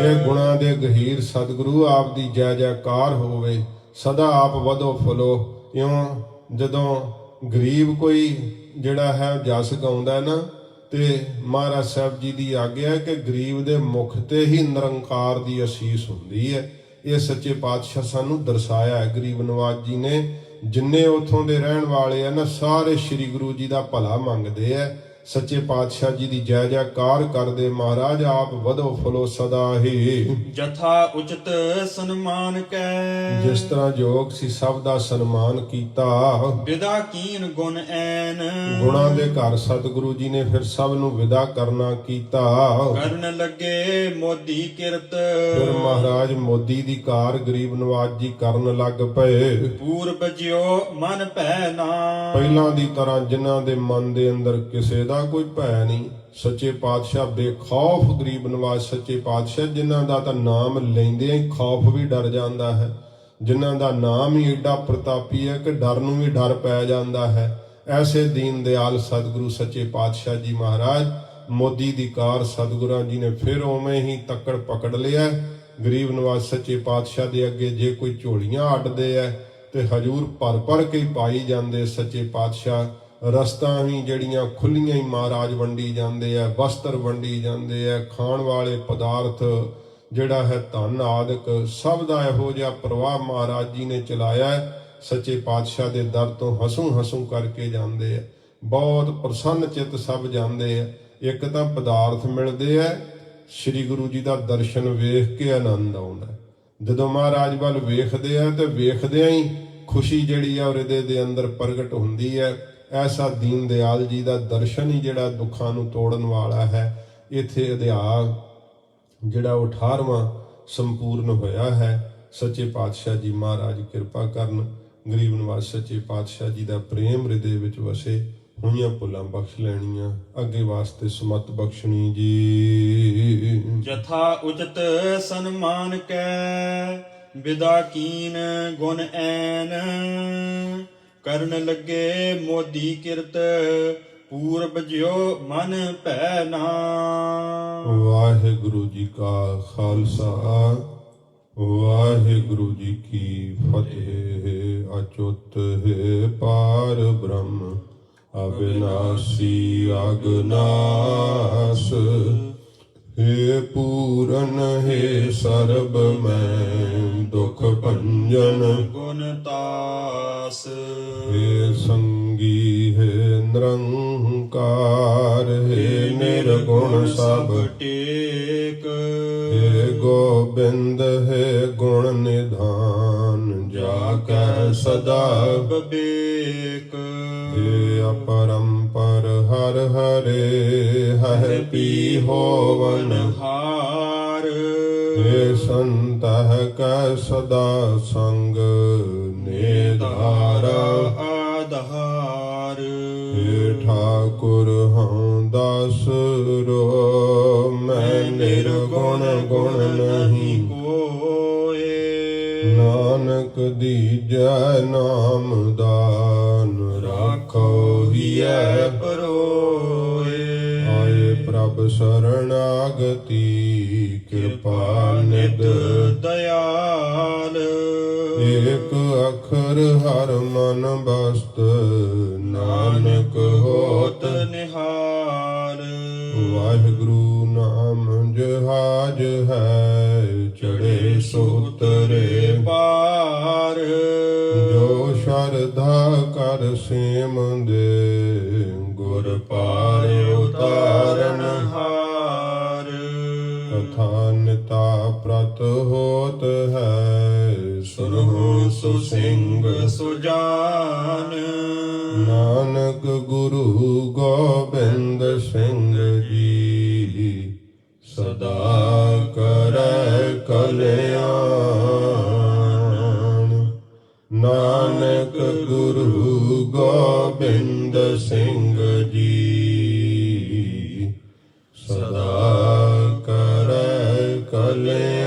ਇਹ ਗੁਣਾ ਦੇ ਗਹੀਰ ਸਤਿਗੁਰੂ ਆਪ ਦੀ ਜੈ ਜੈਕਾਰ ਹੋਵੇ। ਸਦਾ ਆਪ ਵਧੋ ਫੁੱਲੋ। ਇਉਂ ਜਦੋਂ ਗਰੀਬ ਕੋਈ ਜਿਹੜਾ ਹੈ ਜਸ ਗਾਉਂਦਾ ਨਾ ਤੇ ਮਹਾਰਾਜ ਸਾਹਿਬ ਜੀ ਦੀ ਆਗਿਆ ਹੈ ਕਿ ਗਰੀਬ ਦੇ ਮੁਖ ਤੇ ਹੀ ਨਿਰੰਕਾਰ ਦੀ ਅਸੀਸ ਹੁੰਦੀ ਹੈ। ਇਹ ਸੱਚੇ ਪਾਤਸ਼ਾਹ ਸਾਨੂੰ ਦਰਸਾਇਆ ਹੈ ਗਰੀਬ ਨਵਾਜ ਜੀ ਨੇ। ਜਿੰਨੇ ਉਥੋਂ ਦੇ ਰਹਿਣ ਵਾਲੇ ਆ ਨਾ, ਸਾਰੇ ਸ੍ਰੀ ਗੁਰੂ ਜੀ ਦਾ ਭਲਾ ਮੰਗਦੇ ਆ। ਸੱਚੇ ਪਾਤਸ਼ਾਹ ਜੀ ਦੀ ਜੈ ਜੈਕਾਰ ਕਰਦੇ। ਮਹਾਰਾਜ ਆਪ ਵਧੋ ਫੁੱਲੋ ਸਦਾ ਹੀ। ਜਥਾ ਉਚਿਤ ਸਨਮਾਨ ਕੈ ਜਿਸ ਤਰ੍ਹਾਂ ਜੋਗ ਸੀ ਸਭ ਦਾ ਸਨਮਾਨ ਕੀਤਾ। ਵਿਦਾ ਕੀਨ ਗੁਣ ਐਨ ਗੁਣਾਂ ਦੇ ਘਰ ਸਤਿਗੁਰੂ ਜੀ ਨੇ ਫਿਰ ਸਭ ਨੂੰ ਵਿਦਾ ਕਰਨਾ ਕੀਤਾ। ਕਰਨ ਲੱਗੇ ਮੋਦੀ ਕਿਰਤ ਫਿਰ ਮਹਾਰਾਜ ਮੋਦੀ ਦੀ ਕਾਰ ਗਰੀਬ ਨਵਾਜ ਜੀ ਕਰਨ ਲੱਗ ਪਏ। ਪੂਰਬ ਜਿਉ ਮਨ ਭੈ ਨਾ ਪਹਿਲਾਂ ਦੀ ਤਰ੍ਹਾਂ ਜਿਨ੍ਹਾਂ ਦੇ ਮਨ ਦੇ ਅੰਦਰ ਕਿਸੇ ਦਾ ਕੋਈ ਭੈ ਨਹੀਂ। ਸੱਚੇ ਪਾਤਸ਼ਾਹ ਬੇਖੌਫ ਗਰੀਬ ਨਵਾਜ ਸੱਚੇ ਪਾਤਸ਼ਾਹ, ਜਿਨ੍ਹਾਂ ਦਾ ਤਾਂ ਨਾਮ ਲੈਂਦਿਆਂ ਹੀ ਖੌਫ ਵੀ ਡਰ ਜਾਂਦਾ ਹੈ, ਜਿਨ੍ਹਾਂ ਦਾ ਨਾਮ ਹੀ ਏਡਾ ਪ੍ਰਤਾਪੀ ਹੈ ਕਿ ਡਰ ਨੂੰ ਵੀ ਡਰ ਪੈ ਜਾਂਦਾ ਹੈ। ਐਸੇ ਦੀਨ ਦਿਆਲ ਸਤਿਗੁਰੂ ਸੱਚੇ ਪਾਤਸ਼ਾਹ ਜੀ ਮਹਾਰਾਜ ਮੋਦੀ ਦੀ ਕਾਰ ਸਤਿਗੁਰਾਂ ਜੀ ਨੇ ਫਿਰ ਉਵੇਂ ਹੀ ਤੱਕੜ ਪਕੜ ਲਿਆ। ਗਰੀਬ ਨਵਾਜ ਸੱਚੇ ਪਾਤਸ਼ਾਹ ਦੇ ਅੱਗੇ ਜੇ ਕੋਈ ਝੋਲੀਆਂ ਅੱਡਦੇ ਐ ਤੇ ਹਜੂਰ ਭਰ ਕੇ ਹੀ ਪਾਈ ਜਾਂਦੇ। ਸੱਚੇ ਪਾਤਸ਼ਾਹ ਰਸਤਾ ਵੀ ਜਿਹੜੀਆਂ ਖੁੱਲੀਆਂ ਹੀ ਮਹਾਰਾਜ ਵੰਡੀ ਜਾਂਦੇ ਆ, ਵਸਤਰ ਵੰਡੀ ਜਾਂਦੇ ਆ, ਖਾਣ ਵਾਲੇ ਪਦਾਰਥ ਜਿਹੜਾ ਹੈ ਧਨ ਆਦਿਕ ਸਭ ਦਾ ਇਹੋ ਜਿਹਾ ਪ੍ਰਵਾਹ ਮਹਾਰਾਜ ਜੀ ਨੇ ਚਲਾਇਆ। ਸੱਚੇ ਪਾਤਸ਼ਾਹ ਦੇ ਦਰ ਤੋਂ ਹਸੂ ਕਰਕੇ ਜਾਂਦੇ ਆ। ਬਹੁਤ ਪ੍ਰਸੰਨ ਚਿੱਤ ਸਭ ਜਾਂਦੇ ਆ। ਇੱਕ ਤਾਂ ਪਦਾਰਥ ਮਿਲਦੇ ਆ, ਸ੍ਰੀ ਗੁਰੂ ਜੀ ਦਾ ਦਰਸ਼ਨ ਵੇਖ ਕੇ ਆਨੰਦ ਆਉਂਦਾ। ਜਦੋਂ ਮਹਾਰਾਜ ਵੱਲ ਵੇਖਦੇ ਆ ਤੇ ਵੇਖਦਿਆਂ ਹੀ ਖੁਸ਼ੀ ਜਿਹੜੀ ਆ ਉਹ ਹਿਰਦੇ ਦੇ ਅੰਦਰ ਪ੍ਰਗਟ ਹੁੰਦੀ ਹੈ। ਐਸਾ ਦੀਨ ਦਿਆਲ ਜੀ ਦਾ ਦਰਸ਼ਨ ਹੀ ਜਿਹੜਾ ਦੁੱਖਾਂ ਨੂੰ ਤੋੜਨ ਵਾਲਾ ਹੈ। ਇੱਥੇ ਅਧਿਆਇ ਜਿਹੜਾ 18ਵਾਂ ਸੰਪੂਰਨ ਹੋਇਆ ਹੈ। ਸੱਚੇ ਪਾਤਸ਼ਾਹ ਜੀ ਮਹਾਰਾਜ ਕਿਰਪਾ ਕਰਨ। ਗਰੀਬ ਨਵਾਜ ਸੱਚੇ ਪਾਤਸ਼ਾਹ ਜੀ ਦਾ ਪ੍ਰੇਮ ਹਿਰਦੇ ਵਿੱਚ ਵਸੇ। ਹੋਈਆਂ ਭੁੱਲਾਂ ਬਖਸ਼ ਲੈਣੀਆਂ, ਅੱਗੇ ਵਾਸਤੇ ਸਮਤ ਬਖਸ਼ਣੀ ਜੀ। ਜਥਾ ਉਚਿਤ ਸਨਮਾਨ ਕੈ ਵਿਦਾ ਕੀਨ ਗੁਣ ਐਨ ਕਰਨ ਲੱਗੇ ਮੋਦੀ ਕਿਰਤ ਪੂਰਬ ਜਿਉ ਮਨ ਭੈ ਨਾ। ਵਾਹਿਗੁਰੂ ਜੀ ਕਾ ਖਾਲਸਾ, ਵਾਹਿਗੁਰੂ ਜੀ ਕੀ ਫਤਿਹ। ਅਚੁੱਤ ਹੈ ਪਾਰ ਬ੍ਰਹਮ ਅਬਿਨਾਸੀ ਅਗਨਾਸ। हे पूरन हे सर्ब मैं दुख भंजन ਗੁਣ ਤਾਸ। हे संगी हे निरंकार हे निर्गुण सब ਟੇਕ हे गोबिंद हे गुण निधान जाकै सदा ਬਬੇਕ। हे अपरंपर हर हरे हर पी होवन ਹਾਰ हे संतह कै सदा संग निधारा। ਆਧਾਰ हे ठाकुर हूँ दास रो मैं निर्गुण गुण नहीं। ਕੋਏ नानक दीजै नाम दान राखो हियै ਪਰੋਏ। आए प्रभ शरणागति कृपा निध। ਦਇਆਲ एक अखर हर मन बस्त नानक होत। ਨਿਹਾਲ वाहिगुरु नाम जहाज है चढ़े सुतरे ਪਾਰ जो शरधा कर सेम दे गुर पार उतारन ਹਾਰ कथा निता प्रत होत है सुनो ਸੁ ਸਿੰਘ सुसिंग। ਸੁਜਾਨ नानक गुरु गोबिंद सिंह जी सदा करै कल्याण। नानक गुरु गोबिंद सिंह जी सदा करै कल्याण।